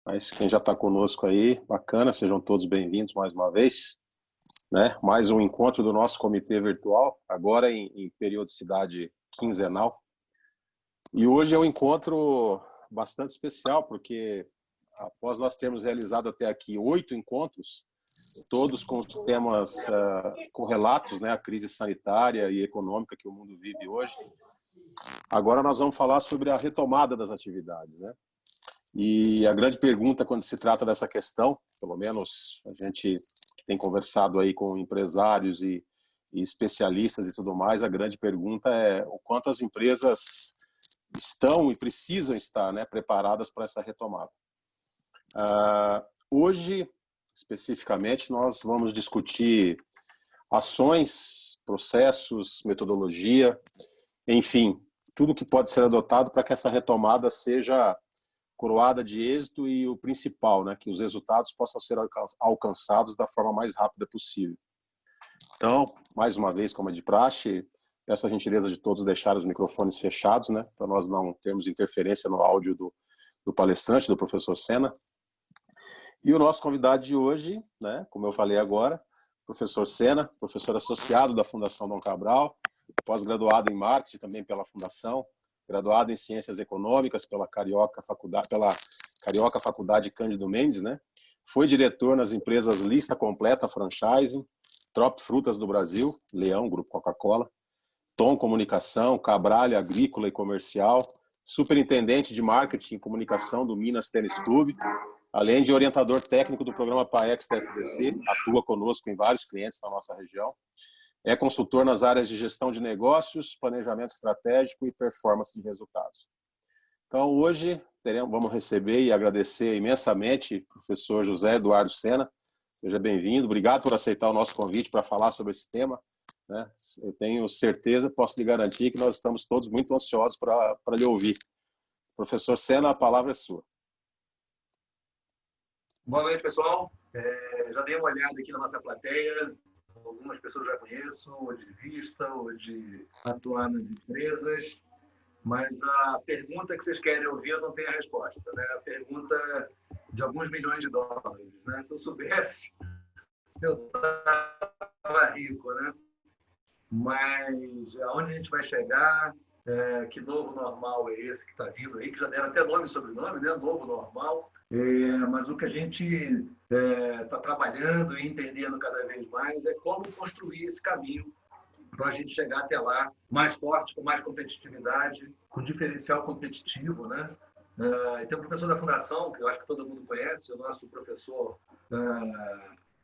Mas quem já está conosco aí, bacana, sejam todos bem-vindos mais uma vez, né? Mais um encontro do nosso comitê virtual, agora em periodicidade quinzenal. E hoje é um encontro bastante especial, porque após nós termos realizado até aqui 8 encontros, todos com os temas correlatos, né, à crise sanitária e econômica que o mundo vive hoje, agora nós vamos falar sobre a retomada das atividades, né? E a grande pergunta quando se trata dessa questão, pelo menos a gente que tem conversado aí com empresários e especialistas e tudo mais, a grande pergunta é o quanto as empresas estão e precisam estar, né, preparadas para essa retomada. Hoje, especificamente, nós vamos discutir ações, processos, metodologia, enfim, tudo que pode ser adotado para que essa retomada seja coroada de êxito e o principal, né, que os resultados possam ser alcançados da forma mais rápida possível. Então, mais uma vez, como é de praxe, peço a gentileza de todos deixar os microfones fechados, né, para nós não termos interferência no áudio do palestrante, do professor Sena. E o nosso convidado de hoje, né, como eu falei agora, professor Sena, professor associado da Fundação Dom Cabral, pós-graduado em marketing também pela Fundação, graduado em Ciências Econômicas pela Carioca Faculdade Cândido Mendes, né? Foi diretor nas empresas Lista Completa Franchising, Trop Frutas do Brasil, Leão, Grupo Coca-Cola, Tom Comunicação, Cabralha Agrícola e Comercial, superintendente de Marketing e Comunicação do Minas Tênis Clube, além de orientador técnico do programa PAEX da FDC, atua conosco em vários clientes na nossa região. É consultor nas áreas de gestão de negócios, planejamento estratégico e performance de resultados. Então, hoje, vamos receber e agradecer imensamente o professor José Eduardo Sena. Seja bem-vindo. Obrigado por aceitar o nosso convite para falar sobre esse tema, né? Eu tenho certeza, posso lhe garantir que nós estamos todos muito ansiosos para lhe ouvir. Professor Sena, a palavra é sua. Boa noite, pessoal. Já dei uma olhada aqui na nossa plateia. Algumas pessoas eu já conheço, ou de vista, ou de atuar nas empresas. Mas a pergunta que vocês querem ouvir, eu não tenho a resposta, né? A pergunta de alguns milhões de dólares, né? Se eu soubesse, eu estava rico, né? Mas aonde a gente vai chegar? Que novo normal é esse que está vindo aí? Que já deram até nome e sobrenome, né? Novo normal. Mas o que a gente está trabalhando e entendendo cada vez mais é como construir esse caminho para a gente chegar até lá mais forte, com mais competitividade, com diferencial competitivo, né? Tem um professor da Fundação, que eu acho que todo mundo conhece, o nosso professor,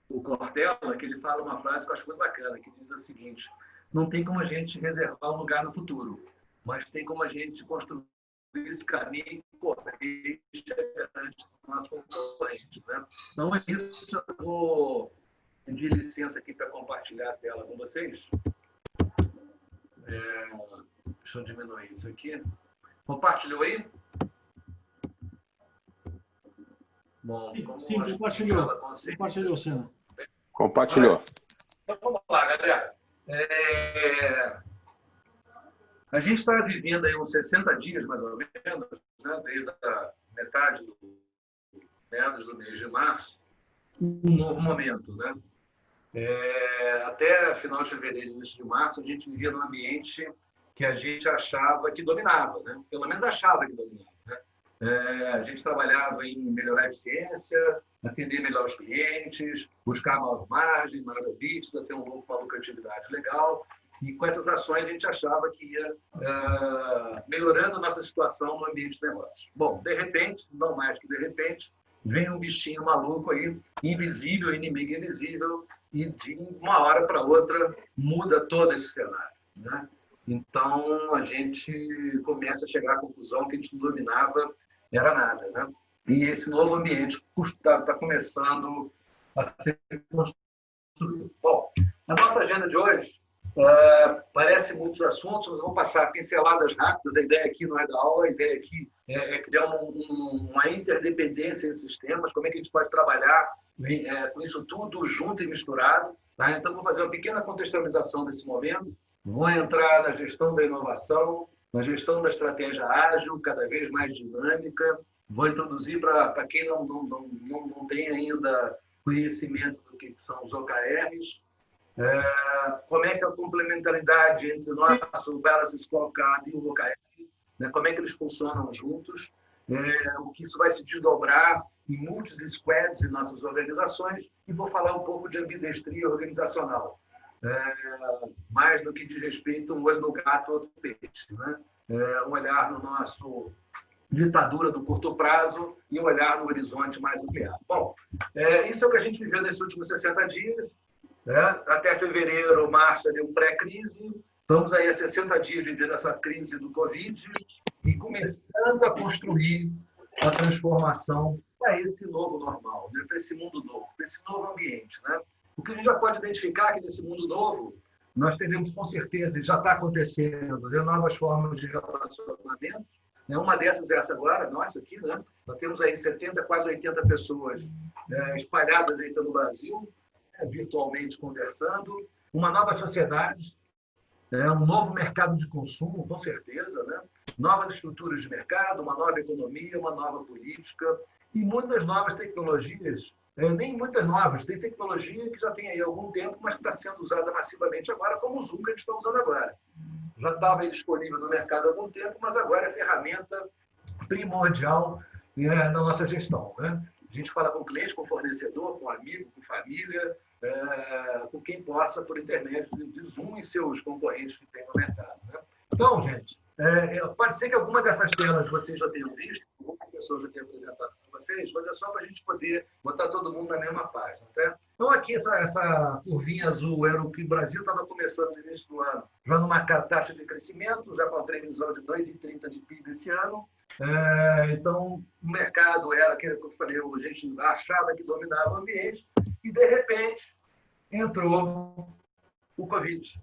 o Cortella, que ele fala uma frase que eu acho muito bacana, que diz o seguinte: não tem como a gente reservar um lugar no futuro, mas tem como a gente construir esse caminho corrente perante os nossos concorrentes, né? Então, é isso. Eu vou pedir licença aqui para compartilhar a tela com vocês. Deixa eu diminuir isso aqui. Compartilhou aí? Bom, sim, compartilhou. Compartilhou, Sena. Compartilhou. Então, vamos lá, galera. A gente está vivendo aí uns 60 dias, mais ou menos, né, desde a metade do mês de março, um novo momento, né? Até final de fevereiro, início de março, a gente vivia num ambiente que a gente achava que dominava, né? Pelo menos achava que dominava, né? A gente trabalhava em melhorar a eficiência, atender melhor os clientes, buscar maior margem, maior EBITDA, ter uma lucratividade legal. E com essas ações a gente achava que ia melhorando a nossa situação no ambiente de negócio. Bom, de repente, não mais que de repente, vem um bichinho maluco aí, invisível, inimigo invisível, e de uma hora para outra muda todo esse cenário, né? Então, a gente começa a chegar à conclusão que a gente não dominava, era nada, né? E esse novo ambiente está começando a ser construído. Bom, a nossa agenda de hoje parece muitos assuntos, nós vamos passar pinceladas rápidas. A ideia aqui não é da aula, a ideia aqui é criar uma interdependência entre sistemas, como é que a gente pode trabalhar com isso tudo junto e misturado. Tá? Então, vou fazer uma pequena contextualização desse momento. Vou entrar na gestão da inovação, na gestão da estratégia ágil, cada vez mais dinâmica, Vou introduzir para quem não tem ainda conhecimento do que são os OKRs, como é que a complementaridade entre o nosso Balance Scorecard e o OKR, né, como é que eles funcionam juntos, o que isso vai se desdobrar em muitos squads em nossas organizações, e vou falar um pouco de ambidestria organizacional, mais do que diz respeito a um olho no gato, outro peixe, né? Um olhar no nosso ditadura do curto prazo e um olhar no horizonte mais ampliado. Bom, isso é o que a gente viveu nesses últimos 60 dias, né? Até fevereiro, março, ali, um pré-crise. Estamos aí há 60 dias vivendo essa crise do Covid e começando a construir a transformação para esse novo normal, né? Para esse mundo novo, para esse novo ambiente, né? O que a gente já pode identificar é que nesse mundo novo nós teremos com certeza, e já está acontecendo, né, novas formas de relacionamento. Uma dessas é essa agora, nossa, aqui, né? Nós temos aí 70, quase 80 pessoas espalhadas aí pelo Brasil, virtualmente conversando, uma nova sociedade, um novo mercado de consumo, com certeza, né? Novas estruturas de mercado, uma nova economia, uma nova política e muitas novas tecnologias, nem muitas novas, tem tecnologia que já tem aí algum tempo, mas que está sendo usada massivamente agora, como o Zoom que a gente está usando agora. Já estava disponível no mercado há algum tempo, mas agora é ferramenta primordial na nossa gestão, né? A gente fala com o cliente, com o fornecedor, com o amigo, com família, com quem possa, por intermédio de Zoom e seus concorrentes que tem no mercado, né? Então, gente, pode ser que alguma dessas telas vocês já tenham visto, algumas pessoas já tenham apresentado para vocês, mas é só para a gente poder botar todo mundo na mesma página, tá? Então, aqui, essa curvinha azul era o que o Brasil estava começando no início do ano, já numa taxa de crescimento, já com a previsão de 2,30 de PIB esse ano. Então, o mercado era aquilo que eu falei, a gente achava que dominava o ambiente, e, de repente, entrou o Covid.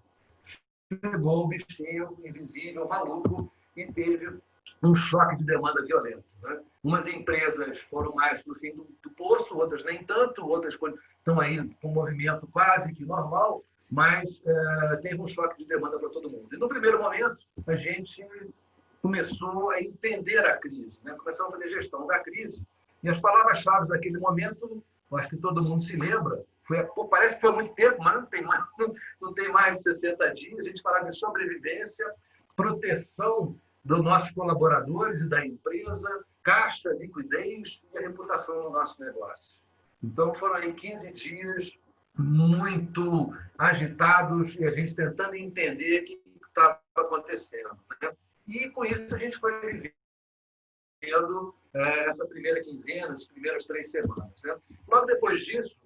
Chegou o bichinho invisível, maluco, e teve um choque de demanda violento, né? Umas empresas foram mais no fim do poço, outras nem tanto, outras estão aí com um movimento quase que normal, mas teve um choque de demanda para todo mundo. E no primeiro momento, a gente começou a entender a crise, né? Começamos a fazer gestão da crise. E as palavras-chave daquele momento, eu acho que todo mundo se lembra, parece que foi muito tempo, mas não tem mais de 60 dias, a gente falava de sobrevivência, proteção dos nossos colaboradores e da empresa, caixa, liquidez e a reputação do nosso negócio. Então, foram aí 15 dias muito agitados e a gente tentando entender o que estava acontecendo, né? E, com isso, a gente foi vivendo essa primeira quinzena, essas primeiras 3 semanas, né? Logo depois disso,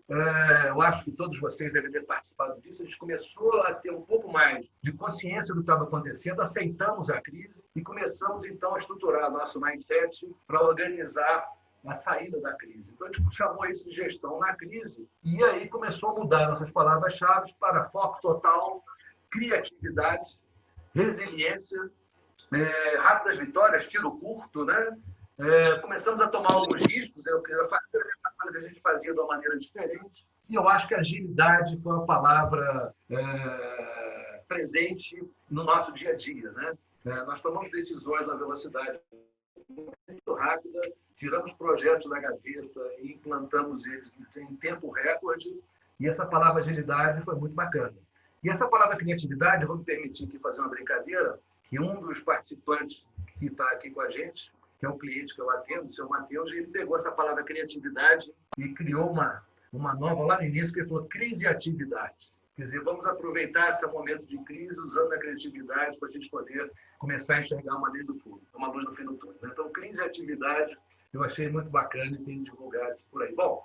eu acho que todos vocês devem ter participado disso, a gente começou a ter um pouco mais de consciência do que estava acontecendo, aceitamos a crise e começamos, então, a estruturar nosso mindset para organizar a saída da crise. Então, a gente chamou isso de gestão na crise e aí começou a mudar nossas palavras-chave para foco total, criatividade, resiliência, rápidas vitórias, tiro curto, né? Começamos a tomar alguns riscos, eu fazia uma coisa que a gente fazia de uma maneira diferente, e eu acho que agilidade foi uma palavra presente no nosso dia a dia, né? Nós tomamos decisões na velocidade muito rápida, tiramos projetos da gaveta e implantamos eles em tempo recorde, e essa palavra agilidade foi muito bacana. E essa palavra criatividade, eu vou me permitir aqui fazer uma brincadeira, que um dos participantes que está aqui com a gente, que é um cliente que eu atendo, o seu Matheus, ele pegou essa palavra criatividade e criou uma nova lá no início, que ele falou criatividade. Quer dizer, vamos aproveitar esse momento de crise usando a criatividade para a gente poder começar a enxergar uma luz no fim do túnel. Então, criatividade, eu achei muito bacana e tenho divulgado isso por aí. Bom,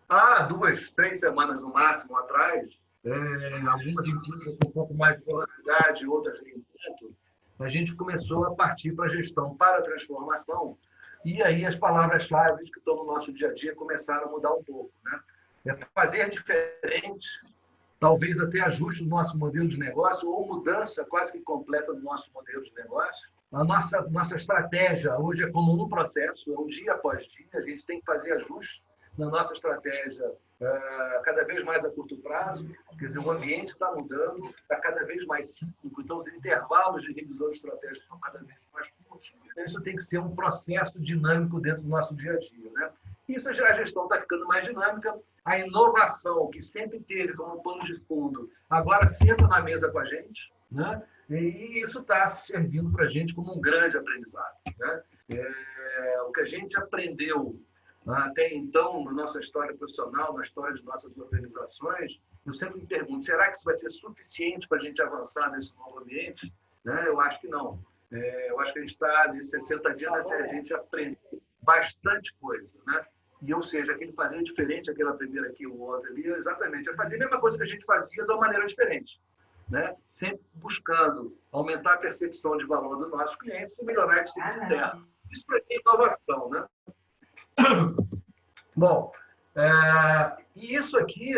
há 2, 3 semanas no máximo atrás, algumas empresas com um pouco mais de velocidade, outras nem tanto, a gente começou a partir para a gestão para a transformação, e aí as palavras-chave que estão no nosso dia a dia começaram a mudar um pouco, né? Fazer diferente, talvez até ajuste o nosso modelo de negócio, ou mudança quase que completa do nosso modelo de negócio. A nossa estratégia hoje é como um processo, é um dia após dia, a gente tem que fazer ajustes na nossa estratégia cada vez mais a curto prazo, quer dizer, o ambiente está mudando, está cada vez mais cíclico, então os intervalos de revisão de estratégia são cada vez mais curtos. isso tem que ser um processo dinâmico dentro do nosso dia a dia, né? Isso a gestão está ficando mais dinâmica, a inovação, que sempre teve como pano de fundo, agora senta na mesa com a gente, né? E isso está servindo para a gente como um grande aprendizado, né? O que a gente aprendeu até então, na nossa história profissional, na história de nossas organizações, eu sempre me pergunto, será que isso vai ser suficiente para a gente avançar nesse novo ambiente? Né? Eu acho que não. Eu acho que a gente está, nesses 60 dias, a gente aprende bastante coisa, né? E, ou seja, aquele fazer diferente, aquela primeira aqui, o outro ali, exatamente, é fazer a mesma coisa que a gente fazia de uma maneira diferente, né? Sempre buscando aumentar a percepção de valor dos nossos clientes e melhorar a eficiência interna. Isso para quem é inovação, né? Bom, e isso aqui,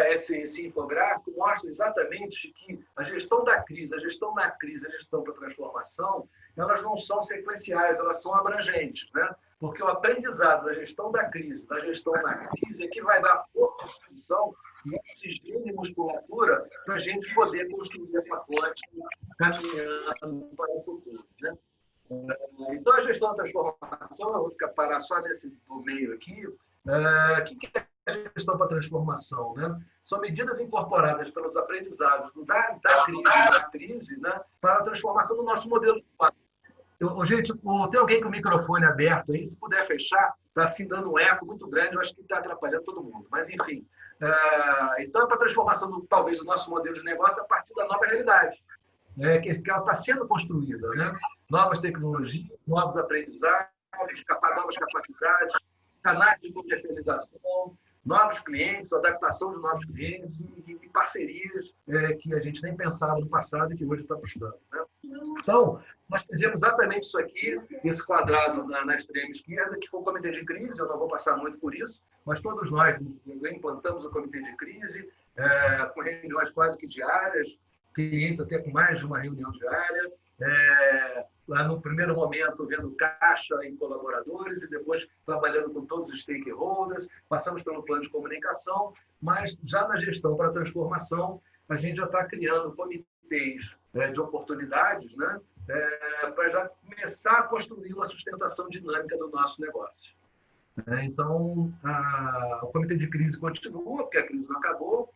esse infográfico mostra exatamente que a gestão da crise, a gestão na crise, a gestão para transformação, elas não são sequenciais, elas são abrangentes, né? Porque o aprendizado da gestão da crise, da gestão na crise, é que vai dar força, disposição e oxigênio e musculatura para a gente poder construir essa ponte caminhando para o futuro, né? Então, a gestão da transformação, eu vou parar só nesse do meio aqui. O que é a gestão para transformação? Né? São medidas incorporadas pelos aprendizados da crise, né, para a transformação do nosso modelo de negócio. Gente, tem alguém com o microfone aberto aí? Se puder fechar, está assim dando um eco muito grande, eu acho que está atrapalhando todo mundo. Mas, enfim, então, é para a transformação, talvez, do nosso modelo de negócio a partir da nova realidade, né, que ela está sendo construída, né? Novas tecnologias, novos aprendizados, novas capacidades, canais de comercialização, novos clientes, adaptação de novos clientes e parcerias que a gente nem pensava no passado e que hoje está buscando, né? Então, nós fizemos exatamente isso aqui, esse quadrado na extrema esquerda, que foi o comitê de crise, eu não vou passar muito por isso, mas todos nós implantamos o comitê de crise, com reuniões quase que diárias, clientes até com mais de uma reunião diária, lá no primeiro momento vendo caixa em colaboradores e depois trabalhando com todos os stakeholders, passamos pelo plano de comunicação, mas já na gestão para a transformação, a gente já está criando comitês de oportunidades, né, para já começar a construir uma sustentação dinâmica do nosso negócio. Então, o comitê de crise continua, porque a crise não acabou,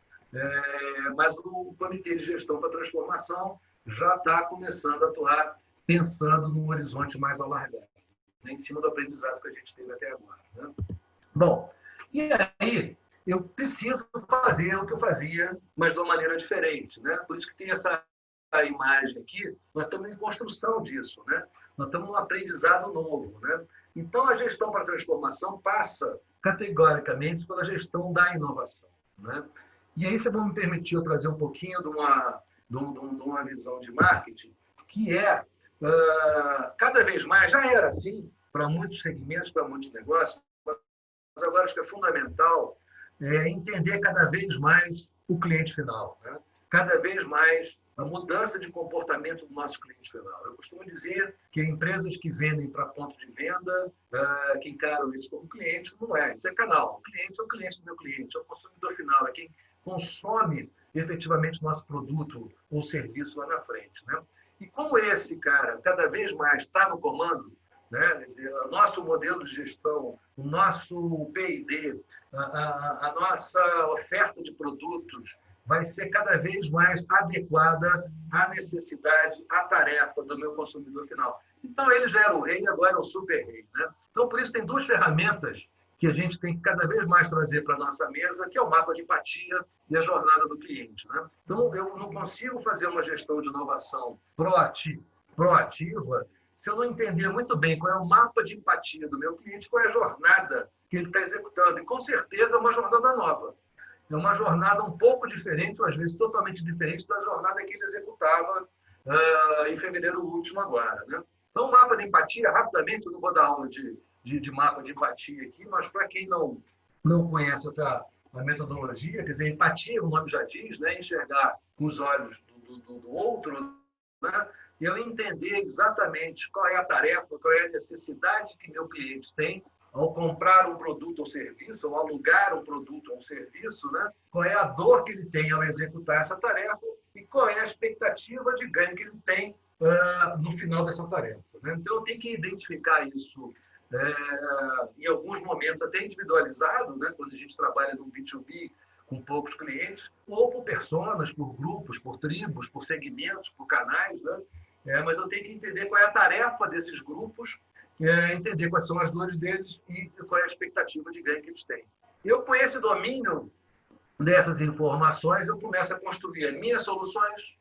mas o comitê de gestão para a transformação já está começando a atuar pensando num horizonte mais alargado, né, em cima do aprendizado que a gente teve até agora, né? Bom, e aí eu preciso fazer o que eu fazia, mas de uma maneira diferente, né? Por isso que tem essa imagem aqui, nós estamos em construção disso, né? Nós estamos num aprendizado novo, né? Então, a gestão para a transformação passa categoricamente pela gestão da inovação, né? E aí, vocês vão me permitir eu trazer um pouquinho de uma visão de marketing, que cada vez mais, já era assim, para muitos segmentos, para muitos negócios, mas agora acho que é fundamental entender cada vez mais o cliente final, né? Cada vez mais a mudança de comportamento do nosso cliente final. Eu costumo dizer que empresas que vendem para ponto de venda, que encaram isso como cliente, não é. Isso é canal. O cliente é o cliente do meu cliente, é o consumidor final, é quem consome efetivamente nosso produto ou serviço lá na frente, né? E como esse cara cada vez mais está no comando, né? Quer dizer, o nosso modelo de gestão, o nosso P&D, a nossa oferta de produtos vai ser cada vez mais adequada à necessidade, à tarefa do meu consumidor final. Então, ele já era o rei, agora é o super rei, né? Então, por isso, tem duas ferramentas que a gente tem que cada vez mais trazer para a nossa mesa, que é o mapa de empatia e a jornada do cliente, né? Então, eu não consigo fazer uma gestão de inovação proativa se eu não entender muito bem qual é o mapa de empatia do meu cliente, qual é a jornada que ele está executando. E, com certeza, é uma jornada nova. É uma jornada um pouco diferente, ou às vezes totalmente diferente da jornada que ele executava em fevereiro último agora, né? Então, o mapa de empatia, rapidamente, eu não vou dar aula de mapa de empatia aqui, mas para quem não conhece a metodologia, quer dizer, empatia, o nome já diz, né? Enxergar com os olhos do outro, né? E eu entender exatamente qual é a tarefa, qual é a necessidade que meu cliente tem ao comprar um produto ou serviço, ou alugar um produto ou serviço, né? Qual é a dor que ele tem ao executar essa tarefa e qual é a expectativa de ganho que ele tem no final dessa tarefa, né? Então, eu tenho que identificar isso em alguns momentos até individualizado, né? Quando a gente trabalha no B2B com poucos clientes, ou por personas, por grupos, por tribos, por segmentos, por canais, né? Mas eu tenho que entender qual é a tarefa desses grupos, entender quais são as dores deles e qual é a expectativa de ganho que eles têm. Eu, com esse domínio dessas informações, eu começo a construir as minhas soluções,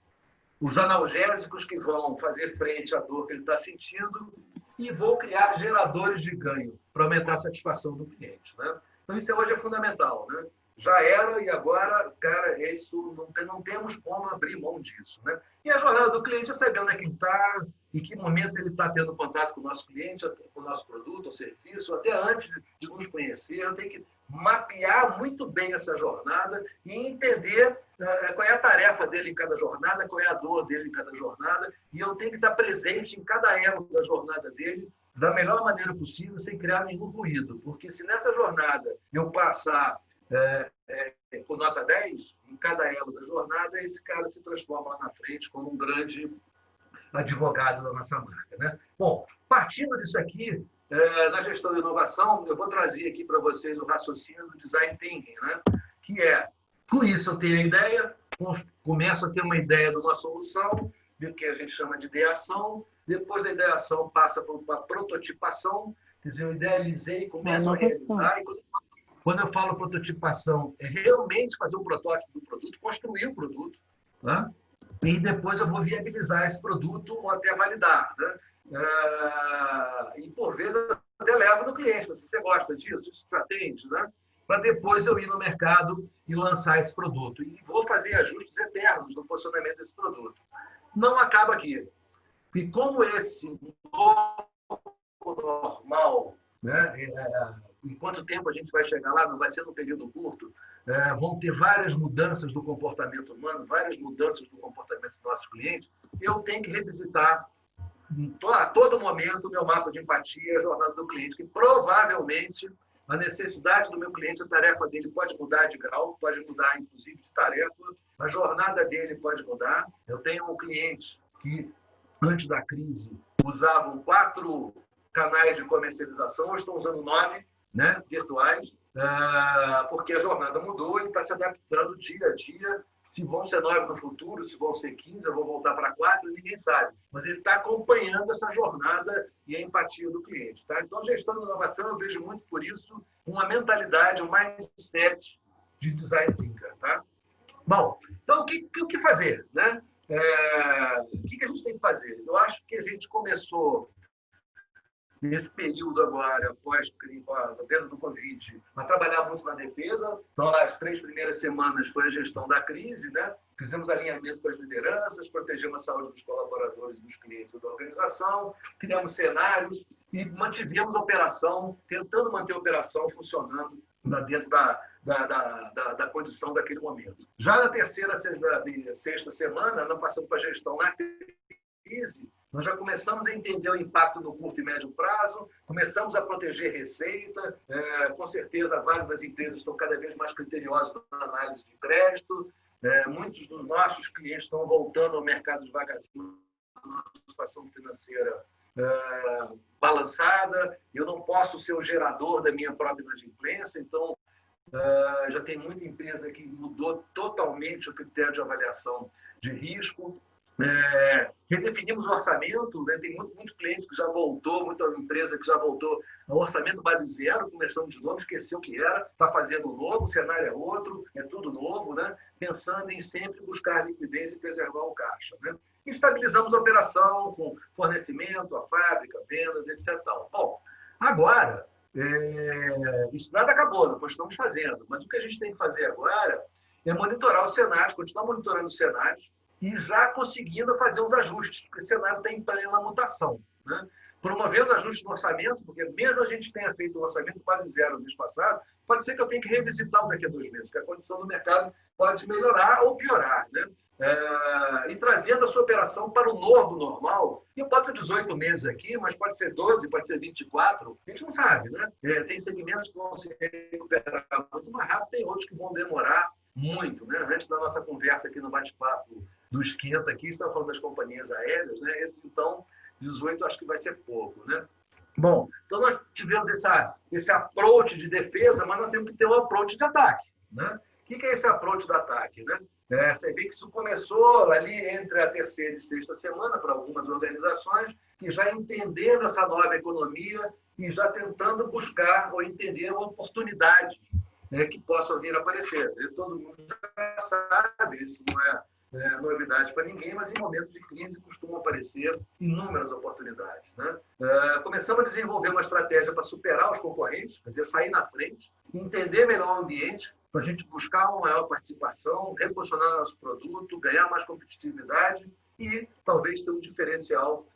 os analgésicos que vão fazer frente à dor que ele está sentindo e vou criar geradores de ganho para aumentar a satisfação do cliente, né? Então, isso hoje é fundamental, né? Já era e agora, cara, isso não temos como abrir mão disso, né? E a jornada do cliente é saber onde é que ele está, em que momento ele está tendo contato com o nosso cliente, com o nosso produto ou serviço, até antes de nos conhecer. Eu tenho que mapear muito bem essa jornada e entender qual é a tarefa dele em cada jornada, qual é a dor dele em cada jornada, e eu tenho que estar presente em cada elo da jornada dele da melhor maneira possível, sem criar nenhum ruído. Porque se nessa jornada eu passar com nota 10, em cada elo da jornada, esse cara se transforma lá na frente como um grande advogado da nossa marca, né? Bom, partindo disso aqui, na gestão de inovação, eu vou trazer aqui para vocês o raciocínio do design thinking, né? Que com isso eu tenho a ideia, começo a ter uma ideia de uma solução, do que a gente chama de ideação, depois da ideação passa para a prototipação, quer dizer, eu idealizei, começo a realizar, e quando eu falo prototipação, é realmente fazer um protótipo do produto, construir o produto, né? E depois eu vou viabilizar esse produto ou até validar, né? E, por vezes, eu até levo no cliente, se você gosta disso, isso te atende, né? Para depois eu ir no mercado e lançar esse produto. E vou fazer ajustes eternos no posicionamento desse produto. Não acaba aqui. E como esse normal, né? Em quanto tempo a gente vai chegar lá, não vai ser num período curto, vão ter várias mudanças do comportamento humano, várias mudanças do comportamento dos nossos clientes, eu tenho que revisitar a todo momento o meu mapa de empatia, a jornada do cliente, que provavelmente a necessidade do meu cliente, a tarefa dele pode mudar de grau, pode mudar, inclusive, de tarefa, a jornada dele pode mudar. Eu tenho um cliente que, antes da crise, usavam 4 canais de comercialização, hoje estão usando 9, né, virtuais, porque a jornada mudou e está se adaptando dia a dia. Se vão ser 9 no futuro, se vão ser 15, eu vou voltar para 4, ninguém sabe. Mas ele está acompanhando essa jornada e a empatia do cliente. Tá? Então, gestão de inovação, eu vejo muito por isso uma mentalidade, um mindset de design thinker. Tá? Bom, então, o que fazer? Né? O que a gente tem que fazer? Eu acho que a gente começou nesse período agora, dentro do Covid, a trabalhar muito na defesa. Então, as 3 primeiras semanas foi a gestão da crise, né? Fizemos alinhamento com as lideranças, protegemos a saúde dos colaboradores, dos clientes da organização, criamos cenários e mantivemos a operação, tentando manter a operação funcionando dentro da condição daquele momento. Já na terceira, sexta semana, nós passamos para a gestão na crise, nós já começamos a entender o impacto no curto e médio prazo, começamos a proteger receita, com certeza várias das empresas estão cada vez mais criteriosas na análise de crédito, muitos dos nossos clientes estão voltando ao mercado devagarzinho, uma situação financeira balançada, eu não posso ser o gerador da minha própria inadimplência, então já tem muita empresa que mudou totalmente o critério de avaliação de risco. Redefinimos o orçamento, né? Tem muito cliente que já voltou, muita empresa que já voltou ao orçamento base zero, começando de novo, esqueceu o que era, está fazendo novo, o cenário é outro, é tudo novo, né? Pensando em sempre buscar liquidez e preservar o caixa. Né? Estabilizamos a operação com fornecimento, a fábrica, vendas, etc. Bom, agora, isso nada acabou, nós estamos fazendo, mas o que a gente tem que fazer agora é monitorar os cenários, continuar monitorando os cenários, e já conseguindo fazer os ajustes, porque o cenário está em plena mutação. Né? Promovendo ajustes no orçamento, porque mesmo a gente tenha feito o orçamento quase zero no mês passado, pode ser que eu tenha que revisitar daqui a 2 meses, que a condição do mercado pode melhorar ou piorar. Né? E trazendo a sua operação para o novo normal, e eu boto 18 meses aqui, mas pode ser 12, pode ser 24, a gente não sabe. Né? Tem segmentos que vão se recuperar muito mais rápido, tem outros que vão demorar muito. Né? Antes da nossa conversa aqui no bate-papo do Esquenta, aqui, estava falando das companhias aéreas, né? Então, 18 acho que vai ser pouco, né? Bom, então nós tivemos esse approach de defesa, mas nós temos que ter um approach de ataque, né? O que é esse approach de ataque, né? Você vê que isso começou ali entre a terceira e sexta semana para algumas organizações que já entenderam essa nova economia e já tentando buscar ou entender oportunidades, né, que possam vir a aparecer. E todo mundo já sabe, isso não é novidade para ninguém, mas em momentos de crise costumam aparecer inúmeras oportunidades, né? Começamos a desenvolver uma estratégia para superar os concorrentes, quer dizer, sair na frente, entender melhor o ambiente, para a gente buscar uma maior participação, reposicionar nosso produto, ganhar mais competitividade e talvez ter um diferencial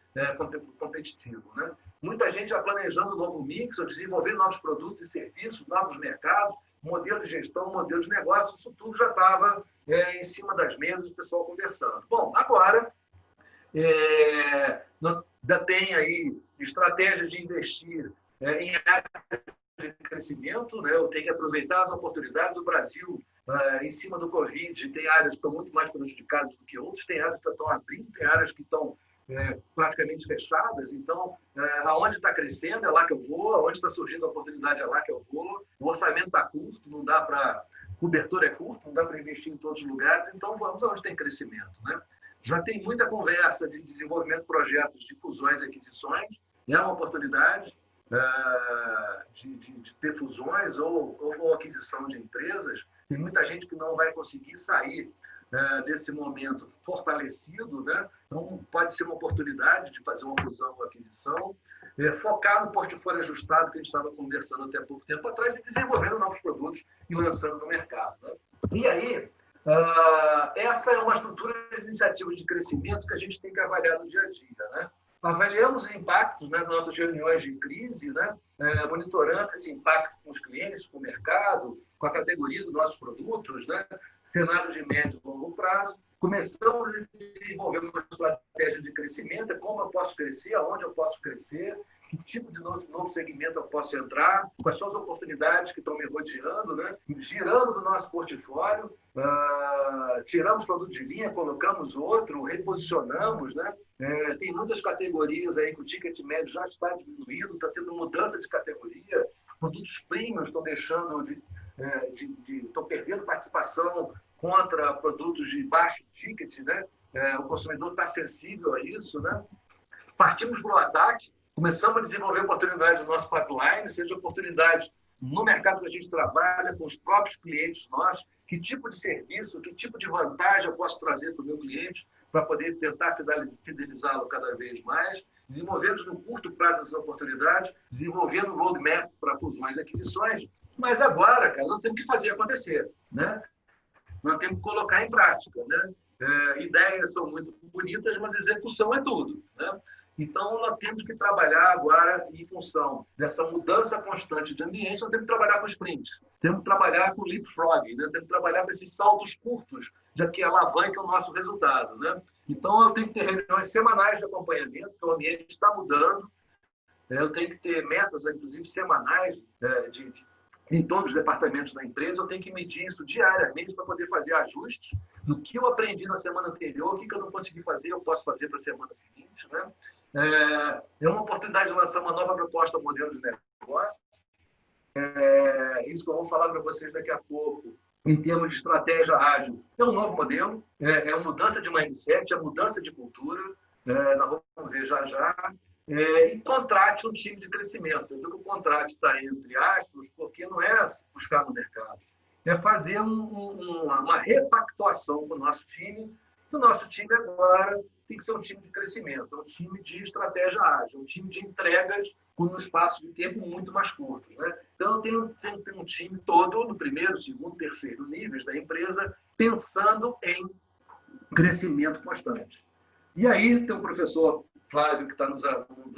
competitivo, né? Muita gente já planejando um novo mix, ou desenvolvendo novos produtos e serviços, novos mercados, modelo de gestão, modelo de negócio, isso tudo já estava em cima das mesas, o pessoal conversando. Bom, agora ainda tem aí estratégias de investir em áreas de crescimento, né? Eu tenho que aproveitar as oportunidades do Brasil em cima do Covid. Tem áreas que estão muito mais prejudicadas do que outras, tem áreas que estão abrindo, tem áreas que estão praticamente fechadas. Então, aonde está crescendo é lá que eu vou, aonde está surgindo a oportunidade é lá que eu vou. O orçamento está curto, não dá para... Cobertura é curto, não dá para investir em todos os lugares, então vamos aonde tem crescimento, né? Já tem muita conversa de desenvolvimento de projetos de fusões e aquisições, é uma oportunidade de ter fusões ou aquisição de empresas. Tem muita gente que não vai conseguir sair desse momento fortalecido, né? Então, pode ser uma oportunidade de fazer uma fusão ou aquisição, focar no portfólio ajustado que a gente estava conversando até pouco tempo atrás e desenvolvendo novos produtos e lançando no mercado, né? E aí, essa é uma estrutura de iniciativas de crescimento que a gente tem que avaliar no dia a dia, né? Avaliamos os impactos nas nossas reuniões de crise, né? Monitorando esse impacto com os clientes, com o mercado, com a categoria dos nossos produtos, né? Cenários de médio e longo prazo. Começamos a desenvolver uma estratégia de crescimento, como eu posso crescer, aonde eu posso crescer, que tipo de novo segmento eu posso entrar, quais são as oportunidades que estão me rodeando, né? Giramos o nosso portfólio, tiramos produto de linha, colocamos outro, reposicionamos, né? Tem muitas categorias aí que o ticket médio já está diminuindo, está tendo mudança de categoria, produtos premium estão deixando estão perdendo participação contra produtos de baixo ticket, né? O consumidor está sensível a isso, né? Partimos para o ataque, começamos a desenvolver oportunidades no nosso pipeline, seja oportunidades no mercado que a gente trabalha, com os próprios clientes nossos, que tipo de serviço, que tipo de vantagem eu posso trazer para o meu cliente para poder tentar fidelizá-lo cada vez mais, desenvolvendo no curto prazo essas oportunidades, desenvolvendo roadmap para fusões e aquisições, mas agora, cara, nós temos que fazer acontecer, né? Nós temos que colocar em prática, né? Ideias são muito bonitas, mas execução é tudo, né? Então, nós temos que trabalhar agora em função dessa mudança constante do ambiente, nós temos que trabalhar com sprints, temos que trabalhar com leapfrog, né? Temos que trabalhar com esses saltos curtos, já que alavanca o nosso resultado, né? Então, eu tenho que ter reuniões semanais de acompanhamento, porque o ambiente está mudando, eu tenho que ter metas, inclusive, semanais em todos os departamentos da empresa, eu tenho que medir isso diariamente para poder fazer ajustes do que eu aprendi na semana anterior, o que eu não consegui fazer, eu posso fazer para a semana seguinte, né? É uma oportunidade de lançar uma nova proposta modelo de negócio. Isso que eu vou falar para vocês daqui a pouco, em termos de estratégia ágil. É um novo modelo, é uma mudança de mindset, é uma mudança de cultura, nós vamos ver já. E contrate um time de crescimento. Você viu que o contrate está entre aspas, porque não é buscar no mercado, é fazer uma repactuação com o nosso time. O nosso time agora tem que ser um time de crescimento, um time de estratégia ágil, um time de entregas com um espaço de tempo muito mais curto, né? Então, eu tenho que ter um time todo no primeiro, segundo, terceiro níveis da empresa, pensando em crescimento constante. E aí, tem o professor Flávio, que está nos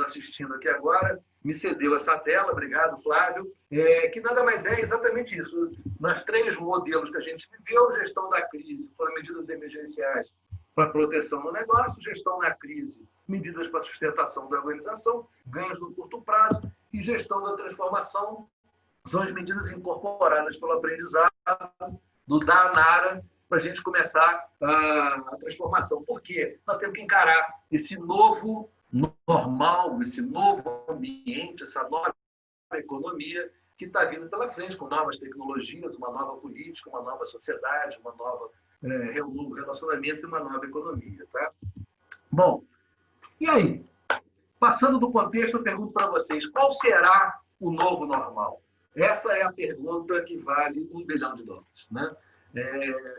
assistindo aqui agora, me cedeu essa tela, obrigado, Flávio, que nada mais é exatamente isso. Nas 3 modelos que a gente viveu, gestão da crise, foram medidas emergenciais para proteção do negócio, gestão na crise, medidas para sustentação da organização, ganhos no curto prazo, e gestão da transformação são as medidas incorporadas pelo aprendizado do Danara, para a gente começar a transformação. Por quê? Nós temos que encarar esse novo normal, esse novo ambiente, essa nova economia que está vindo pela frente, com novas tecnologias, uma nova política, uma nova sociedade, um novo relacionamento e uma nova economia. Tá? Bom, e aí? Passando do contexto, eu pergunto para vocês, qual será o novo normal? Essa é a pergunta que vale $1 bilhão. Né?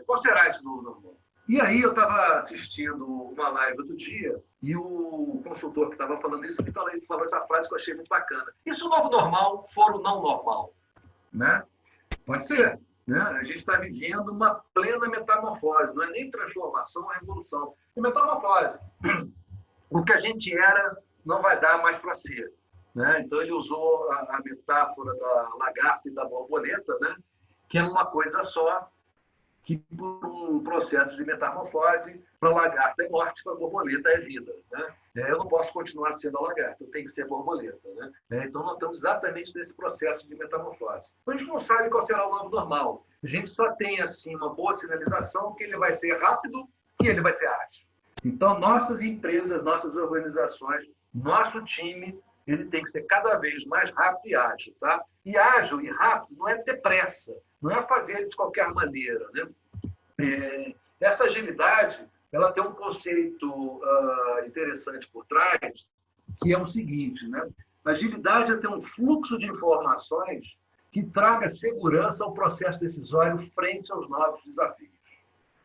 Qual será esse novo normal? E aí eu estava assistindo uma live outro dia e o consultor que estava falando isso me falou essa frase que eu achei muito bacana. E se o novo normal for o não normal? Né? Pode ser. Né? A gente está vivendo uma plena metamorfose, não é nem transformação, é revolução. É metamorfose. O que a gente era não vai dar mais para ser. Né? Então ele usou a metáfora da lagarta e da borboleta, né? Que é uma coisa só, que por um processo de metamorfose, para a lagarta é morte, para a borboleta é vida. Né? Eu não posso continuar sendo a lagarta, eu tenho que ser borboleta. Né? Então, nós estamos exatamente nesse processo de metamorfose. Então, a gente não sabe qual será o novo normal. A gente só tem assim, uma boa sinalização que ele vai ser rápido e ele vai ser ágil. Então, nossas empresas, nossas organizações, nosso time, ele tem que ser cada vez mais rápido e ágil. Tá? E ágil e rápido não é ter pressa, não é fazer de qualquer maneira. Né? Essa agilidade, ela tem um conceito interessante por trás, que é o seguinte, né? A agilidade é ter um fluxo de informações que traga segurança ao processo decisório frente aos novos desafios.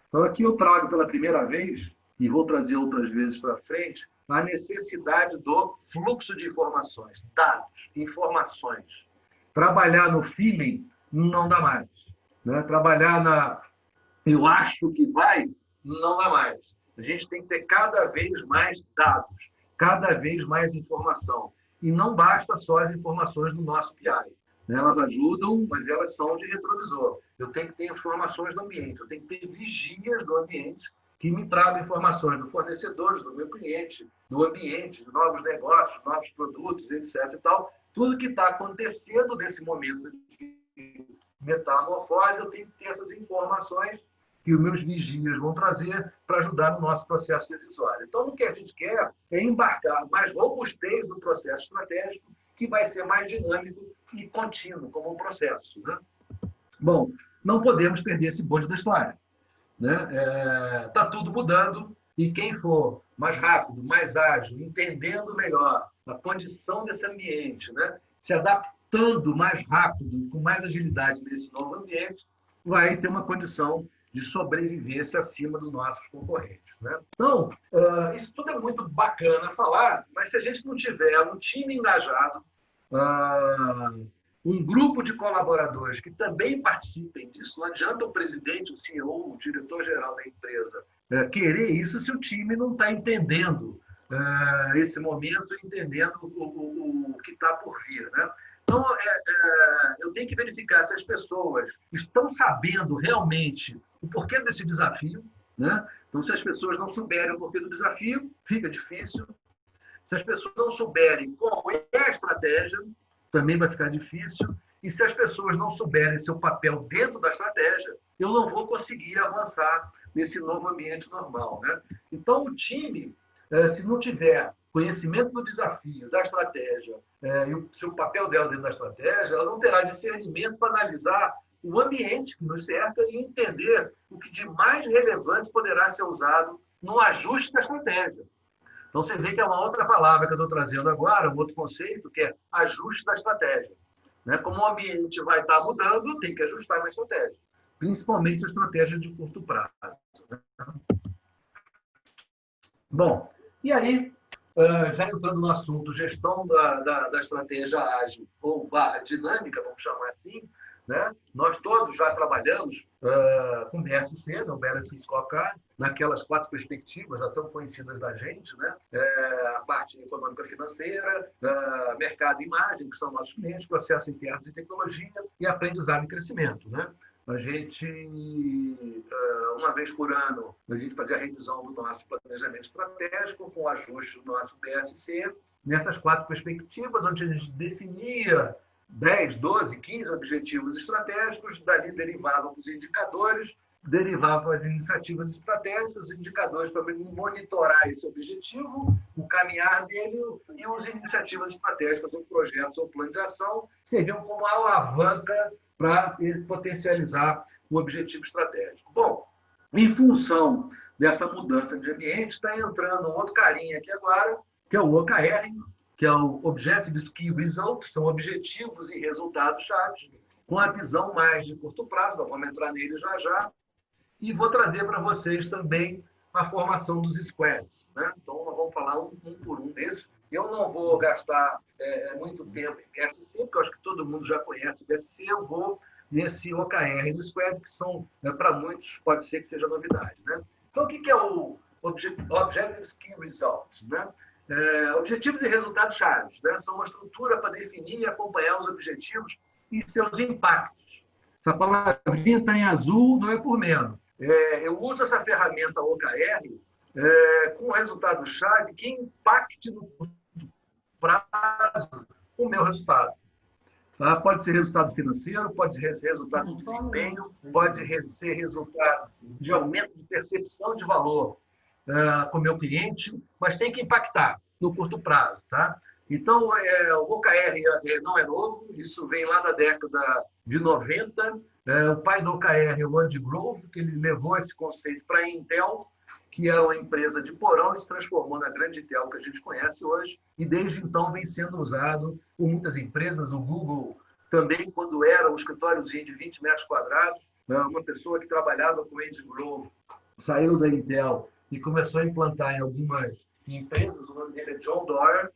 Então, aqui eu trago pela primeira vez, e vou trazer outras vezes para frente, a necessidade do fluxo de informações, dados, informações. Trabalhar no feeling não dá mais. Né? Trabalhar na eu acho que vai, não dá mais. A gente tem que ter cada vez mais dados, cada vez mais informação. E não basta só as informações do nosso PI. Elas ajudam, mas elas são de retrovisor. Eu tenho que ter informações do ambiente, eu tenho que ter vigias do ambiente que me tragam informações dos fornecedores, do meu cliente, do ambiente, de novos negócios, novos produtos, etc. E tal. Tudo que está acontecendo nesse momento de metamorfose, eu tenho que ter essas informações que os meus vigias vão trazer para ajudar no nosso processo decisório. Então, o que a gente quer é embarcar mais robustez no processo estratégico, que vai ser mais dinâmico e contínuo, como um processo. Né? Bom, não podemos perder esse bonde da história. Está tudo mudando e quem for mais rápido, mais ágil, entendendo melhor a condição desse ambiente, né? Se adaptando mais rápido, com mais agilidade nesse novo ambiente, vai ter uma condição de sobrevivência acima dos nossos concorrentes. Né? Então, isso tudo é muito bacana falar, mas se a gente não tiver um time engajado, um grupo de colaboradores que também participem disso, não adianta o presidente, o CEO, o diretor-geral da empresa querer isso se o time não está entendendo esse momento, entendendo o que está por vir. Né? Então, eu tenho que verificar se as pessoas estão sabendo realmente o porquê desse desafio. Né? Então, se as pessoas não souberem o porquê do desafio, fica difícil. Se as pessoas não souberem qual é a estratégia, também vai ficar difícil. E se as pessoas não souberem seu papel dentro da estratégia, eu não vou conseguir avançar nesse novo ambiente normal. Né? Então, o time, se não tiver conhecimento do desafio, da estratégia, e o seu papel dela dentro da estratégia, ela não terá discernimento para analisar o ambiente que nos cerca e entender o que de mais relevante poderá ser usado no ajuste da estratégia. Então, você vê que é uma outra palavra que eu estou trazendo agora, um outro conceito, que é ajuste da estratégia. Né? Como o ambiente vai estar mudando, tem que ajustar na estratégia, principalmente a estratégia de curto prazo. Né? Bom, e aí, já entrando no assunto gestão da estratégia ágil ou dinâmica, vamos chamar assim, né? Nós todos já trabalhamos com BSC, o BLC Scorecard, naquelas 4 perspectivas já tão conhecidas da gente, né? A parte econômica financeira, mercado e imagem, que são nossos clientes, processos internos e tecnologia, e aprendizado e crescimento. Né? A gente, uma vez por ano, a gente fazia a revisão do nosso planejamento estratégico com o ajuste do nosso BSC, nessas 4 perspectivas, onde a gente definia 10, 12, 15 objetivos estratégicos, dali derivavam os indicadores, derivar as iniciativas estratégicas, os indicadores para monitorar esse objetivo, o caminhar dele e as iniciativas estratégicas ou projetos ou plano de ação serviam como alavanca para potencializar o objetivo estratégico. Bom, em função dessa mudança de ambiente, está entrando um outro carinha aqui agora, que é o OKR, que é o Objectives Key Results, são objetivos e resultados-chave, com a visão mais de curto prazo, nós vamos entrar nele já já, e vou trazer para vocês também a formação dos squads. Né? Então, nós vamos falar um por um desses. Eu não vou gastar muito tempo em BSC, porque eu acho que todo mundo já conhece o BSC, eu vou nesse OKR do squad, que são, para muitos, pode ser que seja novidade. Né? Então, o que é o Objectives Key Results? Né? Objetivos e resultados-chave, né? São uma estrutura para definir e acompanhar os objetivos e seus impactos. Essa palavrinha está em azul, não é por menos. Eu uso essa ferramenta OKR com um resultado-chave que impacte no curto prazo o meu resultado. Tá? Pode ser resultado financeiro, pode ser resultado de desempenho, pode ser resultado de aumento de percepção de valor com o meu cliente, mas tem que impactar no curto prazo. Tá? Então, o OKR não é novo, isso vem lá da década de 90. O pai do OKR é o Andy Grove, que ele levou esse conceito para a Intel, que era uma empresa de porão, e se transformou na grande Intel que a gente conhece hoje, e desde então vem sendo usado por muitas empresas. O Google também, quando era um escritóriozinho de 20 metros quadrados, uma pessoa que trabalhava com o Andy Grove saiu da Intel e começou a implantar em algumas empresas, o nome dele é John Doerr,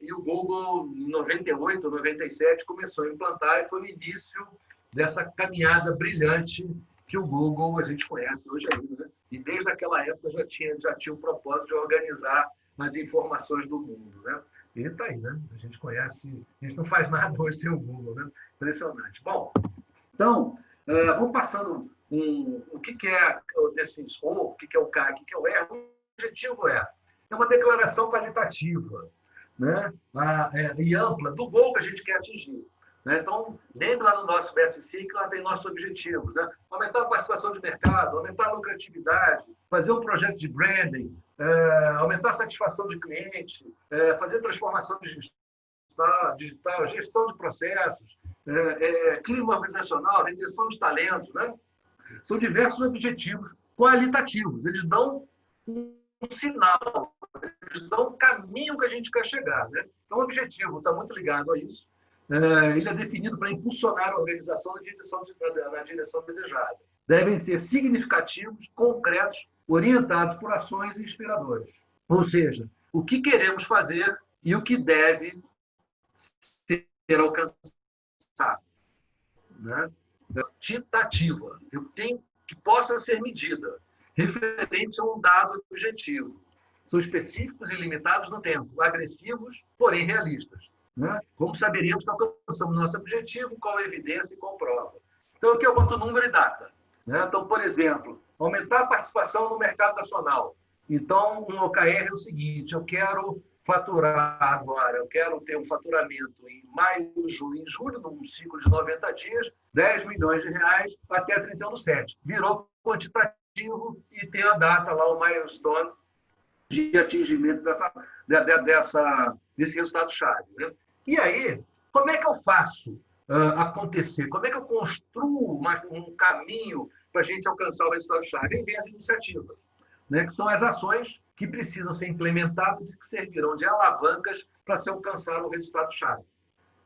e o Google, em 98, 97, começou a implantar e foi o início dessa caminhada brilhante que o Google a gente conhece hoje ainda. Né? E desde aquela época já tinha o propósito de organizar as informações do mundo. Né? E está aí, né? A gente conhece, a gente não faz nada hoje sem o Google. Né? Impressionante. Bom, então, vamos passando o que é desse o que é o K, o que é o R. O objetivo é uma declaração qualitativa, né? E ampla do gol que a gente quer atingir. Né? Então, lembre lá no nosso BSC que lá tem nossos objetivos. Né? Aumentar a participação de mercado, aumentar a lucratividade, fazer um projeto de branding, aumentar a satisfação de cliente, fazer transformação digital, gestão de processos, clima organizacional, retenção de talentos. Né? São diversos objetivos qualitativos. Eles dão um sinal, eles dão um caminho que a gente quer chegar. Né? Então, o objetivo está muito ligado a isso. Ele é definido para impulsionar a organização na direção desejada. Devem ser significativos, concretos, orientados por ações inspiradoras. Ou seja, o que queremos fazer e o que deve ser alcançado. Né? Quantitativa. Eu tenho que possa ser medida, referente a um dado objetivo. São específicos e limitados no tempo, agressivos, porém realistas. Né? Como saberíamos que alcançamos nosso objetivo, qual a evidência e qual prova. Então, aqui eu boto número e data. Né? Então, por exemplo, aumentar a participação no mercado nacional. Então, um OKR é o seguinte, eu quero faturar agora, eu quero ter um faturamento em maio, junho e julho, num ciclo de 90 dias, 10 milhões de reais até 31/7. Virou quantitativo e tem a data lá, o milestone de atingimento desse resultado-chave. Né? E aí, como é que eu faço acontecer? Como é que eu construo um caminho para a gente alcançar o resultado-chave? Aí vem as iniciativas, né? Que são as ações que precisam ser implementadas e que servirão de alavancas para se alcançar o resultado-chave.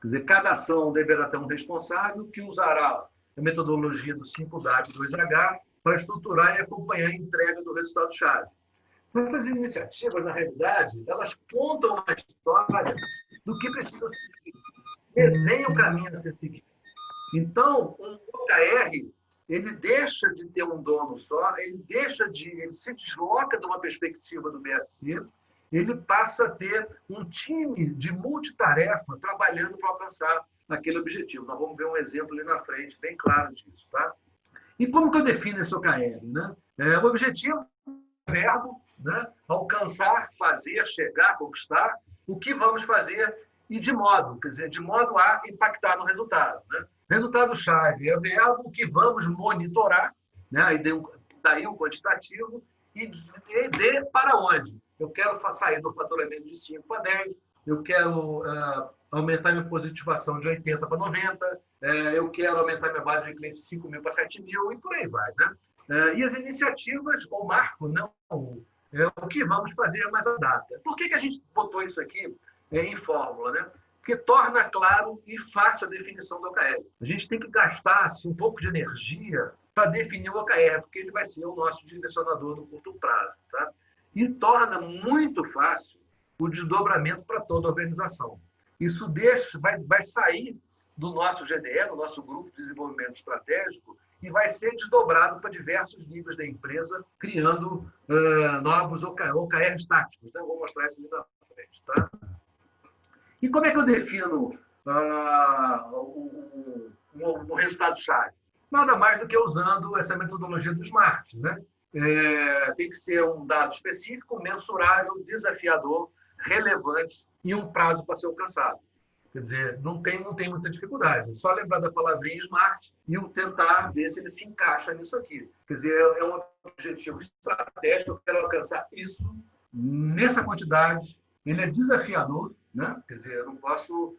Quer dizer, cada ação deverá ter um responsável que usará a metodologia do 5W2H para estruturar e acompanhar a entrega do resultado-chave. Essas iniciativas, na realidade, elas contam uma história do que precisa ser seguido. Desenha o caminho a ser seguido. Então, um OKR, ele deixa de ter um dono só, ele se desloca de uma perspectiva do BSC, ele passa a ter um time de multitarefa trabalhando para alcançar aquele objetivo. Nós vamos ver um exemplo ali na frente, bem claro disso. Tá? E como que eu defino esse OKR? Né? O objetivo é o verbo, né? Alcançar, fazer, chegar, conquistar, o que vamos fazer e de modo, quer dizer, de modo a impactar no resultado. Né? Resultado-chave é verbo que vamos monitorar, né? Aí daí um quantitativo, e D para onde? Eu quero sair do faturamento de 5 para 10, eu quero aumentar minha positivação de 80 para 90, eu quero aumentar minha base de clientes de 5 mil para 7 mil, e por aí vai, né? E as iniciativas, o marco, não o que vamos fazer mais a data. Por que a gente botou isso aqui em fórmula, né? Porque torna claro e fácil a definição do OKR. A gente tem que gastar um pouco de energia para definir o OKR, porque ele vai ser o nosso direcionador no curto prazo. Tá? E torna muito fácil o desdobramento para toda a organização. Isso vai sair do nosso GDE, do nosso Grupo de Desenvolvimento Estratégico, e vai ser desdobrado para diversos níveis da empresa, criando novos OKRs táticos. Né? Vou mostrar isso ali na frente. Tá? E como é que eu defino o resultado-chave? Nada mais do que usando essa metodologia do SMART. Né? Tem que ser um dado específico, mensurável, desafiador, relevante e um prazo para ser alcançado. Quer dizer, não tem muita dificuldade. É só lembrar da palavrinha SMART e tentar ver se ele se encaixa nisso aqui. Quer dizer, é um objetivo estratégico, eu quero alcançar isso nessa quantidade. Ele é desafiador, né? Quer dizer, eu não posso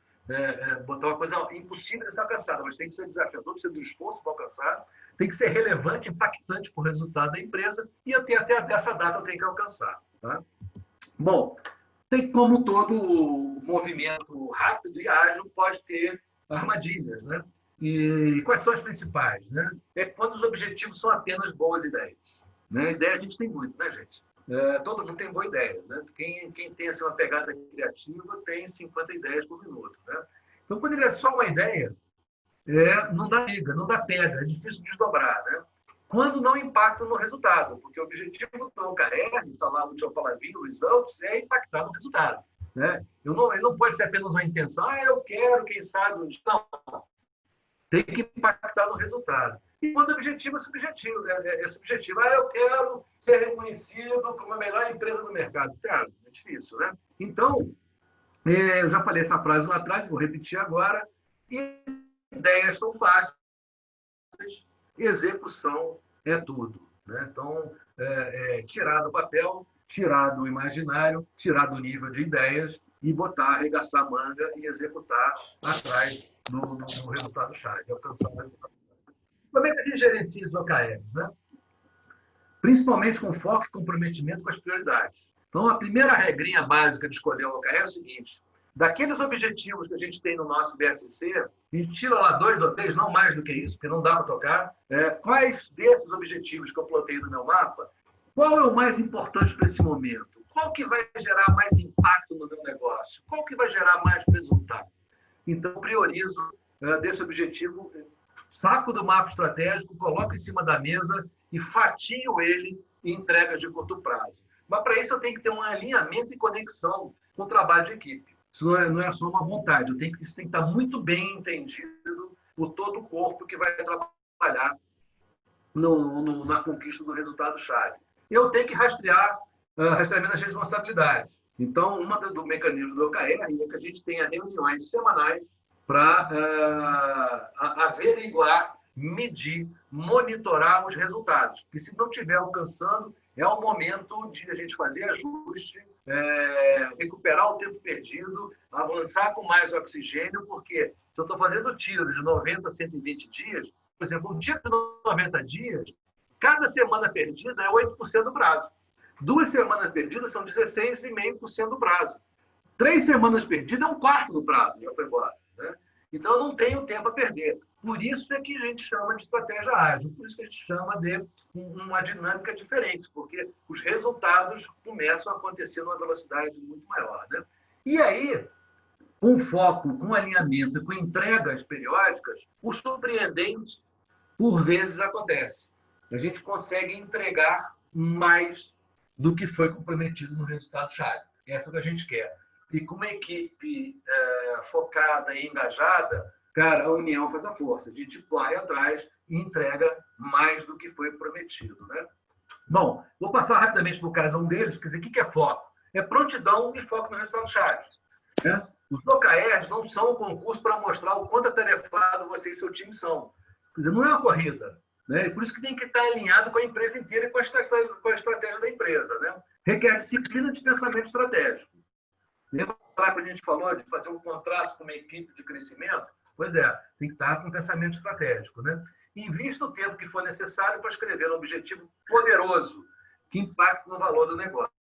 botar uma coisa impossível de ser alcançada, mas tem que ser desafiador, precisa do esforço para alcançar, tem que ser relevante, impactante para o resultado da empresa, e até essa data eu tenho que alcançar. Tá? Bom, tem como todo movimento rápido e ágil pode ter armadilhas, né? E quais são as principais, né? É quando os objetivos são apenas boas ideias. Né? Ideia a gente tem muito, né, gente? Todo mundo tem boa ideia, né? Quem tem assim, uma pegada criativa tem 50 ideias por minuto, né? Então, quando ele é só uma ideia, não dá liga, não dá pega, é difícil desdobrar, né? Quando não impacta no resultado, porque o objetivo do OKR, está lá no teu palavrinho, results, é impactar no resultado. Né? Ele não pode ser apenas uma intenção, eu quero, quem sabe, não. Tem que impactar no resultado. E quando o objetivo é subjetivo, é subjetivo. Eu quero ser reconhecido como a melhor empresa do mercado. Cara, é difícil, né? Então, eu já falei essa frase lá atrás, vou repetir agora. Ideias são fáceis, execução é tudo. Né? Então, tirar do papel, tirar do imaginário, tirar do nível de ideias e botar, arregaçar a manga e executar atrás do resultado-chave, alcançar o resultado. Como é que a gente gerencia os OKRs? Né? Principalmente com foco e comprometimento com as prioridades. Então, a primeira regrinha básica de escolher o OKR é o seguinte: daqueles objetivos que a gente tem no nosso BSC, a gente tira lá 2 ou 3, não mais do que isso, porque não dá para tocar. Quais desses objetivos que eu plotei no meu mapa, qual é o mais importante para esse momento? Qual que vai gerar mais impacto no meu negócio? Qual que vai gerar mais resultado? Então, priorizo desse objetivo, saco do mapa estratégico, coloco em cima da mesa e fatio ele em entregas de curto prazo. Mas, para isso, eu tenho que ter um alinhamento e conexão com o trabalho de equipe. Isso não é só uma vontade, isso tem que estar muito bem entendido por todo o corpo que vai trabalhar na conquista do resultado-chave. Eu tenho que rastrear rastreamento das responsabilidades. Então, do mecanismo do OKR é que a gente tenha reuniões semanais para averiguar, medir, monitorar os resultados. Porque se não estiver alcançando, é o momento de a gente fazer ajuste, recuperar o tempo perdido, avançar com mais oxigênio, porque se eu estou fazendo tiro de 90 a 120 dias, por exemplo, um tiro de 90 dias, cada semana perdida é 8% do prazo. 2 semanas perdidas são 16,5% do prazo. 3 semanas perdidas é 1/4 do prazo, já foi embora. Né? Então, eu não tenho tempo a perder. Por isso é que a gente chama de estratégia ágil, por isso que a gente chama de uma dinâmica diferente, porque os resultados começam a acontecer numa velocidade muito maior. Né? E aí, com foco, com alinhamento e com entregas periódicas, o surpreendente, por vezes, acontece. A gente consegue entregar mais do que foi comprometido no resultado-chave. Essa é o que a gente quer. E com uma equipe focada e engajada, cara, a união faz a força. A gente vai atrás e entrega mais do que foi prometido. Né? Bom, vou passar rapidamente por cada um deles. Quer dizer, o que é foco? É prontidão e foco no resultado-chave. Né? Os OKRs não são um concurso para mostrar o quanto atarefado você e seu time são. Quer dizer, não é uma corrida. Né? E por isso que tem que estar alinhado com a empresa inteira e com a estratégia da empresa. Né? Requer disciplina de pensamento estratégico. Lembra lá que a gente falou de fazer um contrato com uma equipe de crescimento? Pois é, tem que estar com pensamento estratégico. Né? Invista o tempo que for necessário para escrever um objetivo poderoso que impacte no valor do negócio.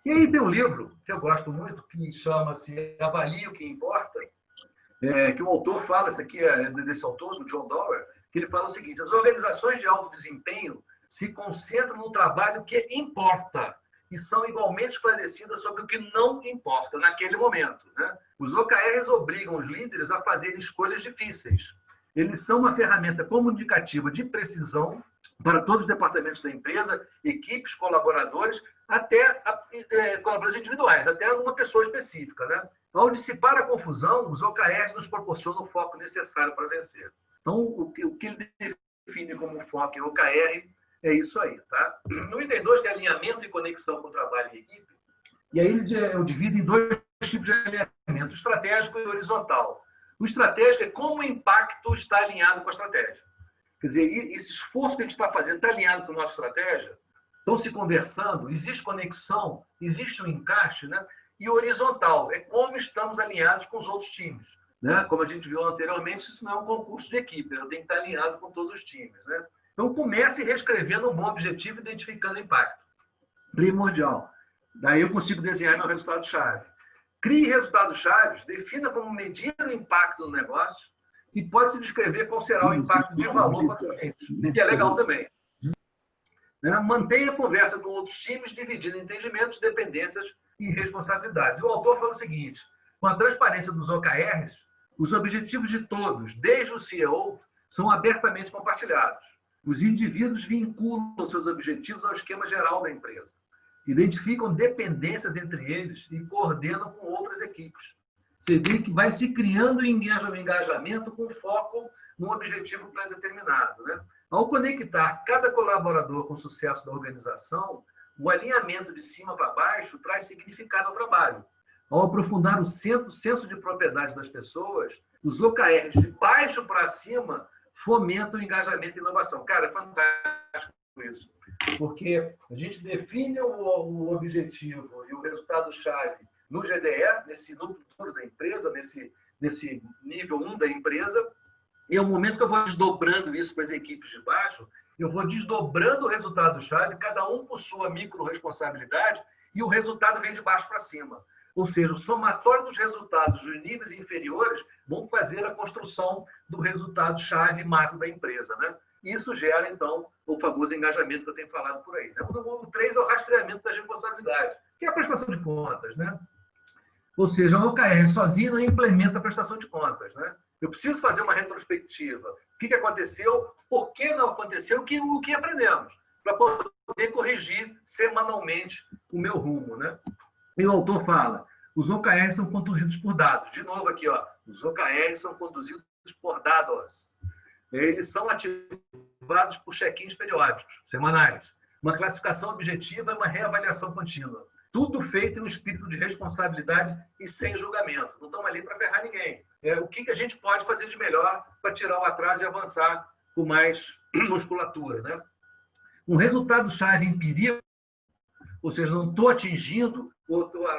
E aí tem um livro que eu gosto muito, que chama-se Avalie o que Importa, que o autor fala, isso aqui é desse autor, do John Doerr, que ele fala o seguinte: as organizações de alto desempenho se concentram no trabalho que importa e são igualmente esclarecidas sobre o que não importa naquele momento. Né? Os OKRs obrigam os líderes a fazerem escolhas difíceis. Eles são uma ferramenta comunicativa de precisão para todos os departamentos da empresa, equipes, colaboradores, até colaboradores individuais, até uma pessoa específica. Né? Ao dissipar a confusão, os OKRs nos proporcionam o foco necessário para vencer. Então, o que ele define como foco em OKR é isso aí. Tá? No item 2, que é alinhamento e conexão com o trabalho em equipe, e aí eu divido em 2 tipos de alinhamento, estratégico e horizontal. O estratégico é como o impacto está alinhado com a estratégia. Quer dizer, esse esforço que a gente está fazendo está alinhado com a nossa estratégia? Estão se conversando? Existe conexão? Existe um encaixe? Né? E horizontal é como estamos alinhados com os outros times. Né? Como a gente viu anteriormente, isso não é um concurso de equipe, eu tenho que estar alinhado com todos os times. Né? Então, comece reescrevendo um bom objetivo, identificando o impacto. Primordial. Daí eu consigo desenhar meu resultado-chave. Crie resultados-chave, defina como medir o impacto do negócio e pode-se descrever qual será o impacto de valor para o cliente, que é legal também. Mantenha a conversa com outros times, dividindo entendimentos, dependências e responsabilidades. O autor fala o seguinte: com a transparência dos OKRs, os objetivos de todos, desde o CEO, são abertamente compartilhados. Os indivíduos vinculam seus objetivos ao esquema geral da empresa. Identificam dependências entre eles e coordenam com outras equipes. Você vê que vai se criando um engajamento com foco num objetivo pré-determinado. Né? Ao conectar cada colaborador com o sucesso da organização, o alinhamento de cima para baixo traz significado ao trabalho. Ao aprofundar o senso de propriedade das pessoas, os OKRs de baixo para cima fomentam o engajamento e inovação. Cara, é fantástico isso. Porque a gente define o objetivo e o resultado-chave no GDE, nesse núcleo da empresa, nesse nível 1 da empresa, e é o momento que eu vou desdobrando isso para as equipes de baixo, eu vou desdobrando o resultado-chave, cada um com sua micro-responsabilidade, e o resultado vem de baixo para cima. Ou seja, o somatório dos resultados dos níveis inferiores vão fazer a construção do resultado-chave macro da empresa. Né? Isso gera, então, o famoso engajamento que eu tenho falado por aí. Né? O 3 é o rastreamento das responsabilidades, que é a prestação de contas. Né? Ou seja, o OKR sozinho não implementa a prestação de contas. Né? Eu preciso fazer uma retrospectiva. O que aconteceu, por que não aconteceu, o que aprendemos, para poder corrigir semanalmente o meu rumo. Né? E o autor fala, os OKRs são conduzidos por dados. De novo aqui, ó, os OKRs são conduzidos por dados. Eles são ativados por check-ins periódicos, semanais. Uma classificação objetiva e uma reavaliação contínua. Tudo feito em um espírito de responsabilidade e sem julgamento. Não estamos ali para ferrar ninguém. O que a gente pode fazer de melhor para tirar o atraso e avançar com mais musculatura. Né? Um resultado-chave em perigo, ou seja, não estou atingindo,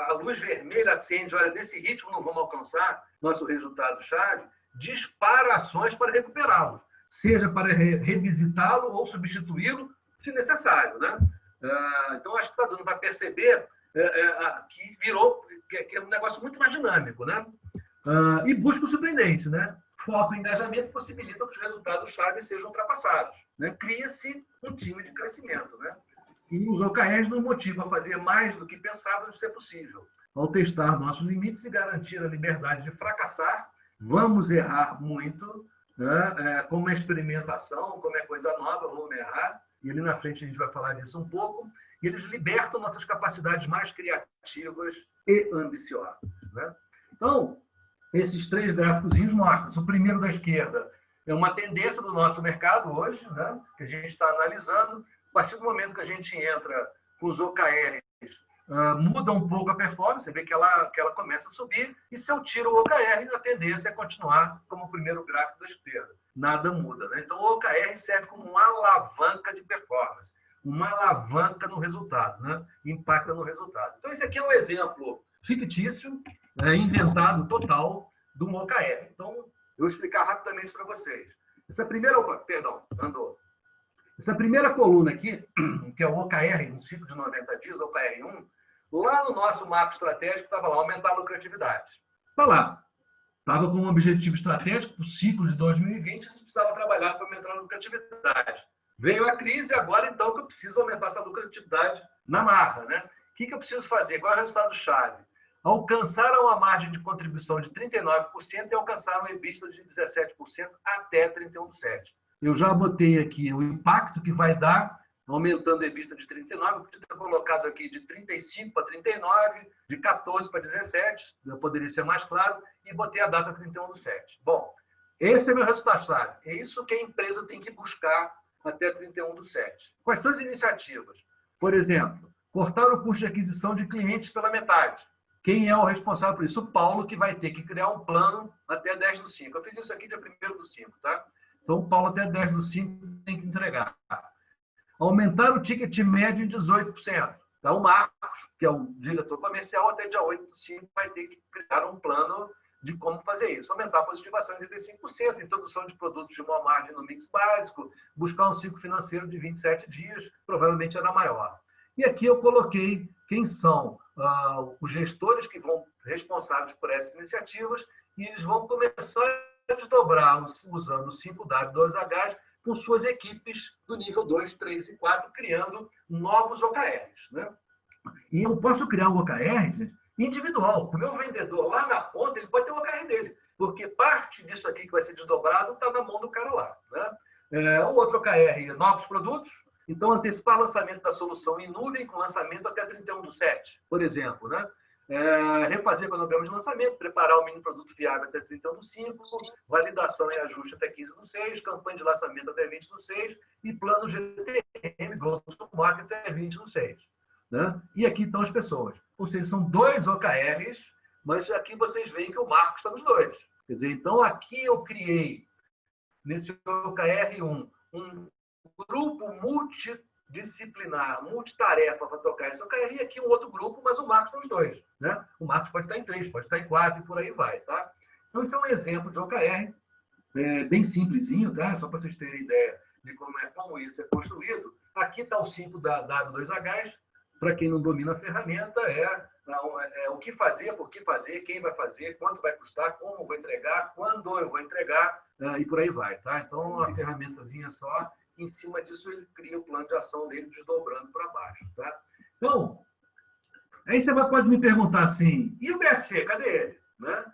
a luz vermelha acende, olha, desse ritmo não vamos alcançar nosso resultado-chave, dispara ações para recuperá-lo, seja para revisitá-lo ou substituí-lo, se necessário. Né? Então, acho que está dando para perceber que virou, que é um negócio muito mais dinâmico. Né? E busca o surpreendente. Né? Foco e engajamento possibilita que os resultados-chave sejam ultrapassados. Né? Cria-se um time de crescimento. Né? E os OKRs nos motivam a fazer mais do que pensávamos ser possível. Ao testar nossos limites e garantir a liberdade de fracassar, vamos errar muito, né? Como é experimentação, como é coisa nova, vamos errar. E ali na frente a gente vai falar disso um pouco. E eles libertam nossas capacidades mais criativas e ambiciosas. Né? Então, esses 3 gráficos mostram. O primeiro da esquerda é uma tendência do nosso mercado hoje, né? Que a gente está analisando. A partir do momento que a gente entra com os OKRs muda um pouco a performance, você vê que ela começa a subir, e se eu tiro o OKR, a tendência é continuar como o primeiro gráfico da esquerda. Nada muda, né? Então, o OKR serve como uma alavanca de performance, uma alavanca no resultado, né? Impacta no resultado. Então, esse aqui é um exemplo fictício, inventado total, de um OKR. Então, eu vou explicar rapidamente para vocês. Essa primeira coluna aqui, que é o OKR, um ciclo de 90 dias, OKR 1, lá no nosso mapa estratégico estava lá, aumentar a lucratividade. Está lá. Estava com um objetivo estratégico para o ciclo de 2020, a gente precisava trabalhar para aumentar a lucratividade. Veio a crise, agora então que eu preciso aumentar essa lucratividade na marra, né? O que eu preciso fazer? Qual é o resultado-chave? Alcançaram a margem de contribuição de 39% e alcançaram o EBITDA de 17% até 31/7. Eu já botei aqui o impacto que vai dar, aumentando a EBITDA de 39, eu podia ter colocado aqui de 35 para 39, de 14 para 17, eu poderia ser mais claro, e botei a data 31/7. Bom, esse é meu resultado-chave. É isso que a empresa tem que buscar até 31/7. Quais são as iniciativas? Por exemplo, cortar o custo de aquisição de clientes pela metade. Quem é o responsável por isso? O Paulo, que vai ter que criar um plano até 10/5. Eu fiz isso aqui dia 1º/5, tá? Então, o Paulo até 10/5 tem que entregar. Aumentar o ticket médio em 18%. Então, o Marcos, que é o diretor comercial, até dia 8/5 vai ter que criar um plano de como fazer isso. Aumentar a positivação em 35%, introdução de produtos de boa margem no mix básico, buscar um ciclo financeiro de 27 dias, provavelmente era maior. E aqui eu coloquei quem são os gestores que vão responsáveis por essas iniciativas, e eles vão começar a desdobrar usando o 5W2H com suas equipes do nível 2, 3 e 4, criando novos OKRs. Né? E eu posso criar um OKR, gente, individual. O meu vendedor lá na ponta, ele pode ter o OKR dele, porque parte disso aqui que vai ser desdobrado está na mão do cara lá. Né? O outro OKR, novos produtos. Então, antecipar o lançamento da solução em nuvem com lançamento até 31/7, por exemplo. Né? Refazer o cronograma de lançamento, preparar o mini produto viável até 31/5, validação e ajuste até 15/6, campanha de lançamento até 20/6 e plano GTM, Growth Market, até 20/6. Né? E aqui estão as pessoas. Ou seja, são 2 OKRs, mas aqui vocês veem que o Marcos está nos 2. Quer dizer, então aqui eu criei, nesse OKR1, um grupo multidisciplinar, multitarefa para tocar esse OKR, e aqui um outro grupo, mas o Marcos nos 2. Né? O Marcos pode estar em 3, pode estar em 4 e por aí vai. Tá? Então, esse é um exemplo de OKR, bem simplesinho, tá? Só para vocês terem ideia de como isso é construído. Aqui está o 5W2H. Para quem não domina a ferramenta, o que fazer, por que fazer, quem vai fazer, quanto vai custar, como vou entregar, quando eu vou entregar, e por aí vai. Tá? Então, a ferramentazinha só, em cima disso, ele cria o plano de ação dele desdobrando para baixo. Tá? Então, aí você pode me perguntar assim, e o BSC, cadê ele? Né?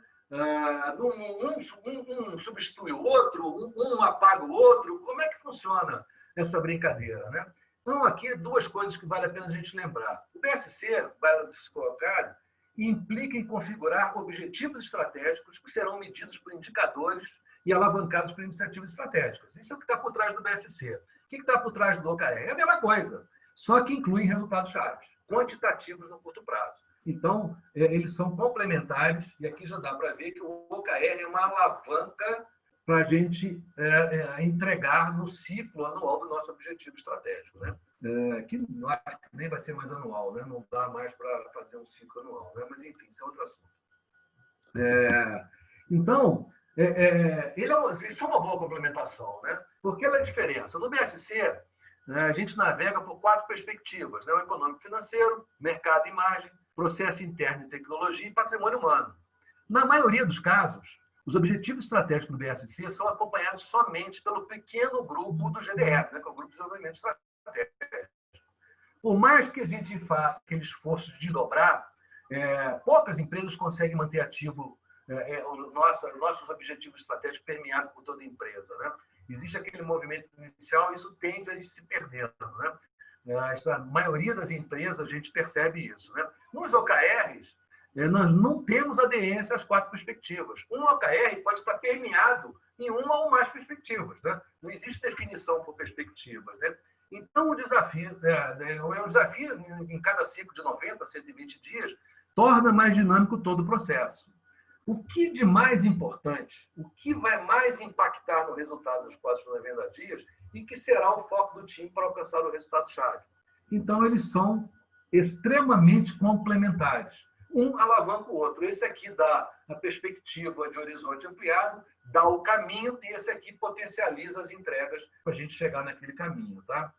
Um substitui o outro, um apaga o outro, como é que funciona essa brincadeira? Né? Então, aqui, 2 coisas que vale a pena a gente lembrar. O BSC, Balance Scorecard, implica em configurar objetivos estratégicos que serão medidos por indicadores e alavancados por iniciativas estratégicas. Isso é o que está por trás do BSC. O que está por trás do OKR? É a mesma coisa, só que inclui resultados-chave, quantitativos no curto prazo. Então, eles são complementares, e aqui já dá para ver que o OKR é uma alavanca para a gente entregar no ciclo anual do nosso objetivo estratégico. Né? Que não acho que nem vai ser mais anual, né? Não dá mais para fazer um ciclo anual. Né? Mas, enfim, isso é outro assunto. Então, isso é uma boa complementação, né? Porque ela é a diferença. No BSC, a gente navega por 4 perspectivas, né? O econômico financeiro, mercado e imagem, processo interno e tecnologia e patrimônio humano. Na maioria dos casos, os objetivos estratégicos do BSC são acompanhados somente pelo pequeno grupo do GDR, né, que é o Grupo de Desenvolvimento Estratégico. Por mais que a gente faça aquele esforço de desdobrar, poucas empresas conseguem manter ativo nossos objetivos estratégicos permeados por toda a empresa. Né? Existe aquele movimento inicial e isso tende a ir se perdendo. Né? A maioria das empresas, a gente percebe isso. Né? Nos OKRs, nós não temos aderência às 4 perspectivas. Um OKR pode estar permeado em uma ou mais perspectivas. Né? Não existe definição por perspectivas. Né? Então, o desafio em cada ciclo de 90, 120 dias, torna mais dinâmico todo o processo. O que de mais importante, o que vai mais impactar no resultado dos próximos 90 dias e que será o foco do time para alcançar o resultado-chave? Então, eles são extremamente complementares. Um alavanca o outro. Esse aqui dá a perspectiva de horizonte ampliado, dá o caminho, e esse aqui potencializa as entregas para a gente chegar naquele caminho. Tá?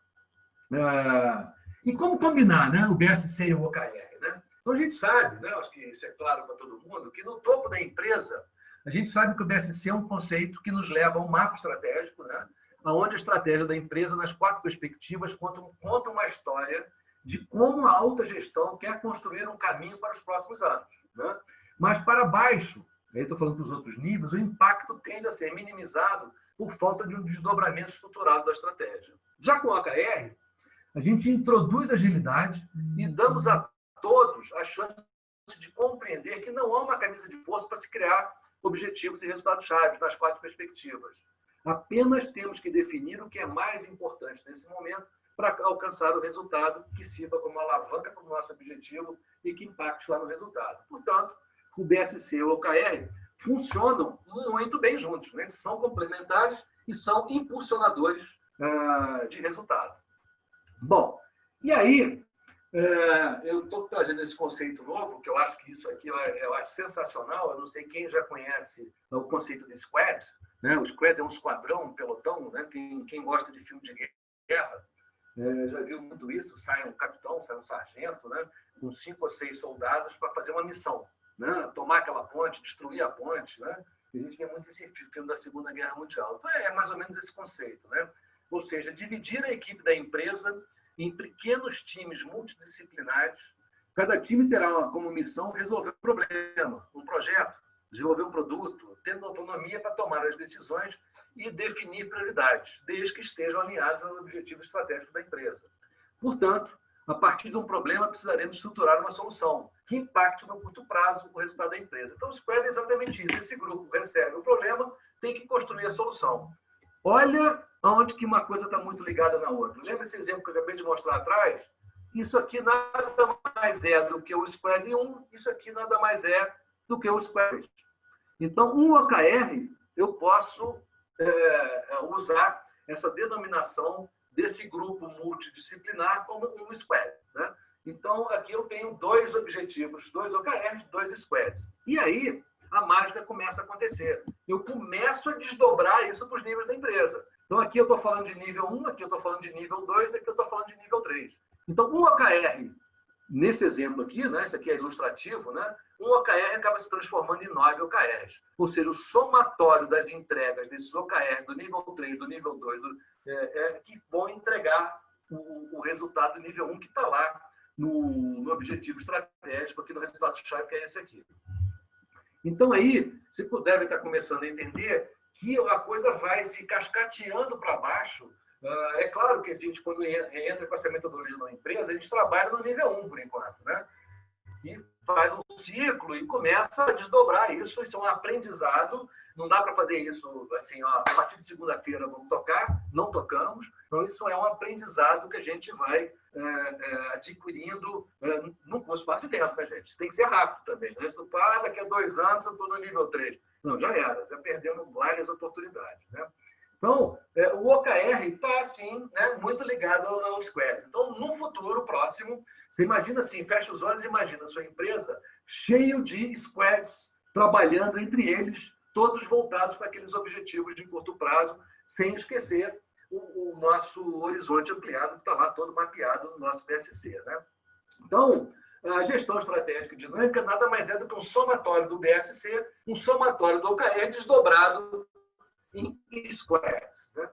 E como combinar, né, o BSC e o OKR? Né? Então, a gente sabe, né, acho que isso é claro para todo mundo, que no topo da empresa, a gente sabe que o BSC é um conceito que nos leva a um mapa estratégico, né, onde a estratégia da empresa, nas 4 perspectivas, conta uma história de como a alta gestão quer construir um caminho para os próximos anos. Né? Mas para baixo, aí estou falando dos outros níveis, o impacto tende a ser minimizado por falta de um desdobramento estruturado da estratégia. Já com o OKR, a gente introduz agilidade e damos a todos a chance de compreender que não há uma camisa de força para se criar objetivos e resultados-chave nas 4 perspectivas. Apenas temos que definir o que é mais importante nesse momento para alcançar o resultado que sirva como alavanca para o nosso objetivo e que impacte lá no resultado. Portanto, o BSC e o OKR funcionam muito bem juntos. Né? Eles são complementares e são impulsionadores de resultado. Bom, e aí, eu estou trazendo esse conceito novo, que eu acho que isso aqui eu acho sensacional. Eu não sei quem já conhece o conceito de squad. Né? O squad é um esquadrão, um pelotão. Né? Quem gosta de filme de guerra já viu muito isso. Sai um capitão, sai um sargento, né? Com 5 ou 6 soldados para fazer uma missão. Né? Tomar aquela ponte, destruir a ponte. Né? A gente vê muito esse filme da Segunda Guerra Mundial. Então, é mais ou menos esse conceito. Né? Ou seja, dividir a equipe da empresa em pequenos times multidisciplinares. Cada time terá como missão resolver um problema, um projeto, desenvolver um produto, tendo autonomia para tomar as decisões e definir prioridades, desde que estejam alinhados ao objetivo estratégico da empresa. Portanto, a partir de um problema, precisaremos estruturar uma solução que impacte no curto prazo o resultado da empresa. Então, o squad é exatamente isso. Esse grupo recebe o problema, tem que construir a solução. Olha onde que uma coisa está muito ligada na outra. Lembra esse exemplo que eu acabei de mostrar atrás? Isso aqui nada mais é do que o squad 1, isso aqui nada mais é do que o squad 2. Então, um OKR, eu posso usar essa denominação desse grupo multidisciplinar como um squad. Né? Então, aqui eu tenho 2 objetivos, 2 OKRs, 2 squads. E aí, a mágica começa a acontecer. Eu começo a desdobrar isso para os níveis da empresa. Então, aqui eu estou falando de nível 1, aqui eu estou falando de nível 2, aqui eu estou falando de nível 3. Então, um OKR, nesse exemplo aqui, né, esse aqui é ilustrativo, né, um OKR acaba se transformando em 9 OKRs. Ou seja, o somatório das entregas desses OKRs do nível 3, do nível 2, que vão entregar o resultado do nível 1 que está lá no objetivo estratégico, aqui no resultado-chave, que é esse aqui. Então, aí, se puder estar começando a entender que a coisa vai se cascateando para baixo. É claro que a gente, quando entra com essa metodologia na empresa, a gente trabalha no nível 1, por enquanto, né? E faz um ciclo e começa a desdobrar isso. Isso é um aprendizado. Não dá para fazer isso assim, ó, a partir de segunda-feira vamos tocar, não tocamos. Então, isso é um aprendizado que a gente vai adquirindo num curto espaço de tempo, né, gente? Isso tem que ser rápido também. Né? Se daqui a 2 anos eu estou no nível 3. Não, já era, já perdemos várias oportunidades. Né? Então, o OKR está, assim, né, muito ligado ao squad. Então, no futuro próximo, você imagina assim, fecha os olhos e imagina a sua empresa cheio de squads trabalhando entre eles, todos voltados para aqueles objetivos de curto prazo, sem esquecer o nosso horizonte ampliado, que está lá todo mapeado no nosso BSC. Né? Então, a gestão estratégica e dinâmica nada mais é do que um somatório do BSC, um somatório do OKR desdobrado em squads. Né?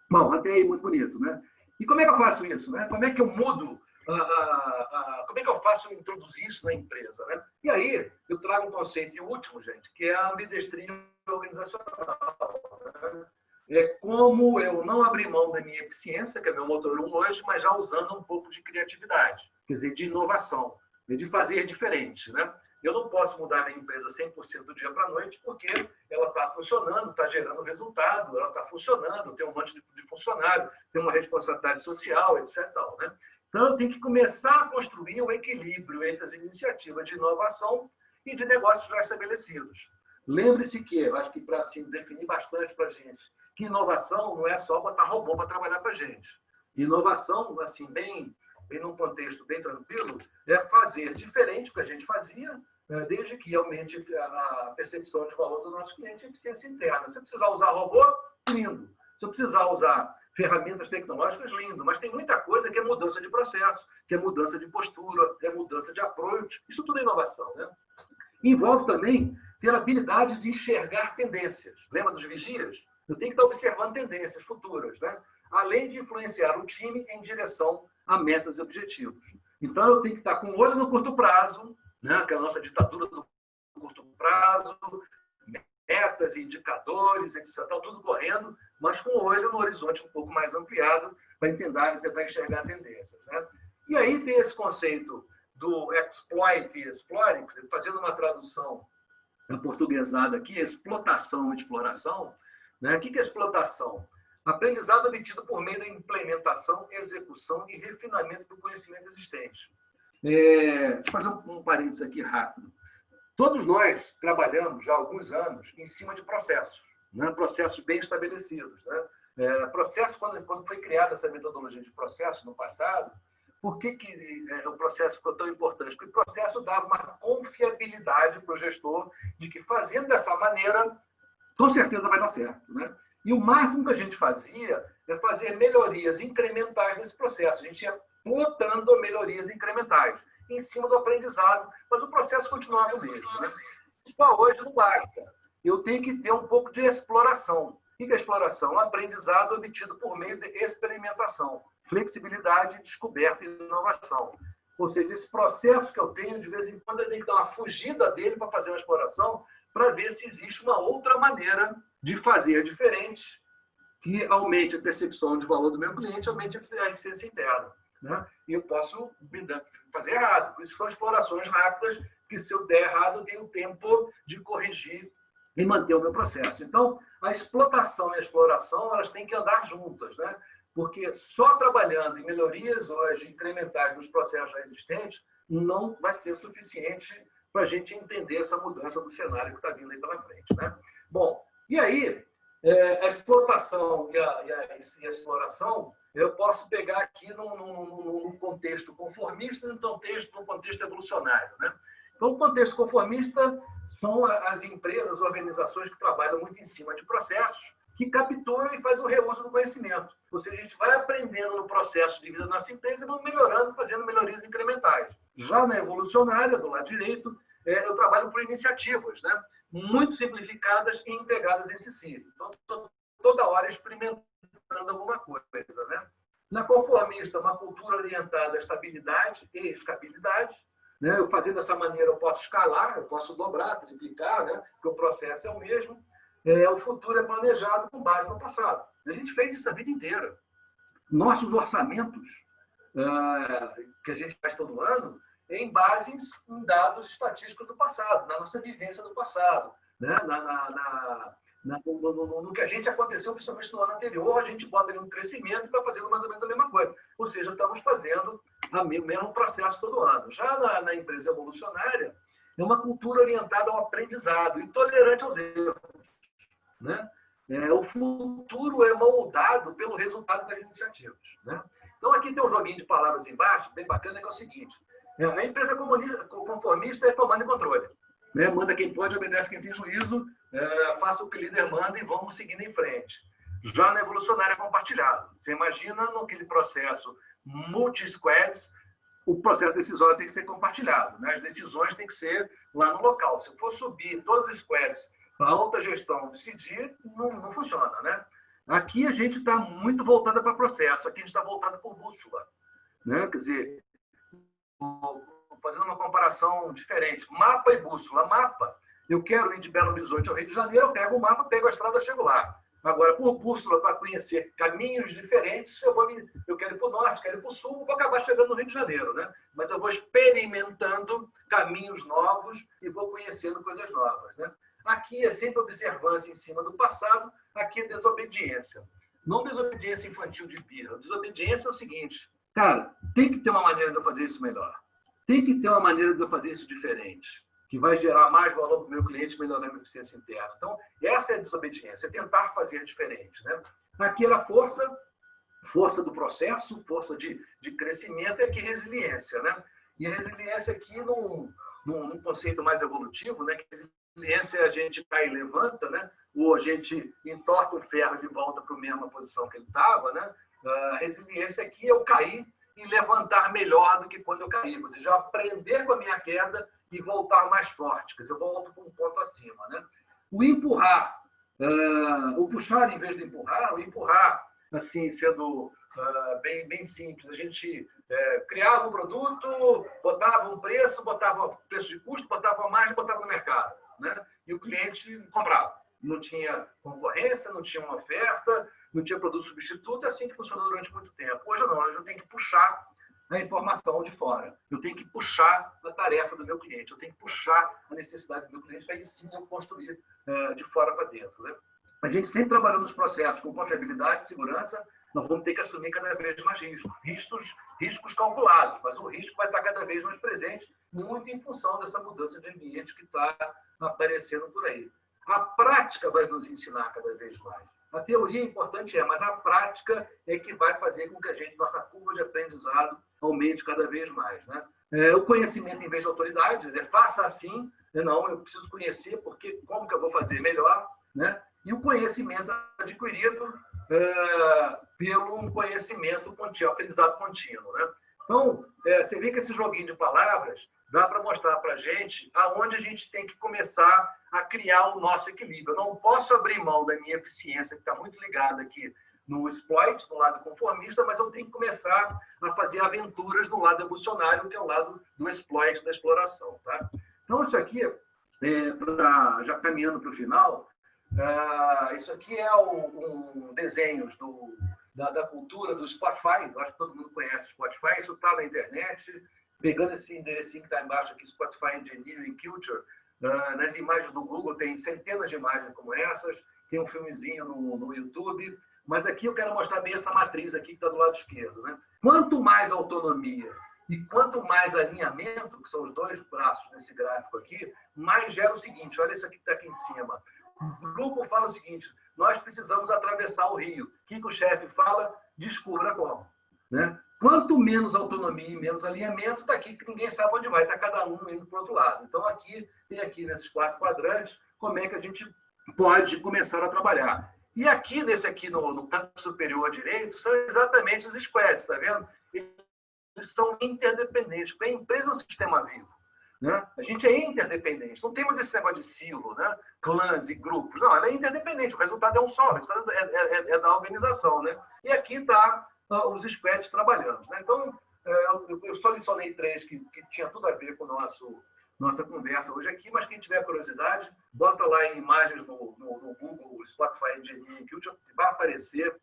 Bom, até aí muito bonito. Né? E como é que eu faço isso? Né? Como é que eu mudo? Como é que eu faço introduzir isso na empresa? Né? E aí, eu trago um conceito último, gente, que é a ambidestria organizacional. Né? É como eu não abrir mão da minha eficiência, que é meu motor 1 hoje, mas já usando um pouco de criatividade, quer dizer, de inovação, de fazer diferente. Né? Eu não posso mudar minha empresa 100% do dia para a noite, porque ela está funcionando, está gerando resultado, ela está funcionando, tem um monte de funcionário, tem uma responsabilidade social, etc. Tal, né? Então, eu tenho que começar a construir um equilíbrio entre as iniciativas de inovação e de negócios já estabelecidos. Lembre-se que, eu acho que para assim, definir bastante para a gente, que inovação não é só botar robô para trabalhar para a gente. Inovação, assim, bem num contexto bem tranquilo, é fazer diferente do que a gente fazia, desde que aumente a percepção de valor do nosso cliente e a eficiência interna. Se precisar usar robô, lindo. Se eu precisar usar ferramentas tecnológicas, lindo. Mas tem muita coisa que é mudança de processo, que é mudança de postura, que é mudança de approach. Isso tudo é inovação, né? Envolve também ter a habilidade de enxergar tendências. Lembra dos vigias? Eu tenho que estar observando tendências futuras, né? Além de influenciar o time em direção a metas e objetivos. Então, eu tenho que estar com o olho no curto prazo, né? Que é a nossa ditadura do curto prazo, metas e indicadores, etc. Tudo correndo, mas com o olho no horizonte um pouco mais ampliado para tentar enxergar tendências, né? E aí tem esse conceito do exploit e exploring, fazendo uma tradução portuguesada aqui, explotação e exploração, né? O que é explotação? Aprendizado obtido por meio da implementação, execução e refinamento do conhecimento existente. Deixa eu fazer um parênteses aqui rápido. Todos nós trabalhamos já há alguns anos em cima de processos, né? Processos bem estabelecidos, né? Processo, quando foi criada essa metodologia de processo no passado, por que o processo ficou tão importante? Porque o processo dava uma confiabilidade para o gestor de que, fazendo dessa maneira, com certeza vai dar certo, né? E o máximo que a gente fazia é fazer melhorias incrementais nesse processo. A gente ia plotando melhorias incrementais em cima do aprendizado, mas o processo continuava o mesmo, né? Só hoje não basta. Eu tenho que ter um pouco de exploração. O que é exploração? Um aprendizado obtido por meio de experimentação, flexibilidade, descoberta e inovação. Ou seja, esse processo que eu tenho, de vez em quando, eu tenho que dar uma fugida dele para fazer uma exploração, para ver se existe uma outra maneira de fazer diferente, que aumente a percepção de valor do meu cliente, aumente a eficiência interna, né? E eu posso fazer errado. Por isso são explorações rápidas, que se eu der errado, eu tenho tempo de corrigir e manter o meu processo. Então, a explotação e a exploração, elas têm que andar juntas, né? Porque só trabalhando em melhorias hoje incrementais nos processos já existentes não vai ser suficiente para a gente entender essa mudança do cenário que está vindo aí pela frente, né? Bom, e aí, a explotação e a exploração, eu posso pegar aqui num contexto conformista e num contexto evolucionário, né? Então, o contexto conformista são as empresas, organizações que trabalham muito em cima de processos, que capturam e fazem o reuso do conhecimento. Ou seja, a gente vai aprendendo no processo de vida da nossa empresa e vamos melhorando, fazendo melhorias incrementais. Já na evolucionária, do lado direito, eu trabalho por iniciativas, né? Muito simplificadas e integradas entre si. Então, estou toda hora experimentando alguma coisa, né? Na conformista, uma cultura orientada à estabilidade e escalabilidade, né? Eu fazendo dessa maneira, eu posso escalar, eu posso dobrar, triplicar, né? Porque o processo é o mesmo. O futuro é planejado com base no passado. A gente fez isso a vida inteira. Nossos orçamentos, que a gente faz todo ano, em bases em dados estatísticos do passado, na nossa vivência do passado, né? No que a gente aconteceu, principalmente no ano anterior, a gente bota ali um crescimento e vai fazendo mais ou menos a mesma coisa. Ou seja, estamos fazendo o mesmo processo todo ano. Já na empresa evolucionária, é uma cultura orientada ao aprendizado e tolerante aos erros, né? O futuro é moldado pelo resultado das iniciativas, né? Então, aqui tem um joguinho de palavras embaixo, bem bacana, que é o seguinte: a empresa conformista é comando e controle, né? Manda quem pode, obedece quem tem juízo, faça o que o líder manda e vamos seguindo em frente. Já na evolucionária é compartilhado. Você imagina naquele processo multi-squads, o processo decisório tem que ser compartilhado, né? As decisões têm que ser lá no local. Se for subir todos os squads para a alta gestão decidir, não funciona, né? Aqui a gente está muito voltada para processo, aqui a gente está voltado por bússola, né? Quer dizer, fazendo uma comparação diferente, mapa e bússola. Mapa, eu quero ir de Belo Horizonte ao Rio de Janeiro, eu pego o mapa, pego a estrada, chego lá. Agora, por bússola, para conhecer caminhos diferentes, eu quero ir para o norte, quero ir para o sul, vou acabar chegando no Rio de Janeiro, né? Mas eu vou experimentando caminhos novos e vou conhecendo coisas novas, né? Aqui é sempre observância em cima do passado, aqui é desobediência. Não desobediência infantil de birra. Desobediência é o seguinte, cara, tem que ter uma maneira de eu fazer isso melhor. Tem que ter uma maneira de eu fazer isso diferente, que vai gerar mais valor para o meu cliente e melhorar a minha eficiência interna. Então, essa é a desobediência, é tentar fazer diferente, né? Aqui era força do processo, força de crescimento, e aqui resiliência, né? E a resiliência aqui num conceito mais evolutivo, né? Que resiliência a gente cai e levanta, né? Ou a gente entorta o ferro de volta para a mesma posição que ele estava, né? A resiliência aqui é eu cair e levantar melhor do que quando eu caí. Ou seja, aprender com a minha queda e voltar mais forte. Quer dizer, eu volto para um ponto acima, né? O empurrar, o puxar em vez de empurrar, o empurrar, assim, sendo bem simples. A gente criava um produto, botava um preço, botava preço de custo, botava a margem, botava no mercado, né? E o cliente comprava. Não tinha concorrência, não tinha uma oferta, não tinha produto substituto, é assim que funcionou durante muito tempo. Hoje não, hoje eu tenho que puxar a informação de fora. Eu tenho que puxar a tarefa do meu cliente, eu tenho que puxar a necessidade do meu cliente para aí sim eu construir de fora para dentro, né? A gente sempre trabalhando nos processos com confiabilidade e segurança, nós vamos ter que assumir cada vez mais riscos calculados, mas o risco vai estar cada vez mais presente, muito em função dessa mudança de ambiente que está aparecendo por aí. A prática vai nos ensinar cada vez mais. A teoria é importante, mas a prática é que vai fazer com que nossa curva de aprendizado aumente cada vez mais, né? O conhecimento em vez de autoridade, faça assim, não, eu preciso conhecer, porque como que eu vou fazer melhor, né? E o conhecimento adquirido pelo conhecimento contínuo, aprendizado contínuo, né? Então, você vê que esse joguinho de palavras dá para mostrar para a gente aonde a gente tem que começar a criar o nosso equilíbrio. Eu não posso abrir mão da minha eficiência, que está muito ligada aqui no exploit, no lado conformista, mas eu tenho que começar a fazer aventuras no lado evolucionário, que é o lado do exploit, da exploração, tá? Então, isso aqui, já caminhando para o final, isso aqui é desenhos da cultura do Spotify. Eu acho que todo mundo conhece o Spotify. Isso está na internet. Pegando esse enderecinho que está embaixo aqui, Spotify Engineering Culture, nas imagens do Google tem centenas de imagens como essas. Tem um filmezinho no YouTube. Mas aqui eu quero mostrar bem essa matriz aqui que está do lado esquerdo, né? Quanto mais autonomia e quanto mais alinhamento, que são os dois braços desse gráfico aqui, mais gera o seguinte, olha isso aqui que está aqui em cima. O grupo fala o seguinte, nós precisamos atravessar o rio. O que o chefe fala? Descubra como, né? Quanto menos autonomia e menos alinhamento, está aqui que ninguém sabe onde vai, está cada um indo para o outro lado. Então, tem aqui nesses 4 quadrantes, como é que a gente pode começar a trabalhar. E aqui, no canto superior direito, são exatamente os squads, está vendo? Eles são interdependentes, porque a empresa é um sistema vivo, né? A gente é interdependente, não temos esse negócio de silo, né? Clãs e grupos, não, ela é interdependente, o resultado é um só, o resultado é da organização, né? E aqui está os squads trabalhando, né? Então, eu selecionei 3 que tinha tudo a ver com nossa conversa hoje aqui, mas quem tiver curiosidade, bota lá em imagens no Google, Spotify Engineering Culture, vai aparecer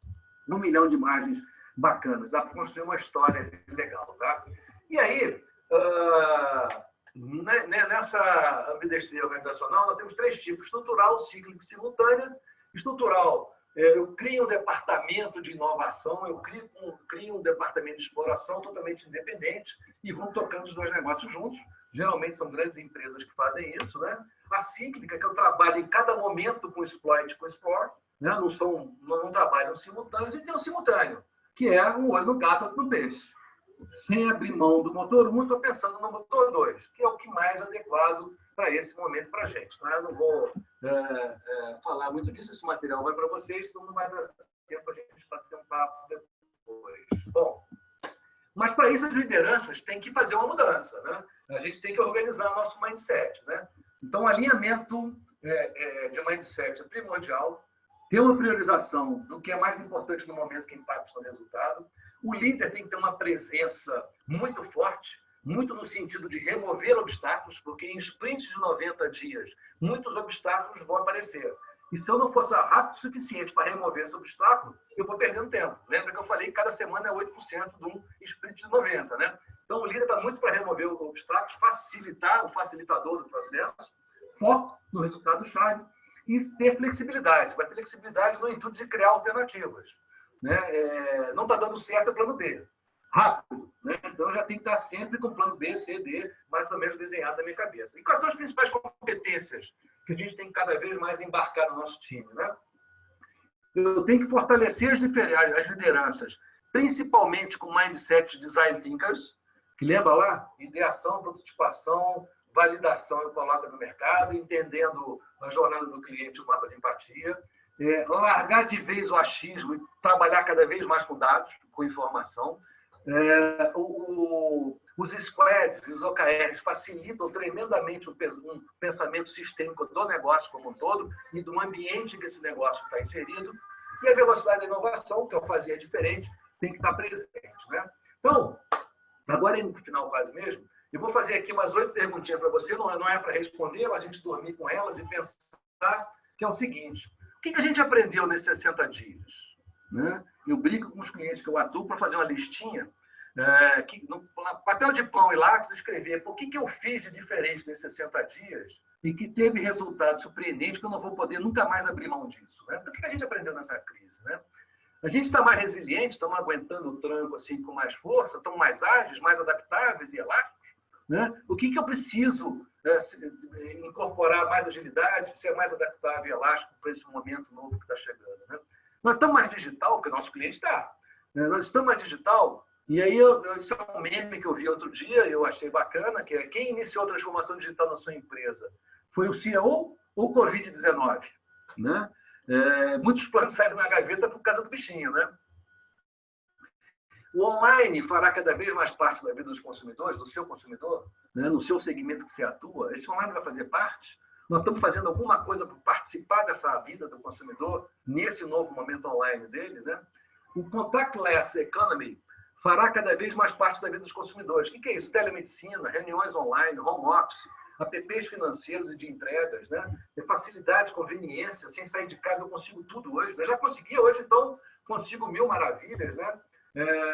1 milhão de imagens bacanas, dá para construir uma história legal, tá? E aí, nessa ambidestria organizacional, nós temos 3 tipos: estrutural, cíclico e simultânea. Estrutural, eu crio um departamento de inovação, eu crio um departamento de exploração totalmente independente e vão tocando os 2 negócios juntos. Geralmente são grandes empresas que fazem isso, né? A cíclica, que eu trabalho em cada momento com exploit e com explore, né? Não trabalham simultâneos, e tem o simultâneo, que é um olho no gato, outro no peixe. Sem abrir mão do motor 1, estou pensando no motor 2, que é o que mais adequado para esse momento para a gente. Tá? Eu não vou falar muito disso, esse material vai para vocês, então não vai dar tempo a gente bater um papo depois. Bom, mas para isso as lideranças têm que fazer uma mudança, né? A gente tem que organizar o nosso mindset, né? Então, o alinhamento de mindset é primordial. Ter uma priorização do que é mais importante no momento que impacta no resultado. O líder tem que ter uma presença muito forte, muito no sentido de remover obstáculos, porque em sprints de 90 dias, muitos obstáculos vão aparecer. E se eu não for rápido o suficiente para remover esse obstáculo, eu vou perdendo tempo. Lembra que eu falei que cada semana é 8% de um sprint de 90, né? Então, o líder está muito para remover os obstáculos, facilitar o facilitador do processo, foco no resultado-chave e ter flexibilidade. Mas flexibilidade no intuito de criar alternativas. Né? Não está dando certo o plano B. Rápido. Né? Então, eu já tenho que estar sempre com o plano B, C, D, mais ou menos desenhado na minha cabeça. E quais são as principais competências que a gente tem que cada vez mais embarcar no nosso time? Né? Eu tenho que fortalecer as lideranças, principalmente com mindset de design thinkers, que lembra lá? Ideação, prototipação, validação e coloca no mercado, entendendo a jornada do cliente, o mapa de empatia. Largar de vez o achismo e trabalhar cada vez mais com dados, com informação. Os squads e os OKRs facilitam tremendamente um pensamento sistêmico do negócio como um todo e do ambiente em que esse negócio está inserido. E a velocidade da inovação, que eu fazia diferente, tem que estar presente. Né? Então, agora, no final quase mesmo, eu vou fazer aqui umas 8 perguntinhas para você, não é para responder, mas a gente dormir com elas e pensar, que é o seguinte: o que a gente aprendeu nesses 60 dias? Né? Eu brinco com os clientes que eu atuo para fazer uma listinha, no papel de pão e lápis, escrever o que eu fiz de diferente nesses 60 dias e que teve resultado surpreendente, que eu não vou poder nunca mais abrir mão disso. Né? Então, o que a gente aprendeu nessa crise? Né? A gente está mais resiliente, estamos aguentando o tranco assim, com mais força, estamos mais ágeis, mais adaptáveis e elásticos. Né? O que eu preciso incorporar mais agilidade, ser mais adaptável e elástico para esse momento novo que está chegando? Né? Nós estamos mais digital, porque o nosso cliente está. Nós estamos mais digital, e aí isso é um meme que eu vi outro dia, eu achei bacana, que é: quem iniciou a transformação digital na sua empresa? Foi o CEO ou o Covid-19? Né? Muitos planos saíram na gaveta por causa do bichinho, né? O online fará cada vez mais parte da vida dos consumidores, do seu consumidor, né? No seu segmento que você atua. Esse online vai fazer parte? Nós estamos fazendo alguma coisa para participar dessa vida do consumidor nesse novo momento online dele, né? O contactless economy fará cada vez mais parte da vida dos consumidores. O que é isso? Telemedicina, reuniões online, home office, apps financeiros e de entregas, né? Facilidade, conveniência, sem sair de casa eu consigo tudo hoje. Eu já conseguia hoje, então consigo 1000 maravilhas, né?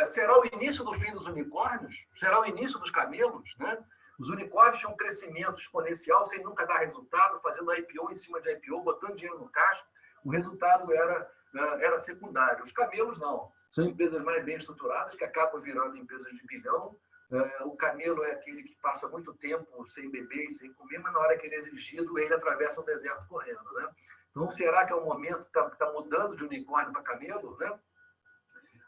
Será o início do fim dos unicórnios? Será o início dos camelos, né? Os unicórnios tinham um crescimento exponencial sem nunca dar resultado, fazendo IPO em cima de IPO, botando dinheiro no caixa. O resultado era secundário. Os camelos não. São empresas mais bem estruturadas que acabam virando empresas de bilhão. O camelo é aquele que passa muito tempo sem beber e sem comer, mas na hora que ele é exigido, ele atravessa o deserto correndo. Né? Então, será que é o momento que está mudando de unicórnio para camelo? Né?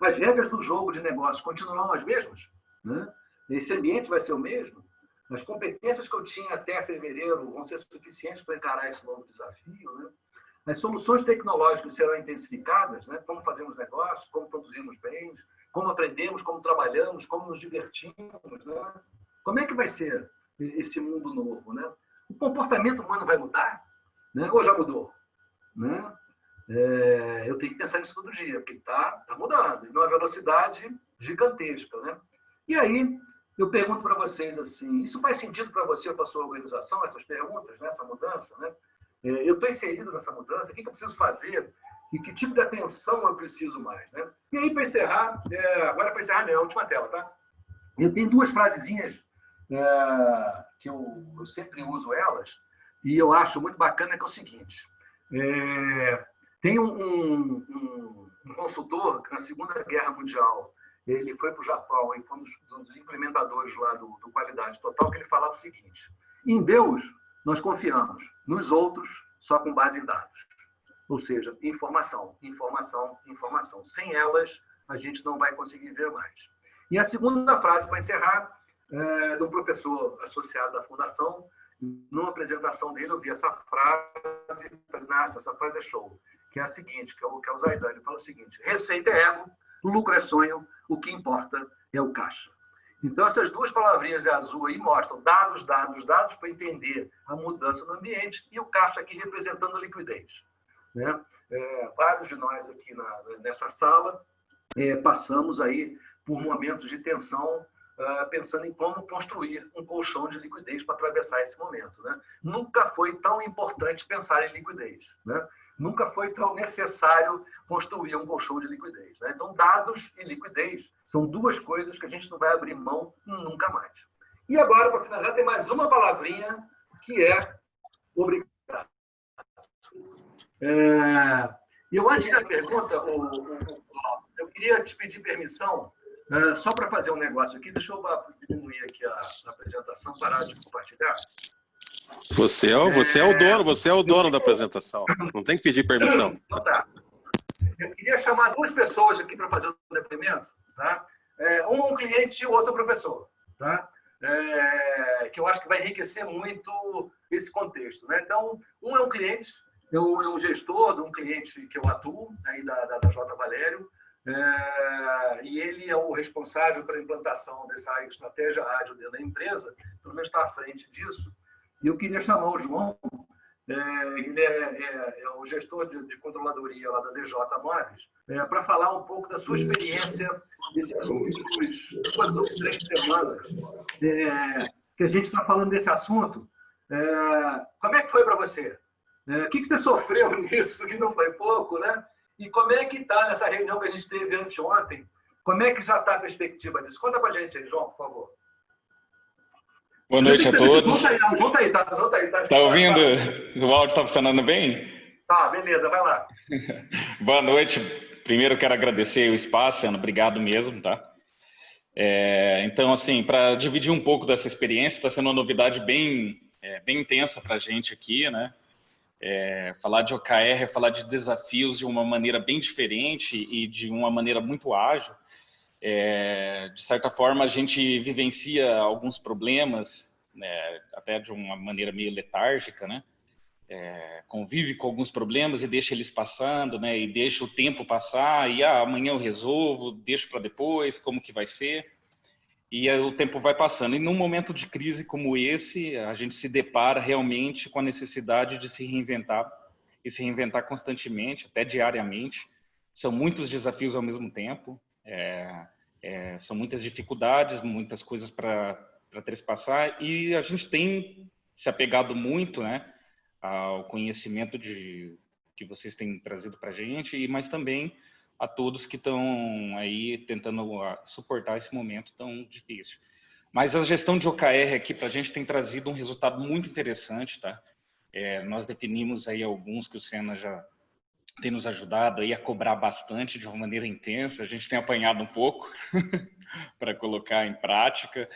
As regras do jogo de negócio continuarão as mesmas? Né? Esse ambiente vai ser o mesmo? As competências que eu tinha até fevereiro vão ser suficientes para encarar esse novo desafio? Né? As soluções tecnológicas serão intensificadas, né? Como fazemos negócio, como produzimos bens, como aprendemos, como trabalhamos, como nos divertimos. Né? Como é que vai ser esse mundo novo? Né? O comportamento humano vai mudar? Né? Ou já mudou? Né? Eu tenho que pensar nisso todo dia, porque está mudando, e numa velocidade gigantesca. Né? E aí, eu pergunto para vocês assim: isso faz sentido para você ou para a sua organização, essas perguntas, né? Essa mudança? Né? Eu estou inserido nessa mudança, o que eu preciso fazer e que tipo de atenção eu preciso mais? Né? E aí, para encerrar, agora para encerrar, não, a última tela, tá? Eu tenho 2 frasezinhas que eu sempre uso elas, e eu acho muito bacana, que é o seguinte: tem um consultor que na Segunda Guerra Mundial, ele foi para o Japão e foi um dos implementadores lá do Qualidade Total, que ele falava o seguinte: em Deus nós confiamos, nos outros só com base em dados. Ou seja, informação, informação, informação. Sem elas, a gente não vai conseguir ver mais. E a segunda frase, para encerrar, de um professor associado da Fundação, numa apresentação dele, eu vi essa frase, nossa, essa frase é show, que é a seguinte, que é o Zaidan, ele fala o seguinte: receita é ego, lucro é sonho, o que importa é o caixa. Então, essas 2 palavrinhas azul aí mostram dados, dados, dados, para entender a mudança no ambiente, e o caixa aqui representando a liquidez. Né? Vários de nós aqui nessa sala passamos aí por momentos de tensão pensando em como construir um colchão de liquidez para atravessar esse momento, né? Nunca foi tão importante pensar em liquidez, né? Nunca foi tão necessário construir um colchão de liquidez, né? Então, dados e liquidez são duas coisas que a gente não vai abrir mão nunca mais. E agora, para finalizar, tem mais uma palavrinha, que é obrigado. Eu, antes da pergunta, eu queria te pedir permissão, só para fazer um negócio aqui. Deixa eu diminuir aqui a apresentação, parar de compartilhar. Você é o dono da apresentação. Não tem que pedir permissão. Então tá. Eu queria chamar duas pessoas aqui para fazer o depoimento, tá? Um cliente e o outro professor, tá? Que eu acho que vai enriquecer muito esse contexto, né? Então, um é um cliente, é um gestor de um cliente que eu atuo, aí da J. Valério, e ele é o responsável pela implantação dessa estratégia ágil dentro da empresa, pelo menos está à frente disso. E eu queria chamar o João, ele é o gestor de controladoria lá da DJ Móveis, para falar um pouco da sua experiência nesses últimos 2 ou 3 semanas que a gente está falando desse assunto. Como é que foi para você? O que você sofreu nisso, que não foi pouco, né? E como é que está nessa reunião que a gente teve anteontem? Como é que já está a perspectiva disso? Conta para a gente aí, João, por favor. Boa noite a todos. Volta aí, tá? Tá ouvindo? O áudio está funcionando bem? Tá, beleza, vai lá. Boa noite. Primeiro quero agradecer o espaço, Ana, obrigado mesmo, tá? Então, assim, para dividir um pouco dessa experiência, está sendo uma novidade bem intensa para a gente aqui, né? Falar de OKR é falar de desafios de uma maneira bem diferente e de uma maneira muito ágil. De certa forma, a gente vivencia alguns problemas, né, até de uma maneira meio letárgica, né? Convive com alguns problemas e deixa eles passando, né? E deixa o tempo passar e amanhã eu resolvo, deixo para depois, como que vai ser? E o tempo vai passando. E num momento de crise como esse, a gente se depara realmente com a necessidade de se reinventar e se reinventar constantemente, até diariamente. São muitos desafios ao mesmo tempo. São muitas dificuldades, muitas coisas para trespassar, e a gente tem se apegado muito, né, ao conhecimento que vocês têm trazido para a gente, mas também a todos que estão aí tentando suportar esse momento tão difícil. Mas a gestão de OKR aqui para a gente tem trazido um resultado muito interessante, tá? Nós definimos aí alguns que o Senna já tem nos ajudado aí a cobrar bastante de uma maneira intensa. A gente tem apanhado um pouco para colocar em prática,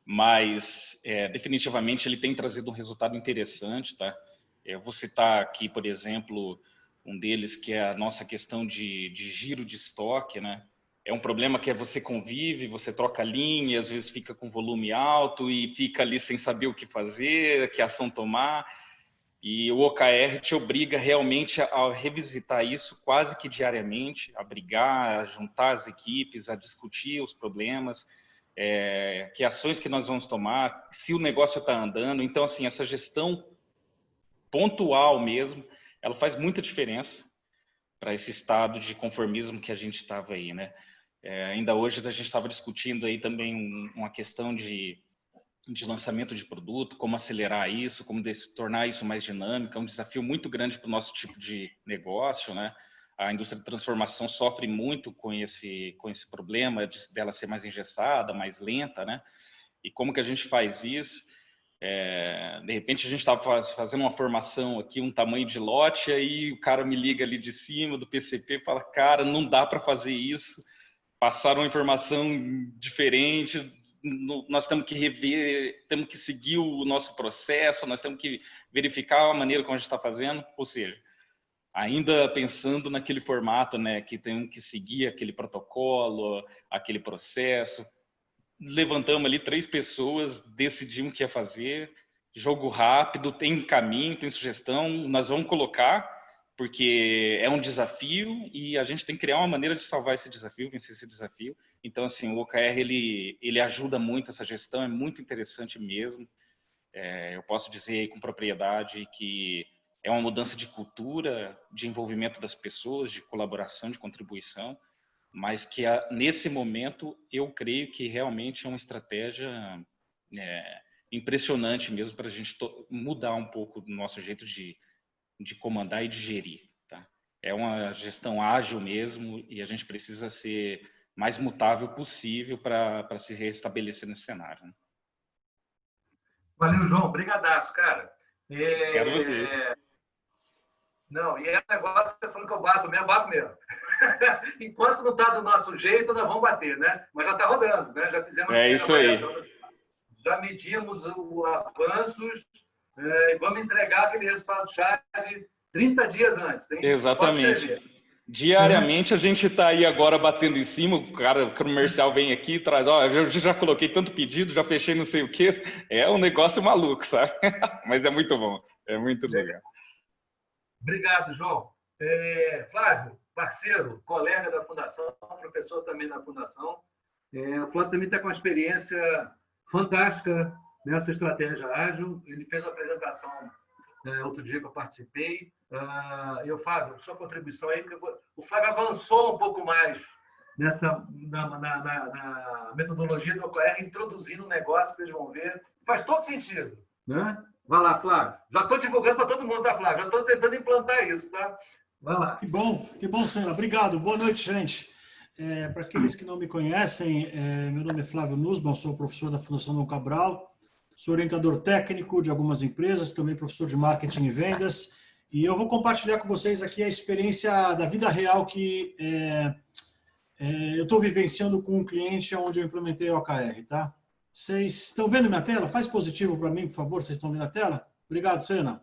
mas definitivamente ele tem trazido um resultado interessante, tá? Eu vou citar aqui, por exemplo, um deles que é a nossa questão de giro de estoque, né? É um problema que você convive, você troca linha, às vezes fica com volume alto e fica ali sem saber o que fazer, que ação tomar. E o OKR te obriga realmente a revisitar isso quase que diariamente, a brigar, a juntar as equipes, a discutir os problemas, que ações que nós vamos tomar, se o negócio está andando. Então, assim, essa gestão pontual mesmo, ela faz muita diferença para esse estado de conformismo que a gente estava aí, né? Ainda hoje a gente estava discutindo aí também uma questão de lançamento de produto, como acelerar isso, como tornar isso mais dinâmico. É um desafio muito grande para o nosso tipo de negócio, né? A indústria de transformação sofre muito com esse problema dela ser mais engessada, mais lenta, né? E como que a gente faz isso? De repente a gente estava fazendo uma formação aqui, um tamanho de lote, aí o cara me liga ali de cima do PCP e fala, cara, não dá para fazer isso, passaram uma informação diferente, nós temos que rever, temos que seguir o nosso processo, nós temos que verificar a maneira como a gente está fazendo, ou seja, ainda pensando naquele formato, né, que temos que seguir aquele protocolo, aquele processo. Levantamos ali 3 pessoas, decidimos o que ia fazer, jogo rápido, tem caminho, tem sugestão, nós vamos colocar, porque é um desafio e a gente tem que criar uma maneira de salvar esse desafio, vencer esse desafio. Então, assim, o OKR, ele ajuda muito essa gestão, é muito interessante mesmo. Eu posso dizer com propriedade que é uma mudança de cultura, de envolvimento das pessoas, de colaboração, de contribuição. mas que nesse momento eu creio que realmente é uma estratégia impressionante mesmo para a gente mudar um pouco do nosso jeito de comandar e de gerir. Tá? É uma gestão ágil mesmo e a gente precisa ser mais mutável possível para se restabelecer nesse cenário. Né? Valeu, João. Obrigadaço, cara. Quero vocês. Não, e é negócio, você falando que eu bato mesmo. Enquanto não está do nosso jeito, nós vamos bater, né? Mas já está rodando, né? Já fizemos isso aí. Já medimos os avanços e vamos entregar aquele resultado-chave 30 dias antes. Hein? Exatamente. Diariamente a gente está aí agora batendo em cima, o comercial vem aqui e traz, eu já coloquei tanto pedido, já fechei não sei o quê. É um negócio maluco, sabe? Mas é muito bom, é muito legal. Obrigado, João. Flávio, parceiro, colega da Fundação, professor também da Fundação. O Flávio também está com uma experiência fantástica nessa estratégia ágil. Ele fez uma apresentação outro dia que eu participei. Flávio, sua contribuição aí, porque o Flávio avançou um pouco mais na metodologia do OKR, introduzindo um negócio que eles vão ver. Faz todo sentido, né? Vai lá, Flávio. Já estou divulgando para todo mundo, tá, Flávio? Já estou tentando implantar isso, tá? Vai lá. Que bom, Senna. Obrigado. Boa noite, gente. Para aqueles que não me conhecem, meu nome é Flávio Nussbaum, sou professor da Fundação Dom Cabral, sou orientador técnico de algumas empresas, também professor de marketing e vendas, e eu vou compartilhar com vocês aqui a experiência da vida real que eu estou vivenciando com um cliente onde eu implementei o OKR, tá? Vocês estão vendo minha tela? Faz positivo para mim, por favor, vocês estão vendo a tela? Obrigado, Senna.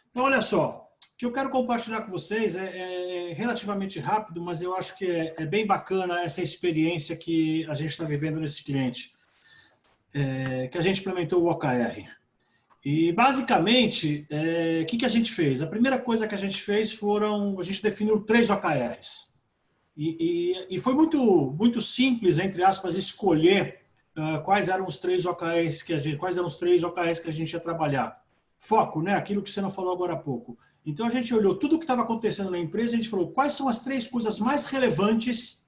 Então, olha só, o que eu quero compartilhar com vocês é relativamente rápido, mas eu acho que é bem bacana essa experiência que a gente está vivendo nesse cliente, que a gente implementou o OKR. E, basicamente, o que a gente fez? A primeira coisa que a gente fez a gente definiu 3 OKRs. E foi muito simples, entre aspas, escolher quais eram os 3 OKRs que a gente ia trabalhar. Foco, né? Aquilo que você não falou agora há pouco. Então, a gente olhou tudo o que estava acontecendo na empresa e a gente falou quais são as 3 coisas mais relevantes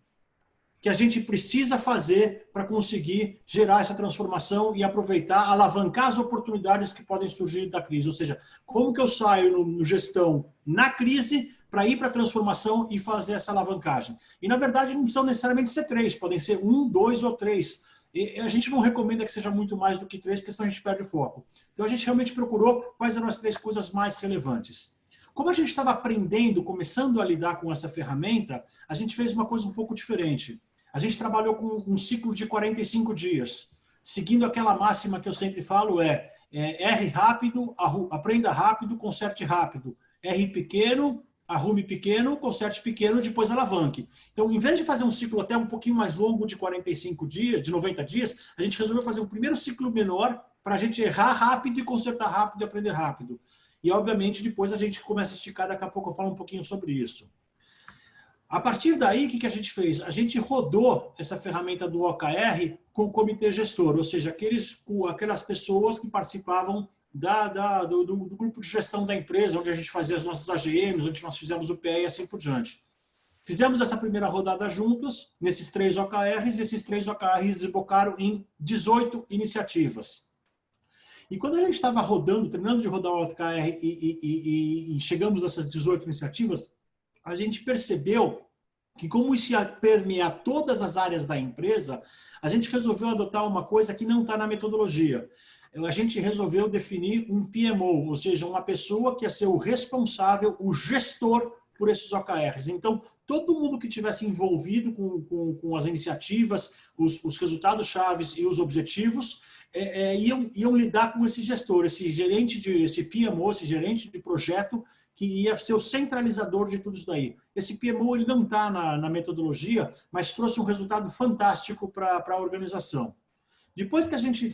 que a gente precisa fazer para conseguir gerar essa transformação e aproveitar, alavancar as oportunidades que podem surgir da crise. Ou seja, como que eu saio no gestão na crise para ir para a transformação e fazer essa alavancagem. E, na verdade, não precisam necessariamente ser 3, podem ser 1, 2 ou 3. E a gente não recomenda que seja muito mais do que 3, porque senão a gente perde o foco. Então, a gente realmente procurou quais eram as 3 coisas mais relevantes. Como a gente estava aprendendo, começando a lidar com essa ferramenta, a gente fez uma coisa um pouco diferente. A gente trabalhou com um ciclo de 45 dias, seguindo aquela máxima que eu sempre falo, R rápido, aprenda rápido, conserte rápido. R pequeno, arrume pequeno, conserte pequeno, depois alavanque. Então, em vez de fazer um ciclo até um pouquinho mais longo de 45 dias, de 90 dias, a gente resolveu fazer um primeiro ciclo menor para a gente errar rápido e consertar rápido e aprender rápido. E, obviamente, depois a gente começa a esticar, daqui a pouco eu falo um pouquinho sobre isso. A partir daí, o que a gente fez? A gente rodou essa ferramenta do OKR com o comitê gestor, ou seja, aquelas pessoas que participavam do grupo de gestão da empresa, onde a gente fazia as nossas AGMs, onde nós fizemos o PE e assim por diante. Fizemos essa primeira rodada juntos, nesses 3 OKRs, e esses 3 OKRs desembocaram em 18 iniciativas. E quando a gente estava rodando, terminando de rodar o OKR e chegamos nessas 18 iniciativas, a gente percebeu que, como isso ia permear todas as áreas da empresa, a gente resolveu adotar uma coisa que não está na metodologia. A gente resolveu definir um PMO, ou seja, uma pessoa que ia ser o responsável, o gestor por esses OKRs. Então, todo mundo que tivesse envolvido com as iniciativas, os resultados chaves e os objetivos, iam lidar com esse gestor, esse PMO, esse gerente de projeto, que ia ser o centralizador de tudo isso daí. Esse PMO ele não está na metodologia, mas trouxe um resultado fantástico para a organização. Depois que a gente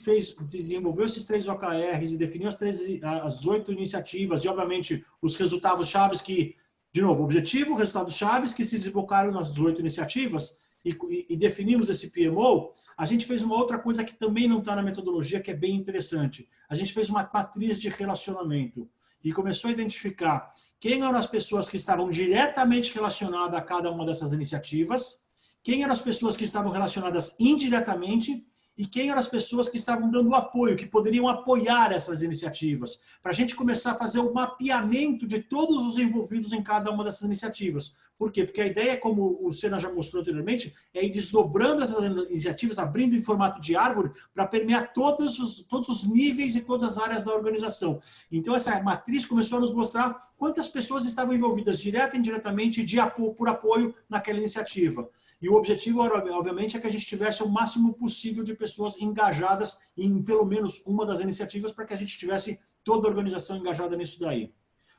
desenvolveu esses 3 OKRs e definiu as 18 iniciativas e, obviamente, os resultados chaves que, de novo, objetivo, resultados chaves que se desbocaram nas 18 iniciativas e definimos esse PMO, a gente fez uma outra coisa que também não está na metodologia, que é bem interessante. A gente fez uma matriz de relacionamento e começou a identificar quem eram as pessoas que estavam diretamente relacionadas a cada uma dessas iniciativas, quem eram as pessoas que estavam relacionadas indiretamente e quem eram as pessoas que estavam dando apoio, que poderiam apoiar essas iniciativas, para a gente começar a fazer o mapeamento de todos os envolvidos em cada uma dessas iniciativas. Por quê? Porque a ideia, como o Sena já mostrou anteriormente, é ir desdobrando essas iniciativas, abrindo em formato de árvore, para permear todos os níveis e todas as áreas da organização. Então, essa matriz começou a nos mostrar quantas pessoas estavam envolvidas direta e indiretamente por apoio naquela iniciativa. E o objetivo, obviamente, é que a gente tivesse o máximo possível de pessoas engajadas em pelo menos uma das iniciativas para que a gente tivesse toda a organização engajada nisso daí.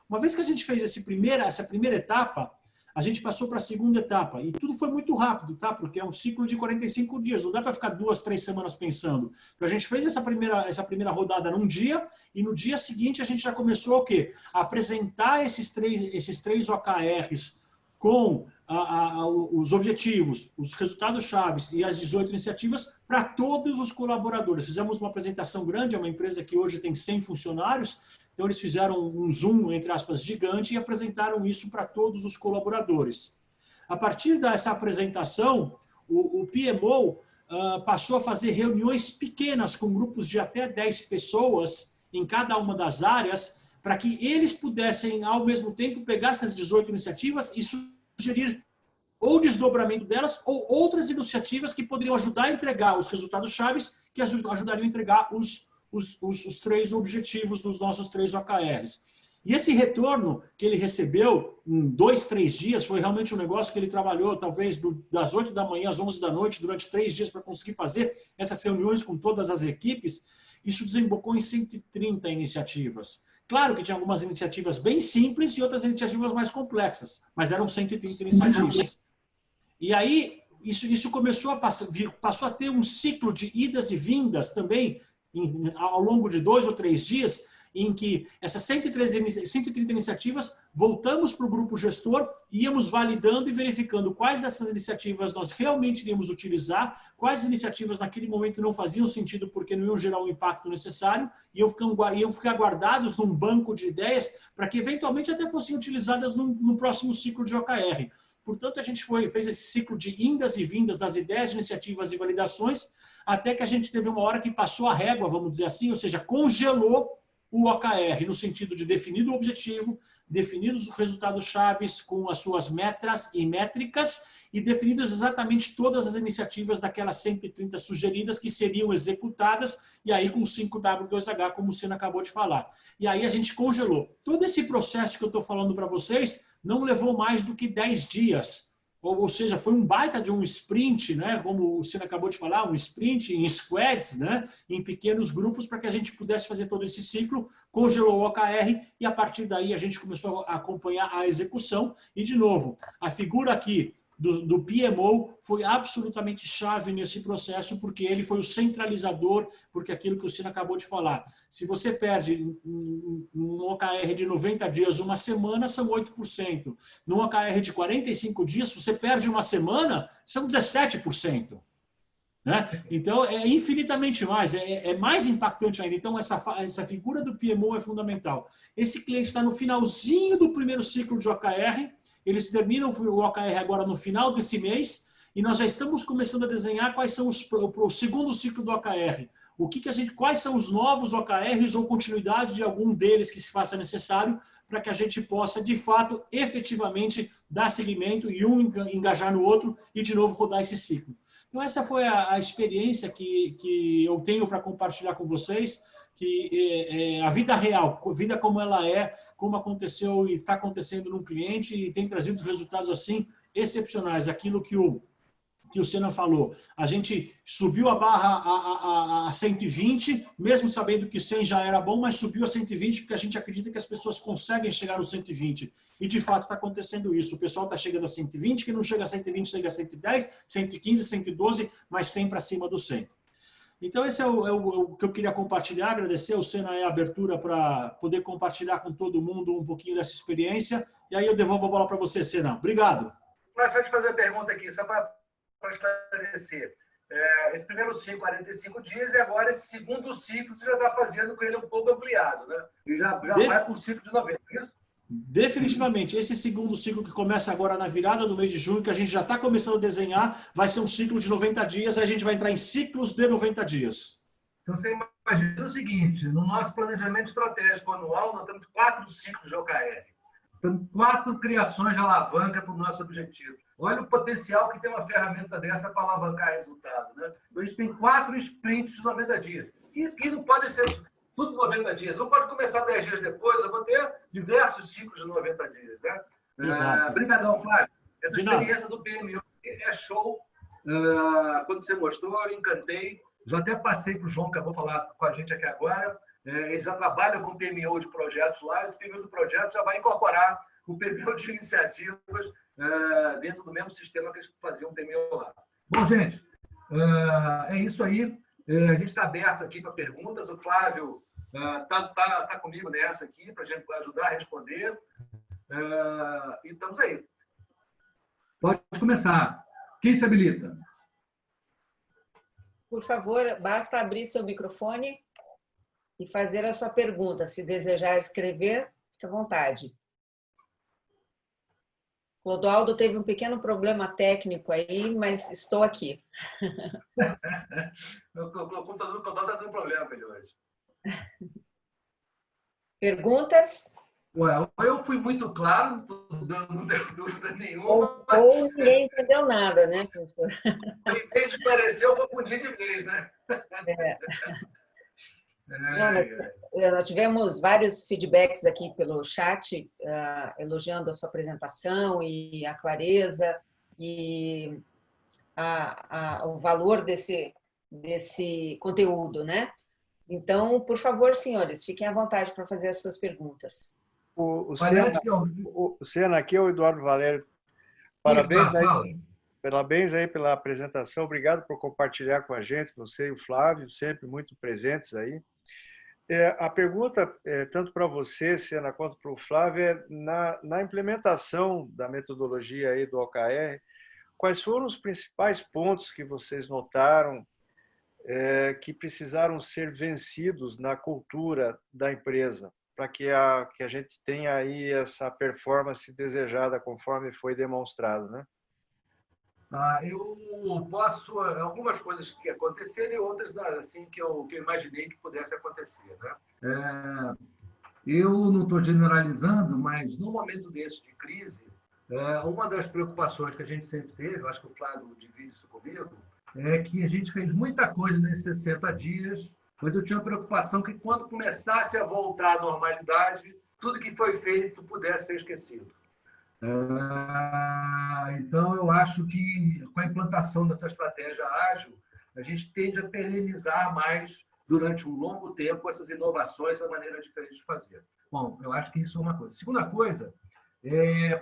Uma vez que a gente fez essa primeira etapa, a gente passou para a segunda etapa. E tudo foi muito rápido, tá? Porque é um ciclo de 45 dias. Não dá para ficar 2, 3 semanas pensando. Então, a gente fez essa primeira rodada num dia, e no dia seguinte a gente já começou o quê? A apresentar esses três OKRs com os objetivos, os resultados chaves e as 18 iniciativas para todos os colaboradores. Fizemos uma apresentação grande, é uma empresa que hoje tem 100 funcionários, então eles fizeram um Zoom, entre aspas, gigante e apresentaram isso para todos os colaboradores. A partir dessa apresentação, o PMO passou a fazer reuniões pequenas com grupos de até 10 pessoas em cada uma das áreas, para que eles pudessem, ao mesmo tempo, pegar essas 18 iniciativas e sugerir ou desdobramento delas ou outras iniciativas que poderiam ajudar a entregar os resultados chaves, que ajudariam a entregar os 3 objetivos dos nossos 3 OKRs. E esse retorno que ele recebeu em 2, 3 dias, foi realmente um negócio que ele trabalhou talvez das 8 da manhã às 11 da noite, durante 3 dias, para conseguir fazer essas reuniões com todas as equipes. Isso desembocou em 130 iniciativas. Claro que tinha algumas iniciativas bem simples e outras iniciativas mais complexas, mas eram 130 iniciativas. E aí, isso começou passou a ter um ciclo de idas e vindas também, ao longo de 2 ou 3 dias, em que essas 130 iniciativas, voltamos para o grupo gestor, íamos validando e verificando quais dessas iniciativas nós realmente iríamos utilizar, quais iniciativas naquele momento não faziam sentido porque não iam gerar o impacto necessário, e iam ficar guardados num banco de ideias para que eventualmente até fossem utilizadas no próximo ciclo de OKR. Portanto, a gente fez esse ciclo de indas e vindas das ideias, iniciativas e validações, até que a gente teve uma hora que passou a régua, vamos dizer assim, ou seja, congelou o OKR, no sentido de definir o objetivo, definir os resultados chaves com as suas metas e métricas e definidas exatamente todas as iniciativas daquelas 130 sugeridas que seriam executadas, e aí com 5W2H, como o Sena acabou de falar. E aí a gente congelou. Todo esse processo que eu estou falando para vocês não levou mais do que 10 dias. Ou seja, foi um baita de um sprint, né? Como o Sena acabou de falar, um sprint em squads, né? Em pequenos grupos, para que a gente pudesse fazer todo esse ciclo, congelou o OKR e a partir daí a gente começou a acompanhar a execução. E, de novo, a figura aqui do PMO foi absolutamente chave nesse processo, porque ele foi o centralizador, porque aquilo que o Sena acabou de falar. Se você perde um OKR de 90 dias, uma semana, são 8%. Num OKR de 45 dias, se você perde uma semana, são 17%. Né? Então, é infinitamente mais, é mais impactante ainda. Então, essa figura do PMO é fundamental. Esse cliente está no finalzinho do primeiro ciclo de OKR, eles terminam o OKR agora no final desse mês, e nós já estamos começando a desenhar quais são o segundo ciclo do OKR. Quais são os novos OKRs ou continuidade de algum deles que se faça necessário para que a gente possa, de fato, efetivamente dar seguimento e um engajar no outro e, de novo, rodar esse ciclo. Então, essa foi a experiência que eu tenho para compartilhar com vocês, que a vida real, a vida como ela é, como aconteceu e está acontecendo num cliente e tem trazido resultados assim excepcionais. Aquilo que o Sena falou, a gente subiu a barra a 120, mesmo sabendo que 100 já era bom, mas subiu a 120 porque a gente acredita que as pessoas conseguem chegar no 120. E, de fato, está acontecendo isso. O pessoal está chegando a 120, que não chega a 120, chega a 110, 115, 112, mas sempre acima do 100. Então, esse é o que eu queria compartilhar, agradecer ao Sena a abertura para poder compartilhar com todo mundo um pouquinho dessa experiência. E aí eu devolvo a bola para você, Sena. Obrigado. Mas só te fazer uma pergunta aqui, só para esclarecer. Esse primeiro ciclo, 45 dias, e agora esse segundo ciclo você já está fazendo com ele um pouco ampliado, né? E já vai para o ciclo de 90, é isso? Definitivamente, esse segundo ciclo que começa agora na virada do mês de junho, que a gente já está começando a desenhar, vai ser um ciclo de 90 dias, e a gente vai entrar em ciclos de 90 dias. Então, você imagina o seguinte, no nosso planejamento estratégico anual, nós temos 4 ciclos de OKR. Temos 4 criações de alavanca para o nosso objetivo. Olha o potencial que tem uma ferramenta dessa para alavancar resultado, né? A gente tem 4 sprints de 90 dias. E não pode ser tudo 90 dias. Não pode começar 10 dias depois, eu vou ter diversos ciclos de 90 dias. Né? Exato. Obrigadão, Flávio. Essa experiência do PMO é show. Quando você mostrou, eu encantei. Já até passei para o João, que acabou de falar com a gente aqui agora. Ele já trabalha com PMO de projetos lá. Esse PMO de projetos já vai incorporar o PMO de iniciativas dentro do mesmo sistema que eles faziam PMO lá. Bom, gente, é isso aí. A gente está aberto aqui para perguntas. O Flávio tá comigo nessa aqui para a gente ajudar a responder. E estamos aí. Pode começar. Quem se habilita? Por favor, basta abrir seu microfone e fazer a sua pergunta. Se desejar escrever, fique à vontade. Clodoaldo teve um pequeno problema técnico aí, mas estou aqui. O computador do Clodoaldo está tendo problema com ele hoje. Perguntas? Ué, eu fui muito claro, não deu dúvida nenhuma. Ou ninguém entendeu nada, né, professor? Em vez de esclarecer, eu confundi de vez, né? Não, nós tivemos vários feedbacks aqui pelo chat, elogiando a sua apresentação e a clareza e o valor desse conteúdo, né? Então, por favor, senhores, fiquem à vontade para fazer as suas perguntas. O Sena, aqui é o Eduardo Valério. Parabéns aí pela apresentação. Obrigado por compartilhar com a gente, você e o Flávio, sempre muito presentes aí. A pergunta, tanto para você, Sena, quanto para o Flávio, é na implementação da metodologia aí do OKR, quais foram os principais pontos que vocês notaram que precisaram ser vencidos na cultura da empresa, para que a gente tenha aí essa performance desejada, conforme foi demonstrado, né? Eu posso... Algumas coisas que aconteceram e outras assim, que eu imaginei que pudesse acontecer. Né? Eu não estou generalizando, mas no momento desse de crise, uma das preocupações que a gente sempre teve, eu acho que o Flávio divide isso comigo, é que a gente fez muita coisa nesses 60 dias, mas eu tinha a preocupação que quando começasse a voltar à normalidade, tudo que foi feito pudesse ser esquecido. Então, eu acho que com a implantação dessa estratégia ágil, a gente tende a perenizar mais durante um longo tempo essas inovações, essa maneira diferente de fazer. Bom, eu acho que isso é uma coisa. Segunda coisa,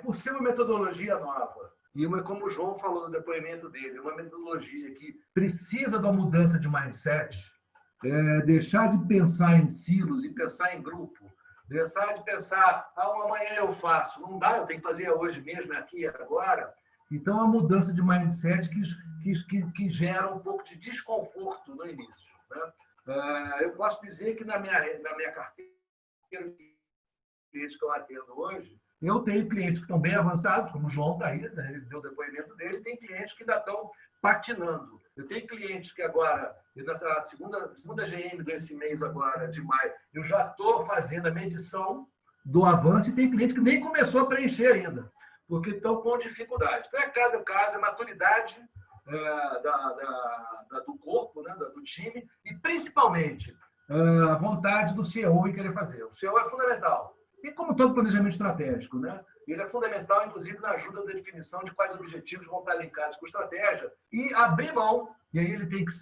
por ser uma metodologia nova, e como o João falou no depoimento dele, uma metodologia que precisa da mudança de mindset, deixar de pensar em silos e pensar em grupo, deixar de pensar, amanhã eu faço. Não dá, eu tenho que fazer hoje mesmo, aqui e agora. Então, a mudança de mindset que gera um pouco de desconforto no início. Né? Eu posso dizer que na minha carteira de clientes que eu atendo hoje, eu tenho clientes que estão bem avançados, como o João está aí, né? Ele deu o depoimento dele, e tem clientes que ainda estão patinando. Eu tenho clientes que agora, nessa segunda GM desse mês agora, de maio, eu já estou fazendo a medição do avanço e tem cliente que nem começou a preencher ainda, porque estão com dificuldade. Então, caso a caso, a maturidade do corpo, né, do time, e principalmente a vontade do CEO em querer fazer. O CEO é fundamental. E como todo planejamento estratégico, né? Ele é fundamental, inclusive, na ajuda da definição de quais objetivos vão estar linkados com a estratégia e abrir mão, e aí ele tem que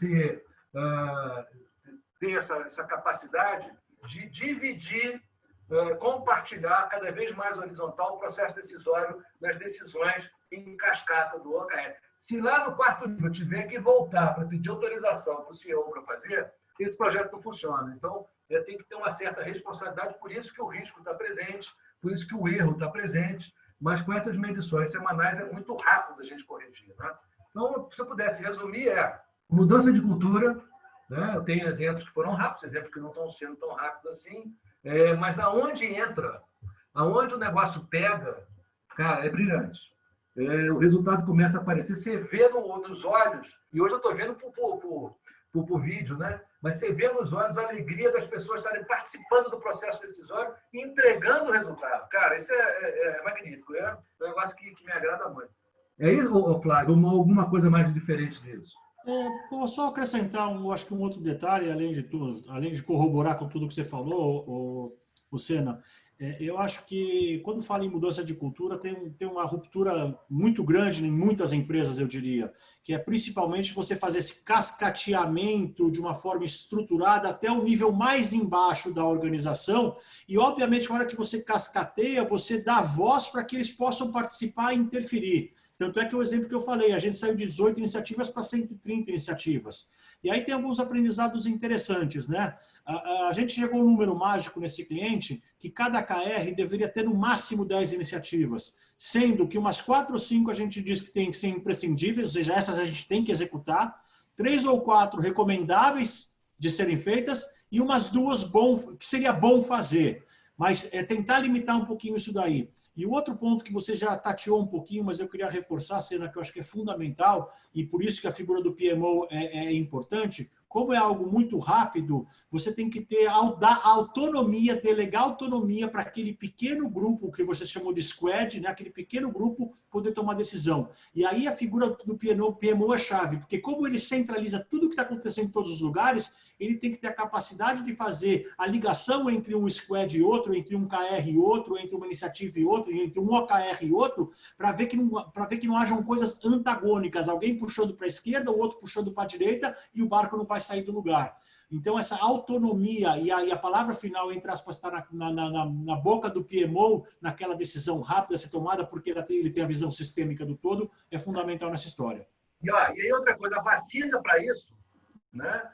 ter essa capacidade de dividir, compartilhar cada vez mais horizontal o processo decisório nas decisões em cascata do OKR. Se lá no quarto nível tiver que voltar para pedir autorização para o CEO para fazer, esse projeto não funciona. Então, tem que ter uma certa responsabilidade, por isso que o risco está presente, por isso que o erro está presente, mas com essas medições semanais é muito rápido a gente corrigir. Né? Então, se eu pudesse resumir, mudança de cultura, né? Eu tenho exemplos que foram rápidos, exemplos que não estão sendo tão rápidos assim, mas aonde entra aonde o negócio pega, cara, é brilhante. O resultado começa a aparecer, você vê nos olhos, e hoje eu estou vendo por vídeo, né? Mas você vê nos olhos a alegria das pessoas estarem participando do processo decisório e entregando o resultado. Cara, isso é magnífico, é um negócio que me agrada muito. É isso, Flávio, alguma coisa mais diferente disso? Vou só acrescentar, acho que um outro detalhe, além de tudo, além de corroborar com tudo que você falou, o Sena. Eu acho que quando fala em mudança de cultura, tem uma ruptura muito grande em muitas empresas, eu diria, que é principalmente você fazer esse cascateamento de uma forma estruturada até o nível mais embaixo da organização e, obviamente, na hora que você cascateia, você dá voz para que eles possam participar e interferir. Tanto é que o exemplo que eu falei, a gente saiu de 18 iniciativas para 130 iniciativas. E aí tem alguns aprendizados interessantes, né? A gente chegou a um número mágico nesse cliente que cada KR deveria ter no máximo 10 iniciativas, sendo que umas 4 ou 5 a gente diz que tem que ser imprescindíveis, ou seja, essas a gente tem que executar, 3 ou 4 recomendáveis de serem feitas e umas 2 que seria bom fazer. Mas tentar limitar um pouquinho isso daí. E o outro ponto que você já tateou um pouquinho, mas eu queria reforçar, Sena, que eu acho que é fundamental, e por isso que a figura do PMO é importante, como é algo muito rápido, você tem que ter autonomia, delegar autonomia para aquele pequeno grupo que você chamou de squad, né? Aquele pequeno grupo poder tomar decisão. E aí a figura do PMO é chave, porque como ele centraliza tudo o que está acontecendo em todos os lugares, ele tem que ter a capacidade de fazer a ligação entre um squad e outro, entre um KR e outro, entre uma iniciativa e outra, entre um OKR e outro, para ver que não hajam coisas antagônicas, alguém puxando para a esquerda, o outro puxando para a direita, e o barco não vai sair do lugar. Então, essa autonomia e a palavra final, entre aspas, está na boca do PMO, naquela decisão rápida a ser tomada, porque ele tem a visão sistêmica do todo, é fundamental nessa história. E aí outra coisa, a vacina para isso, né?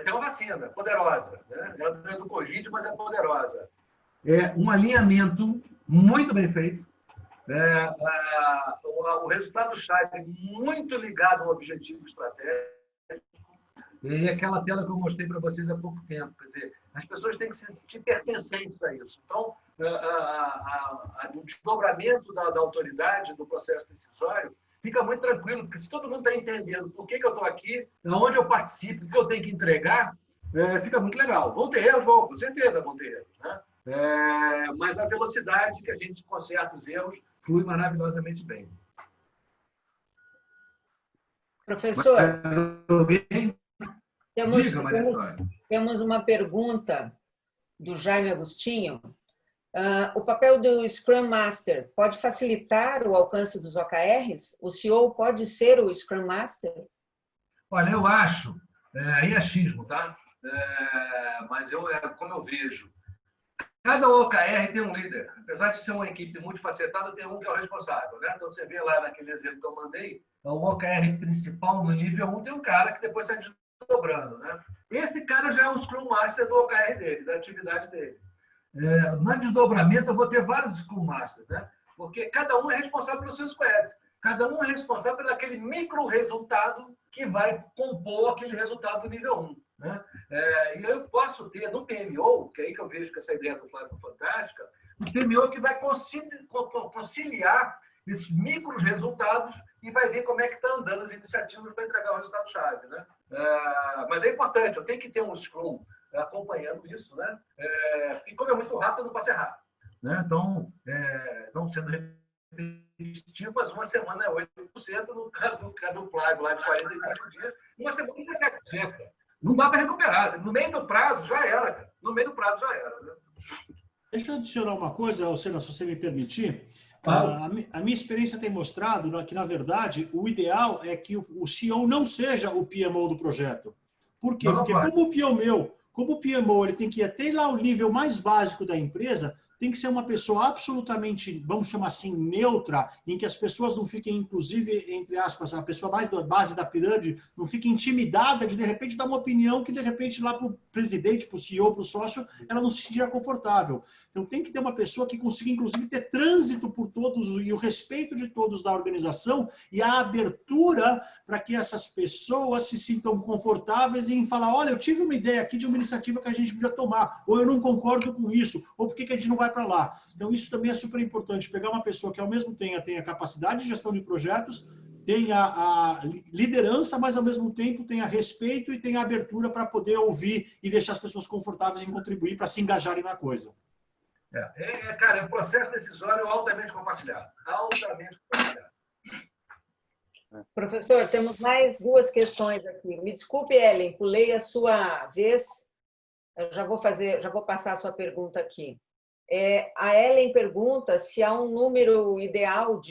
Tem uma vacina poderosa, né? É do Covid, mas é poderosa. É um alinhamento muito bem feito, o resultado-chave muito ligado ao objetivo estratégico, e aquela tela que eu mostrei para vocês há pouco tempo. Quer dizer, as pessoas têm que se sentir pertencentes a isso. Então, o desdobramento da autoridade, do processo decisório, fica muito tranquilo, porque se todo mundo está entendendo por que eu estou aqui, onde eu participo, o que eu tenho que entregar, fica muito legal. Vão ter erros? Com certeza vão ter erros, né? Mas a velocidade que a gente conserta os erros flui maravilhosamente bem. Professor, Diga, temos uma pergunta do Jaime Agostinho. O papel do Scrum Master pode facilitar o alcance dos OKRs? O CEO pode ser o Scrum Master? Olha, eu acho, aí é achismo, tá? Mas como eu vejo, cada OKR tem um líder. Apesar de ser uma equipe multifacetada, tem um que é o responsável, né? Então, você vê lá naquele exemplo que eu mandei, o OKR principal no nível 1 tem um cara que depois sai desdobrando, né? Esse cara já é um Scrum Master do OKR dele, da atividade dele. No desdobramento, eu vou ter vários Scrum Masters, né? Porque cada um é responsável pelos seus squads. Cada um é responsável por aquele micro-resultado que vai compor aquele resultado do nível 1. Né? E eu posso ter no PMO, que é aí que eu vejo que essa ideia do Flávio é fantástica, o PMO que vai conciliar esses micros resultados e vai ver como é que está andando as iniciativas para entregar o resultado-chave. Né? Mas é importante, eu tenho que ter um Scrum acompanhando isso, né? E como é muito rápido, eu não posso errar. Né? Então, não sendo repetitivo, mas uma semana é 8%, no caso do Flávio, lá de 45 dias, uma semana é 7%. Não dá para recuperar. No meio do prazo, já era. Cara. No meio do prazo, já era. Né? Deixa eu adicionar uma coisa, Sena, se você me permitir. A minha experiência tem mostrado que, na verdade, o ideal é que o CEO não seja o PMO do projeto. Por quê? Porque como o PMO ele tem que ir até lá o nível mais básico da empresa, tem que ser uma pessoa absolutamente, vamos chamar assim, neutra, em que as pessoas não fiquem, inclusive, entre aspas, a pessoa mais da base da pirâmide, não fique intimidada de repente, dar uma opinião que, de repente, lá para o presidente, para o CEO, para o sócio, ela não se sentirá confortável. Então, tem que ter uma pessoa que consiga, inclusive, ter trânsito por todos e o respeito de todos da organização e a abertura para que essas pessoas se sintam confortáveis em falar, olha, eu tive uma ideia aqui de uma iniciativa que a gente podia tomar, ou eu não concordo com isso, ou por que a gente não vai vai para lá. Então, isso também é super importante, pegar uma pessoa que, ao mesmo tempo, tenha capacidade de gestão de projetos, tenha a liderança, mas, ao mesmo tempo, tenha respeito e tenha abertura para poder ouvir e deixar as pessoas confortáveis em contribuir para se engajarem na coisa. Cara, é um processo decisório altamente compartilhado. Altamente compartilhado. Professor, temos mais 2 questões aqui. Me desculpe, Ellen, pulei a sua vez. Eu já vou passar a sua pergunta aqui. A Ellen pergunta se há um número ideal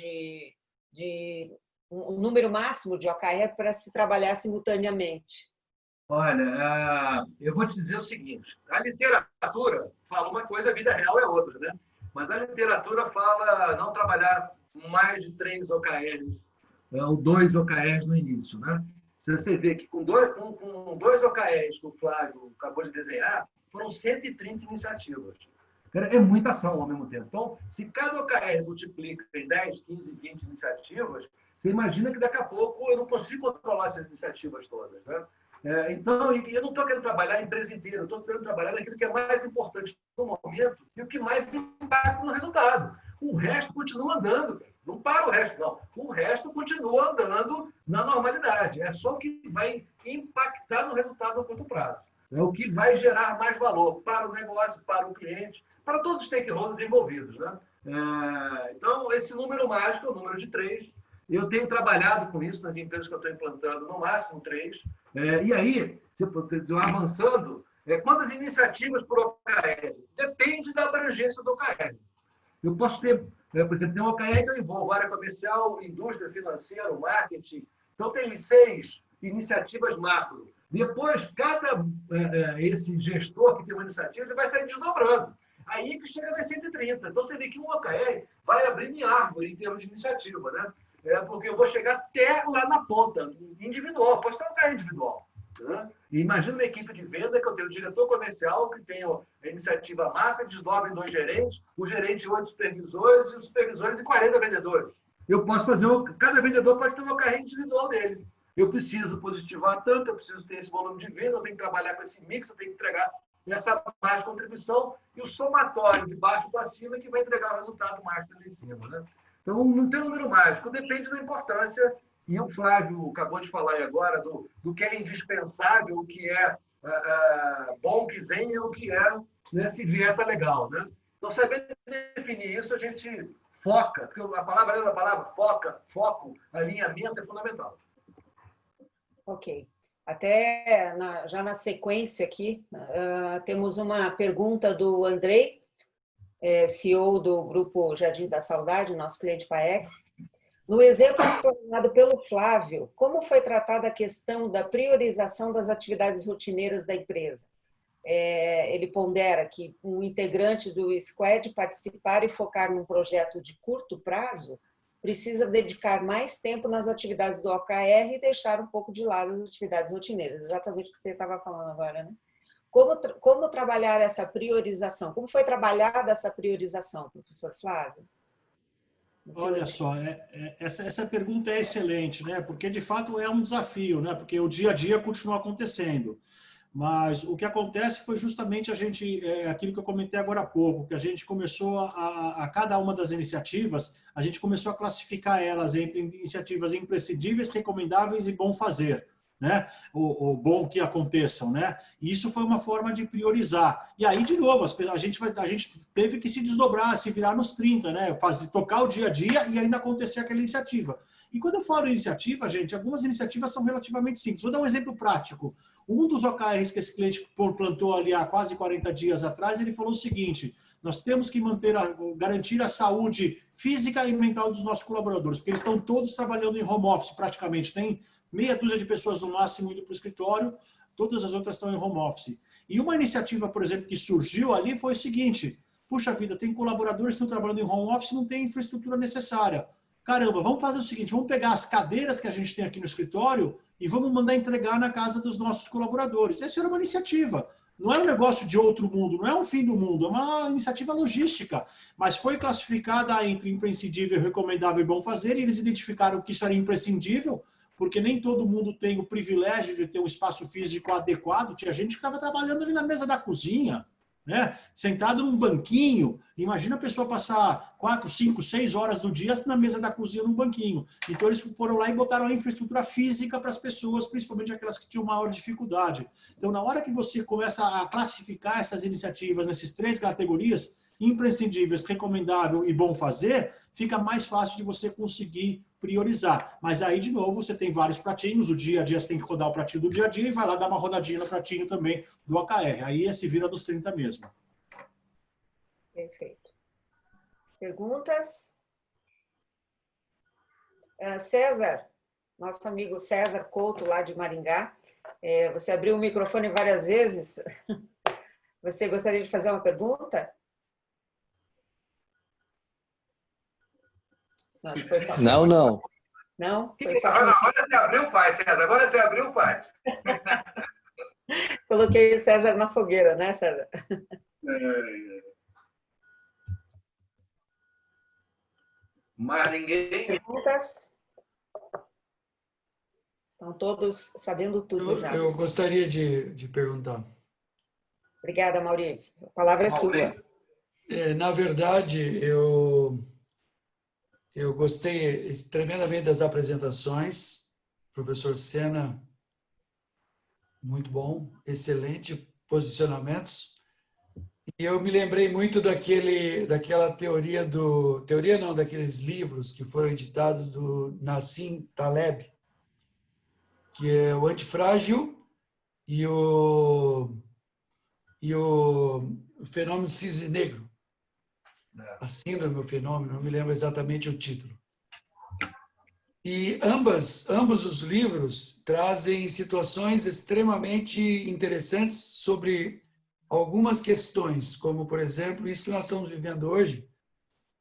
um número máximo de OKR para se trabalhar simultaneamente. Olha, eu vou te dizer o seguinte, a literatura fala uma coisa, a vida real é outra, né? Mas a literatura fala não trabalhar mais de 3 OKRs, ou 2 OKRs no início, né? Se você vê que com dois OKRs que o Flávio acabou de desenhar, foram 130 iniciativas. É muita ação ao mesmo tempo. Então, se cada OKR multiplica em 10, 15, 20 iniciativas, você imagina que daqui a pouco eu não consigo controlar essas iniciativas todas, né? Então, eu não estou querendo trabalhar a empresa inteira, eu estou querendo trabalhar naquilo que é mais importante no momento e o que mais impacta no resultado. O resto continua andando, não para o resto, não. O resto continua andando na normalidade. É só o que vai impactar no resultado a curto prazo. É o que vai gerar mais valor para o negócio, para o cliente, para todos os stakeholders envolvidos, né? Então, esse número mágico é o número de 3. Eu tenho trabalhado com isso nas empresas que eu estou implantando, no máximo 3. E aí, avançando, quantas iniciativas por OKR? Depende da abrangência do OKR. Eu posso ter, por exemplo, tem um OKR que eu envolvo área comercial, indústria, financeira, marketing. Então, tem 6 iniciativas macro. Depois, esse gestor que tem uma iniciativa, ele vai sair desdobrando. Aí que chega nas 130. Então, você vê que um OKR vai abrindo em árvore em termos de iniciativa, né? Porque eu vou chegar até lá na ponta, individual. Posso ter um OKR individual. Né? E imagina uma equipe de venda que eu tenho o diretor comercial, que tem a iniciativa marca, desdobra em 2 gerentes, o gerente 8 supervisores e os supervisores e 40 vendedores. Eu posso fazer, cada vendedor pode ter um OKR individual dele. Eu preciso positivar tanto, eu preciso ter esse volume de venda, eu tenho que trabalhar com esse mix, eu tenho que entregar essa mais contribuição e o somatório de baixo para cima que vai entregar o resultado mais para em cima, né? Então, não tem número mágico, depende da importância. E o Flávio acabou de falar aí agora do que é indispensável, o que é bom que venha, o que é, né, se vier, tá legal, né? Então, sabendo definir isso, a gente foca, porque a palavra foco, alinhamento é fundamental. Ok. Até já na sequência aqui, temos uma pergunta do Andrei, CEO do Grupo Jardim da Saudade, nosso cliente PAEX. No exemplo explanado pelo Flávio, como foi tratada a questão da priorização das atividades rotineiras da empresa? Ele pondera que um integrante do squad participar e focar num projeto de curto prazo precisa dedicar mais tempo nas atividades do OKR e deixar um pouco de lado as atividades rotineiras. Exatamente o que você estava falando agora, né? Como trabalhar essa priorização? Como foi trabalhada essa priorização, professor Flávio? Olha só, essa pergunta é excelente, né? Porque, de fato, é um desafio, né? Porque o dia a dia continua acontecendo. Mas o que acontece foi justamente aquilo que eu comentei agora há pouco, que a gente começou a cada uma das iniciativas, a gente começou a classificar elas entre iniciativas imprescindíveis, recomendáveis e bom fazer, né? Ou bom que aconteçam, né? E isso foi uma forma de priorizar. E aí, de novo, a gente teve que se desdobrar, se virar nos 30, né? Tocar o dia a dia e ainda acontecer aquela iniciativa. E quando eu falo iniciativa, gente, algumas iniciativas são relativamente simples. Vou dar um exemplo prático. Um dos OKRs que esse cliente plantou ali há quase 40 dias atrás, ele falou o seguinte: nós temos que garantir a saúde física e mental dos nossos colaboradores, porque eles estão todos trabalhando em home office praticamente. Tem meia dúzia de pessoas no máximo indo para o escritório, todas as outras estão em home office. E uma iniciativa, por exemplo, que surgiu ali foi o seguinte: puxa vida, tem colaboradores que estão trabalhando em home office e não tem infraestrutura necessária. Caramba, vamos fazer o seguinte, vamos pegar as cadeiras que a gente tem aqui no escritório e vamos mandar entregar na casa dos nossos colaboradores. Essa era uma iniciativa. Não é um negócio de outro mundo, não é um fim do mundo, é uma iniciativa logística. Mas foi classificada entre imprescindível, recomendável e bom fazer, e eles identificaram que isso era imprescindível, porque nem todo mundo tem o privilégio de ter um espaço físico adequado. Tinha gente que estava trabalhando ali na mesa da cozinha, né? Sentado num banquinho. Imagina a pessoa passar 4, 5, 6 horas do dia na mesa da cozinha num banquinho. Então, eles foram lá e botaram a infraestrutura física para as pessoas, principalmente aquelas que tinham maior dificuldade. Então, na hora que você começa a classificar essas iniciativas nessas 3 categorias, imprescindíveis, recomendável e bom fazer, fica mais fácil de você conseguir priorizar. Mas aí, de novo, você tem vários pratinhos, o dia a dia você tem que rodar o pratinho do dia a dia e vai lá dar uma rodadinha no pratinho também do OKR. Aí se vira dos 30 mesmo. Perfeito. Perguntas? César, nosso amigo César Couto, lá de Maringá, você abriu o microfone várias vezes. Você gostaria de fazer uma pergunta? Não, não. Não? Foi só... Agora você abriu, faz, César. Agora você abriu, faz. Coloquei o César na fogueira, né, César? Mas ninguém... Perguntas? Estão todos sabendo tudo já. Eu gostaria de perguntar. Obrigada, Maurício. A palavra é sua. Na verdade, eu gostei tremendamente das apresentações. Professor Sena, muito bom, excelente posicionamentos. E eu me lembrei muito daquela daqueles livros que foram editados do Nassim Taleb, que é o Antifrágil e o Fenômeno Cisne Negro. A Síndrome, o Fenômeno, não me lembro exatamente o título. E ambos os livros trazem situações extremamente interessantes sobre algumas questões, como, por exemplo, isso que nós estamos vivendo hoje,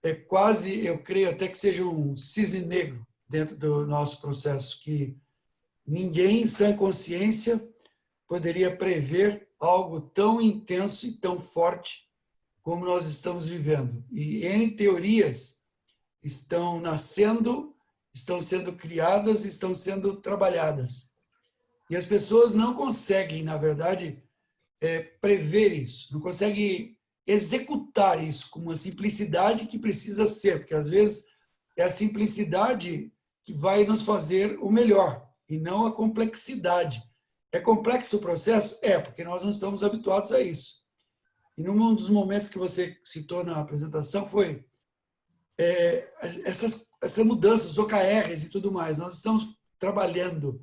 é quase, eu creio até que seja um cisne negro dentro do nosso processo, que ninguém, em sã consciência, poderia prever algo tão intenso e tão forte como nós estamos vivendo. E N teorias estão nascendo, estão sendo criadas, estão sendo trabalhadas. E as pessoas não conseguem, na verdade, prever isso, não conseguem executar isso com uma simplicidade que precisa ser, porque às vezes é a simplicidade que vai nos fazer o melhor, e não a complexidade. É complexo o processo? porque nós não estamos habituados a isso. E num dos momentos que você citou na apresentação foi essa mudança, os OKRs e tudo mais. Nós estamos trabalhando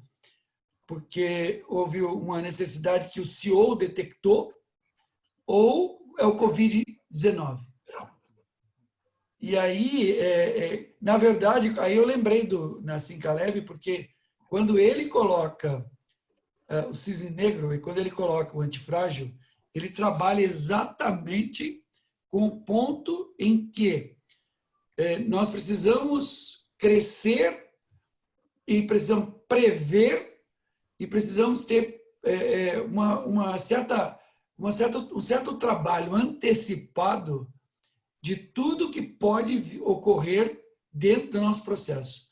porque houve uma necessidade que o CEO detectou, ou é o Covid-19. E aí, na verdade, aí eu lembrei do Nassim Taleb, porque quando ele coloca o cisne negro e quando ele coloca o antifrágil, ele trabalha exatamente com o ponto em que nós precisamos crescer e precisamos prever e precisamos ter um certo trabalho antecipado de tudo que pode ocorrer dentro do nosso processo.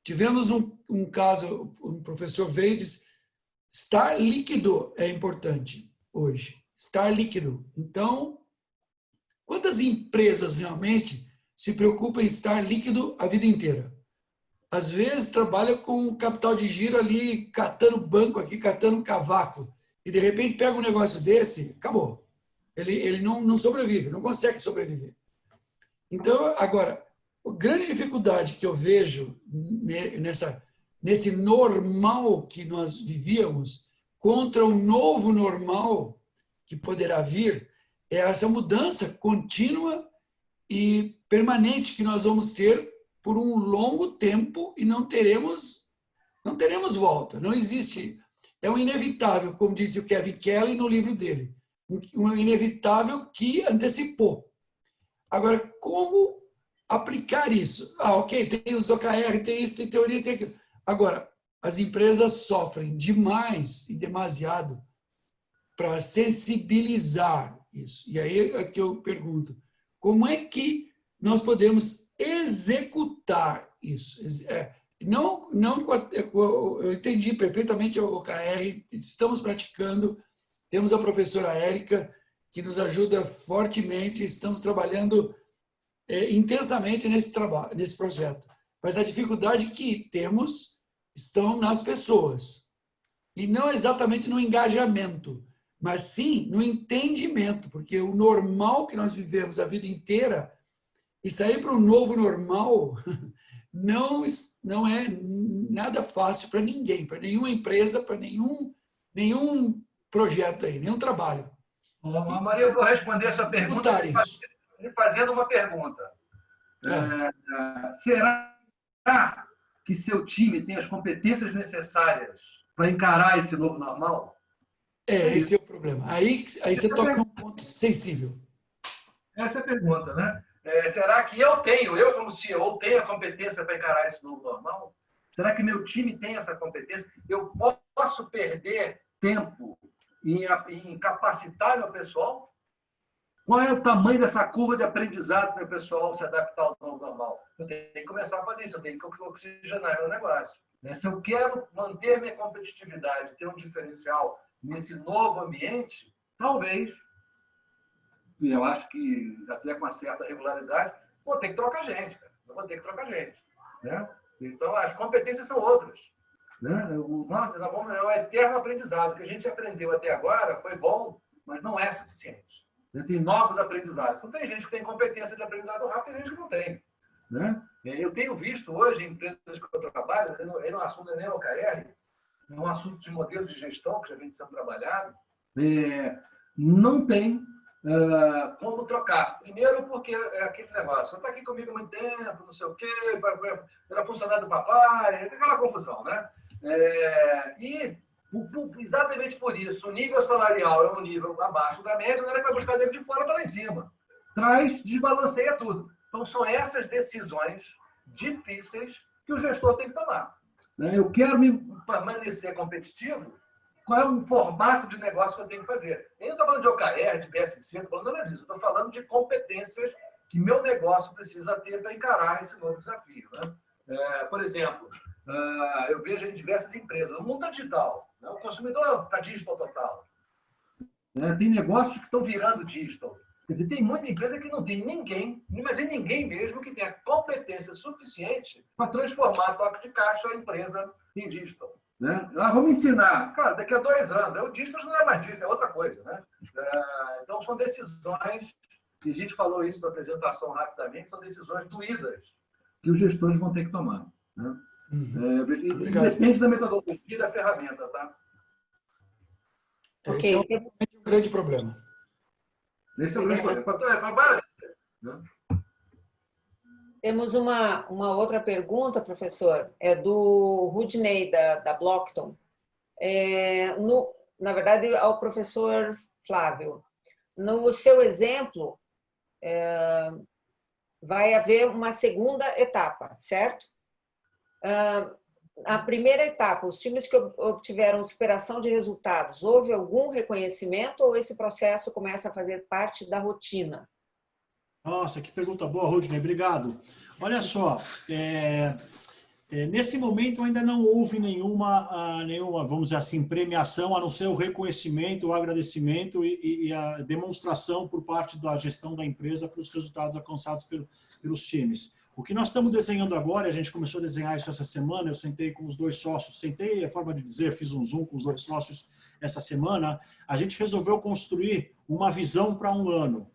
Tivemos um caso, um professor veio e disse, estar líquido é importante hoje. Estar líquido. Então, quantas empresas realmente se preocupam em estar líquido a vida inteira? Às vezes trabalha com capital de giro ali, catando banco aqui, catando cavaco. E de repente pega um negócio desse, acabou. Ele não sobrevive, não consegue sobreviver. Então, agora, a grande dificuldade que eu vejo nesse normal que nós vivíamos contra o novo normal que poderá vir é essa mudança contínua e permanente que nós vamos ter por um longo tempo e não teremos volta. Não existe. É um inevitável, como disse o Kevin Kelly no livro dele. Um inevitável que antecipou. Agora, como aplicar isso? Ok, tem os OKR, tem isso, tem teoria, tem aquilo. Agora, as empresas sofrem demais e demasiado para sensibilizar isso. E aí é que eu pergunto, como é que nós podemos executar isso? Eu entendi perfeitamente o OKR, estamos praticando, temos a professora Érica, que nos ajuda fortemente, estamos trabalhando intensamente nesse projeto. Mas a dificuldade que temos estão nas pessoas. E não exatamente no engajamento, mas sim no entendimento, porque o normal que nós vivemos a vida inteira, e sair para o novo normal, não é nada fácil para ninguém, para nenhuma empresa, para nenhum projeto aí, nenhum trabalho. Maria, eu vou responder essa pergunta fazendo uma pergunta. Será que seu time tem as competências necessárias para encarar esse novo normal? Esse é o problema. Aí você toca num ponto sensível. Essa é a pergunta, né? Será que eu como CEO, tenho a competência para encarar esse novo normal? Será que meu time tem essa competência? Eu posso perder tempo em capacitar meu pessoal? Qual é o tamanho dessa curva de aprendizado para o pessoal se adaptar ao novo normal? Eu tenho que começar a fazer isso, eu tenho que oxigenar meu negócio. Se eu quero manter minha competitividade, ter um diferencial nesse novo ambiente, talvez, eu acho que até com uma certa regularidade, vou ter que trocar gente. Eu vou ter que trocar gente. Né? Então, as competências são outras. Né? É o eterno aprendizado. O que a gente aprendeu até agora foi bom, mas não é suficiente. Tem novos aprendizados. Então, tem gente que tem competência de aprendizado rápido, tem gente que não tem. Né? Eu tenho visto hoje em empresas que eu trabalho, não assunto nem OKR, é um assunto de modelo de gestão que já vem sendo trabalhado, não tem como trocar. Primeiro porque é aquele negócio, você está aqui comigo há muito tempo, não sei o quê, era funcionário do papai, aquela confusão, né? Exatamente por isso, o nível salarial é um nível abaixo da média, o cara vai buscar dentro de fora, está lá em cima. Desbalanceia tudo. Então, são essas decisões difíceis que o gestor tem que tomar. Eu quero permanecer competitivo, qual é o formato de negócio que eu tenho que fazer? Eu não estou falando de OKR, de BSC, não estou falando nada disso. Estou falando de competências que meu negócio precisa ter para encarar esse novo desafio. Né? Por exemplo, eu vejo em diversas empresas, no mundo digital, né? O consumidor está digital total. Tem negócios que estão virando digital. Quer dizer, tem muita empresa que não tem ninguém, mas é ninguém mesmo que tenha competência suficiente para transformar a toque de caixa a empresa em digital. Né? Vamos ensinar. Cara, daqui a 2 anos, o digital não é mais digital, é outra coisa. Né? Então, são decisões, e a gente falou isso na apresentação rapidamente, são decisões doídas que os gestores vão ter que tomar. Né? Depende da metodologia e da ferramenta. Tá? Esse é um grande problema. Esse é o grande problema. Temos uma outra pergunta, professor, é do Rudney, da Blockton. Na verdade, ao professor Flávio. No seu exemplo, vai haver uma segunda etapa, certo? A primeira etapa, os times que obtiveram superação de resultados, houve algum reconhecimento ou esse processo começa a fazer parte da rotina? Nossa, que pergunta boa, Rudney, obrigado. Olha só, nesse momento ainda não houve nenhuma, vamos dizer assim, premiação, a não ser o reconhecimento, o agradecimento e a demonstração por parte da gestão da empresa para os resultados alcançados pelos times. O que nós estamos desenhando agora, a gente começou a desenhar isso essa semana, eu sentei com os 2 sócios, é forma de dizer, fiz um Zoom com os 2 sócios essa semana, a gente resolveu construir uma visão para 1 ano.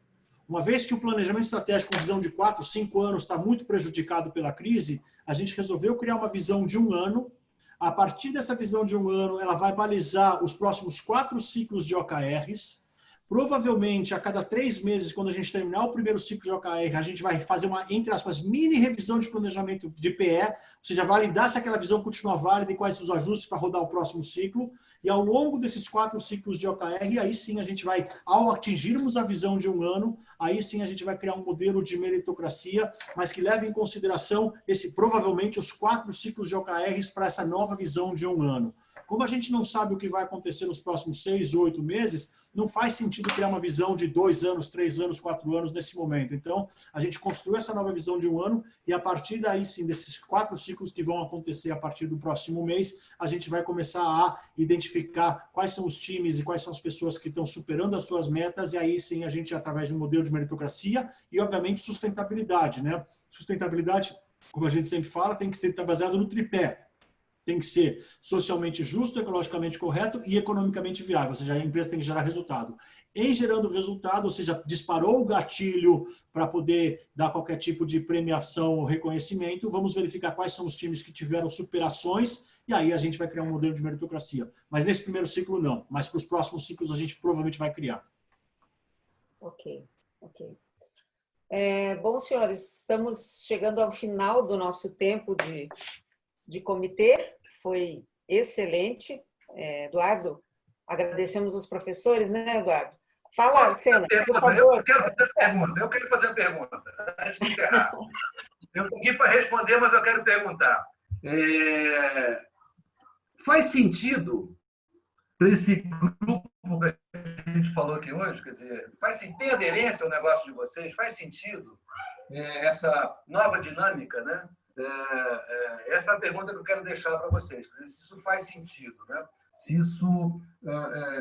Uma vez que o planejamento estratégico com visão de 4, 5 anos está muito prejudicado pela crise, a gente resolveu criar uma visão de 1 ano. A partir dessa visão de 1 ano, ela vai balizar os próximos 4 ciclos de OKRs. Provavelmente, a cada 3 meses, quando a gente terminar o primeiro ciclo de OKR, a gente vai fazer uma, entre aspas, mini revisão de planejamento de PE, ou seja, validar se aquela visão continua válida e quais são os ajustes para rodar o próximo ciclo. E ao longo desses 4 ciclos de OKR, aí sim a gente vai, ao atingirmos a visão de 1 ano, aí sim a gente vai criar um modelo de meritocracia, mas que leve em consideração provavelmente os 4 ciclos de OKRs para essa nova visão de 1 ano. Como a gente não sabe o que vai acontecer nos próximos 6 ou 8 meses, não faz sentido criar uma visão de 2 anos, 3 anos, 4 anos nesse momento. Então, a gente construiu essa nova visão de 1 ano e a partir daí, sim, desses 4 ciclos que vão acontecer a partir do próximo mês, a gente vai começar a identificar quais são os times e quais são as pessoas que estão superando as suas metas e aí, sim, a gente, através de um modelo de meritocracia e, obviamente, sustentabilidade, né? Sustentabilidade, como a gente sempre fala, tem que estar baseado no tripé. Tem que ser socialmente justo, ecologicamente correto e economicamente viável, ou seja, a empresa tem que gerar resultado. Em gerando resultado, ou seja, disparou o gatilho para poder dar qualquer tipo de premiação ou reconhecimento, vamos verificar quais são os times que tiveram superações e aí a gente vai criar um modelo de meritocracia. Mas nesse primeiro ciclo não, mas para os próximos ciclos a gente provavelmente vai criar. Ok. Bom, senhores, estamos chegando ao final do nosso tempo de comitê, foi excelente. Eduardo, agradecemos os professores, né, Eduardo? Fala, Sena, por favor. Eu quero fazer a pergunta, antes de encerrar. Eu estou aqui para responder, mas eu quero perguntar. Faz sentido para esse grupo que a gente falou aqui hoje, quer dizer, tem aderência ao negócio de vocês? Faz sentido essa nova dinâmica, né? Essa é a pergunta que eu quero deixar para vocês. Se isso faz sentido, né? Se isso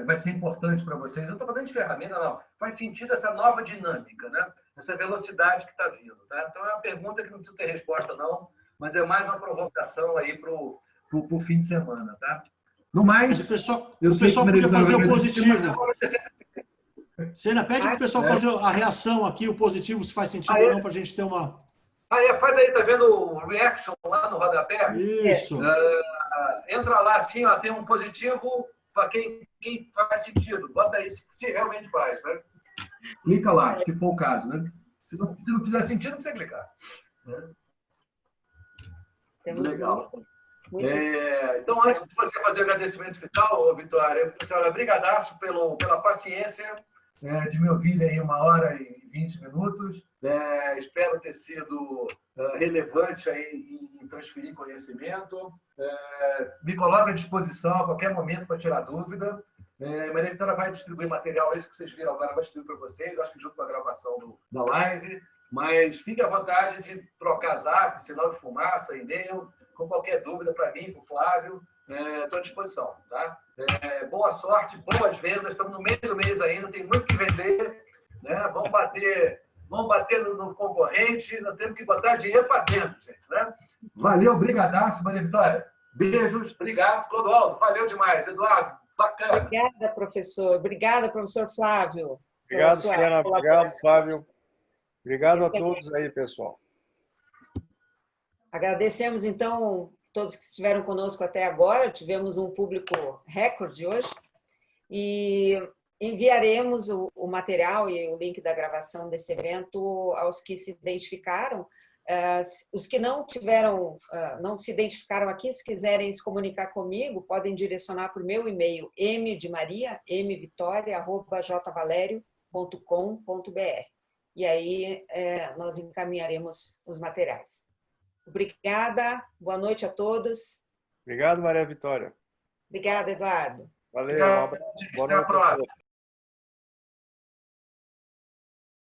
vai ser importante para vocês. Eu não estou falando de ferramenta, não. Faz sentido essa nova dinâmica, né? Essa velocidade que está vindo. Tá? Então, é uma pergunta que não precisa ter resposta, não, mas é mais uma provocação aí para o fim de semana. Tá? No mais, o pessoal podia fazer o positivo. Sena, pede para o pessoal fazer a reação aqui, o positivo, se faz sentido ou não, para a gente ter uma... faz aí, tá vendo o reaction lá no rodapé? Isso. Entra lá assim, ó, tem um positivo para quem faz sentido. Bota aí se realmente faz, né? Clica lá, se for o caso, né? Se não fizer sentido, não precisa clicar. Né? Legal. Então, antes de você fazer o agradecimento final, Vitória, brigadaço pela paciência de me ouvir aí 1h e 20 minutos. Espero ter sido relevante aí em transferir conhecimento. Me coloco à disposição a qualquer momento para tirar dúvida. Maria Vitória vai distribuir material, esse que vocês viram agora, vai distribuir para vocês, acho que junto com a gravação da live. Mas fique à vontade de trocar zap, sinal de fumaça, e-mail, com qualquer dúvida para mim, para o Flávio. Estou à disposição. Tá? Boa sorte, boas vendas. Estamos no meio do mês ainda, tem muito que vender. Né? Vamos bater no concorrente, nós temos que botar dinheiro para dentro, gente. Né? Valeu, brigadaço, Maria Vitória. Beijos, obrigado. Clodoaldo, valeu demais. Eduardo, bacana. Obrigada, professor. Obrigada, professor Flávio. Obrigado, Sena. Obrigado, Flávio. Obrigado a todos aí, pessoal. Agradecemos, então, todos que estiveram conosco até agora. Tivemos um público recorde hoje. E enviaremos o material e o link da gravação desse evento aos que se identificaram. Os que não se identificaram aqui, se quiserem se comunicar comigo, podem direcionar para o meu e-mail mvitoria@jvalerio.com.br. E aí nós encaminharemos os materiais. Obrigada, boa noite a todos. Obrigado, Maria Vitória. Obrigada, Eduardo. Valeu, um abraço. Boa noite. Até a próxima.